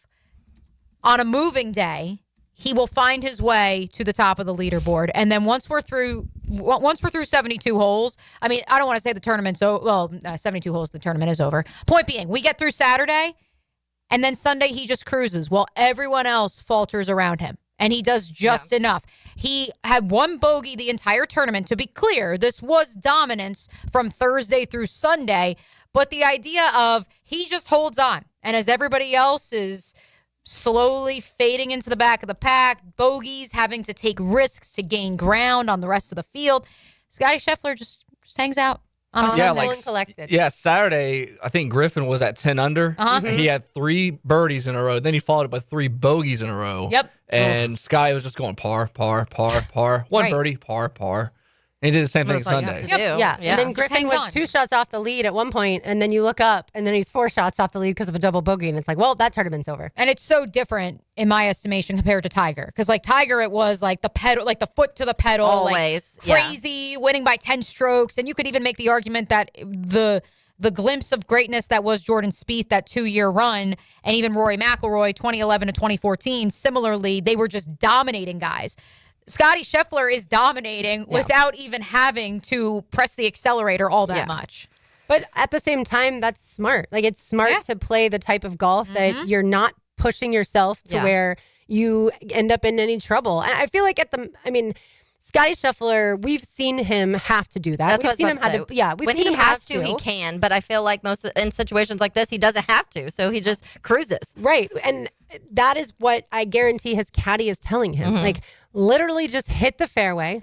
on a moving day, he will find his way to the top of the leaderboard. And then once we're through 72 holes, I mean, I don't want to say the tournament's over. Well, 72 holes, the tournament is over. Point being, we get through Saturday, and then Sunday he just cruises while everyone else falters around him. And he does just enough. He had one bogey the entire tournament. To be clear, this was dominance from Thursday through Sunday. But the idea of he just holds on. And as everybody else is slowly fading into the back of the pack, bogeys, having to take risks to gain ground on the rest of the field, Scotty Scheffler just hangs out on a Sunday. And collected. Yeah, Saturday, I think Griffin was at 10 under. Uh-huh. He had 3 birdies in a row. Then he followed it by 3 bogeys in a row. Yep. And Sky was just going par. One Right. birdie, par. And he did the same thing Sunday. Yeah. And then Griffin was 2 shots off the lead at one point, and then you look up, and then he's 4 shots off the lead because of a double bogey, and it's like, well, that tournament's over. And it's so different in my estimation compared to Tiger, because like Tiger, it was like the pedal, like the foot to the pedal, Always, like crazy, winning by 10 strokes, and you could even make the argument that the glimpse of greatness that was Jordan Spieth, that 2-year run, and even Rory McIlroy, 2011 to 2014, similarly, they were just dominating guys. Scotty Scheffler is dominating without even having to press the accelerator all that much. But at the same time, that's smart. Like, it's smart to play the type of golf that you're not pushing yourself to where you end up in any trouble. I feel like Scotty Scheffler, we've seen him have to do that. That's we've what seen I him was about have to to. say. We've when seen he him has have to, he can. But I feel like in situations like this, he doesn't have to. So he just cruises. Right. And that is what I guarantee his caddy is telling him. Like, literally just hit the fairway,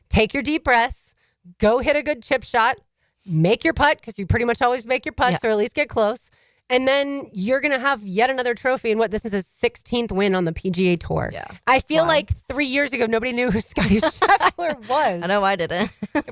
take your deep breaths, go hit a good chip shot, make your putt, because you pretty much always make your putts or at least get close. And then you're going to have yet another trophy. And this is his 16th win on the PGA Tour. Yeah, I feel like 3 years ago, nobody knew who Scotty Scheffler was. I know I didn't.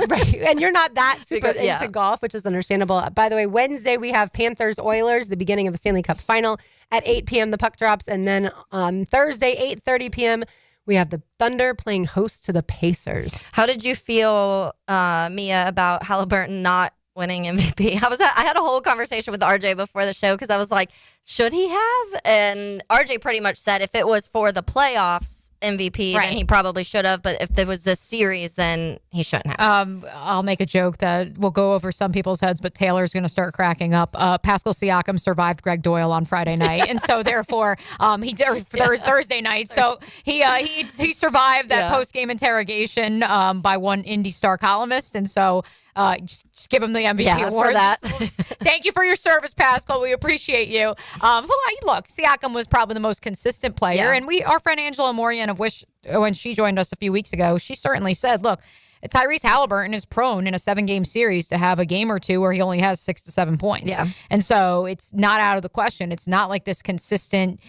Right. And you're not that super into golf, which is understandable. By the way, Wednesday, we have Panthers-Oilers, the beginning of the Stanley Cup final. At 8 p.m., the puck drops. And then on Thursday, 8:30 p.m., We have the Thunder playing host to the Pacers. How did you feel, Mia, about Halliburton not winning MVP? I had a whole conversation with RJ before the show because I was like, should he have? And RJ pretty much said if it was for the playoffs MVP, then he probably should have. But if there was this series, then he shouldn't have. I'll make a joke that will go over some people's heads, but Taylor's going to start cracking up. Pascal Siakam survived Greg Doyle on Friday night, and so therefore he did Thursday night. So he survived that post game interrogation by one Indy Star columnist, and so. Just give him the MVP award. For that. Thank you for your service, Pascal. We appreciate you. Look, Siakam was probably the most consistent player, and our friend Angela Morian when she joined us a few weeks ago, she certainly said, look, Tyrese Halliburton is prone in a 7-game series to have a game or two where he only has 6 to 7 points. Yeah. And so it's not out of the question. It's not like this consistent,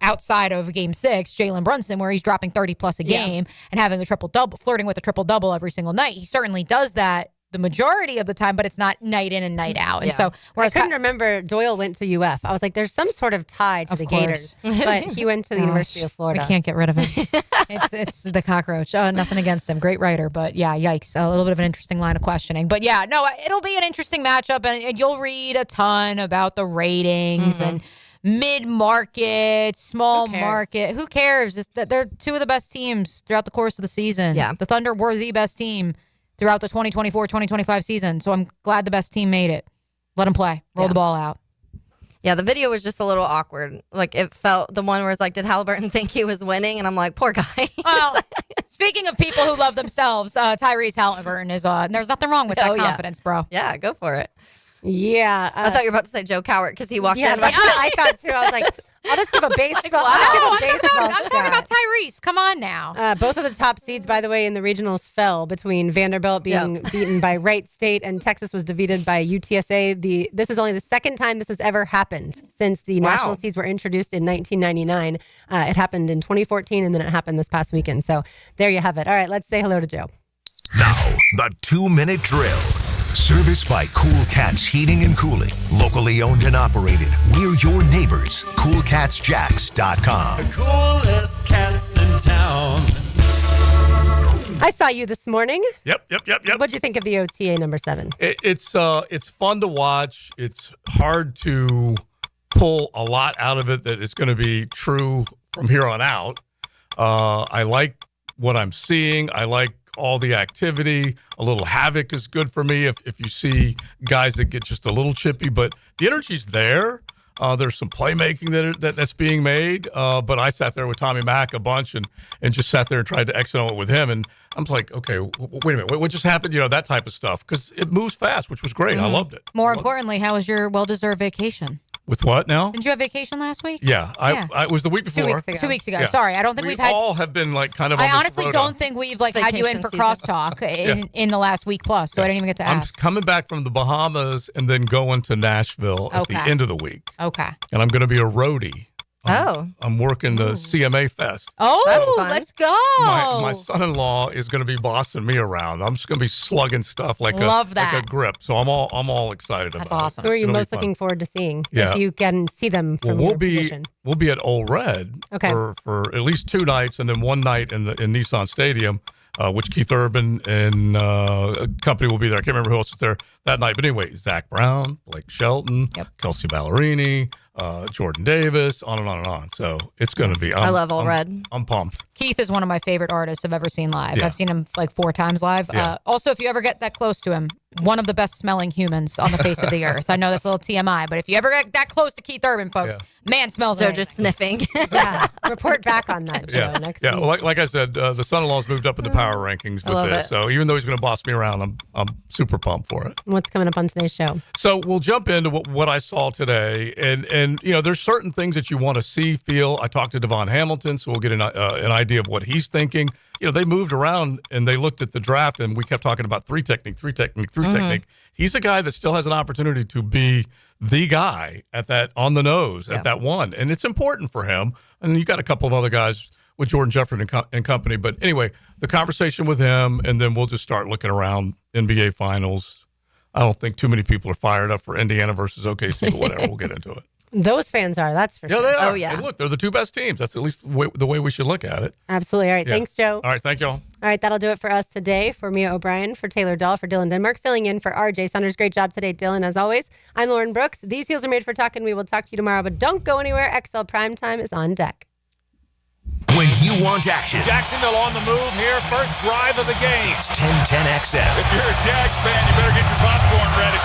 outside of game 6, Jalen Brunson, where he's dropping 30 plus a game and having a triple-double, flirting with a triple-double every single night. He certainly does that the majority of the time, but it's not night in and night out. And so, whereas I couldn't remember Doyle went to UF. I was like, there's some sort of tie to the Gators, but he went to the University of Florida. We can't get rid of him. It's the cockroach. Nothing against him. Great writer, but yikes. A little bit of an interesting line of questioning. But it'll be an interesting matchup, and you'll read a ton about the ratings and mid-market, small market. Who cares? They're two of the best teams throughout the course of the season. Yeah. The Thunder were the best team throughout the 2024-2025 season. So I'm glad the best team made it. Let them play. Roll the ball out. Yeah, the video was just a little awkward. Like, it felt, the one where it's like, did Halliburton think he was winning? And I'm like, poor guy. Well, speaking of people who love themselves, Tyrese Halliburton is, there's nothing wrong with that confidence, bro. Yeah, go for it. Yeah. I thought you were about to say Joe Cowart because he walked in. I thought too. I was like, I'll just give a baseball. I'm talking about Tyrese. Come on now. Both of the top seeds, by the way, in the regionals fell between Vanderbilt being beaten by Wright State and Texas was defeated by UTSA. This is only the second time this has ever happened since the national seeds were introduced in 1999. It happened in 2014, and then it happened this past weekend. So there you have it. All right, let's say hello to Joe. Now, the 2-minute drill. Serviced by Cool Cats Heating and Cooling. Locally owned and operated. We're your neighbors. CoolCatsJacks.com. The coolest cats in town. I saw you this morning. Yep. What'd you think of the OTA number 7? It's fun to watch. It's hard to pull a lot out of it that it's going to be true from here on out. I like what I'm seeing. I like all the activity. A little havoc is good for me if you see guys that get just a little chippy, but the energy's there. There's some playmaking that's being made, but I sat there with Tommy Mack a bunch and just sat there and tried to excel it with him, and I'm like, okay, wait a minute, what just happened? That type of stuff, because it moves fast, which was great. I loved it. More importantly, how was your well-deserved vacation? With what now? Didn't you have vacation last week? Yeah, I was the week before. 2 weeks ago. Yeah. Sorry, I don't think we've had. all have been like kind of. I honestly don't think we've had you in for crosstalk in the last week plus. So I didn't even get to ask. I'm coming back from the Bahamas and then going to Nashville at the end of the week. Okay. And I'm going to be a roadie. I'm working the CMA Fest. Oh, that's fun. Let's go. My son-in-law is going to be bossing me around. I'm just going to be slugging stuff like a grip. So I'm all excited about it. That's awesome. Who are you most looking forward to seeing? Yeah. If you can see them from your position. We'll be at Old Red for at least 2 nights and then 1 night in Nissan Stadium, which Keith Urban and a company will be there. I can't remember who else is there that night. But anyway, Zach Brown, Blake Shelton, Kelsey Ballerini, Jordan Davis, on and on and on. So it's going to be. I love Old Red. I'm pumped. Keith is one of my favorite artists I've ever seen live. Yeah. I've seen him like 4 times live. Yeah. Also, if you ever get that close to him, one of the best smelling humans on the face of the earth. I know that's a little TMI, but if you ever get that close to Keith Urban, folks, man smells They're amazing. just sniffing. Report back on that, Joe, next week. Well, like I said, the son-in-law's moved up in the power rankings with this. So even though he's going to boss me around, I'm super pumped for it. What's coming up on today's show? So we'll jump into what I saw today, and there's certain things that you want to see, feel. I talked to Devon Hamilton, so we'll get an idea of what he's thinking. They moved around and they looked at the draft, and we kept talking about 3 technique. He's a guy that still has an opportunity to be the guy at that on the nose at that 1, and it's important for him. And you got a couple of other guys with Jordan Jefferson and company, but anyway, the conversation with him, and then we'll just start looking around NBA Finals. I don't think too many people are fired up for Indiana versus OKC, but whatever. We'll get into it. Those fans are, that's for Yeah, sure. they are. Oh, yeah. Hey, look, they're the two best teams. That's at least the way we should look at it. Absolutely. All right. Yeah. Thanks, Joe. All right. Thank you all. All right, that'll do it for us today. For Mia O'Brien, for Taylor Dahl, for Dylan Denmark, filling in for RJ Saunders. Great job today, Dylan, as always. I'm Lauren Brooks. These heels are made for talking. We will talk to you tomorrow, but don't go anywhere. XL Primetime is on deck. When you want action, Jacksonville on the move here. First drive of the game. it's 1010 XL. If you're a Jags fan, you better get your popcorn ready.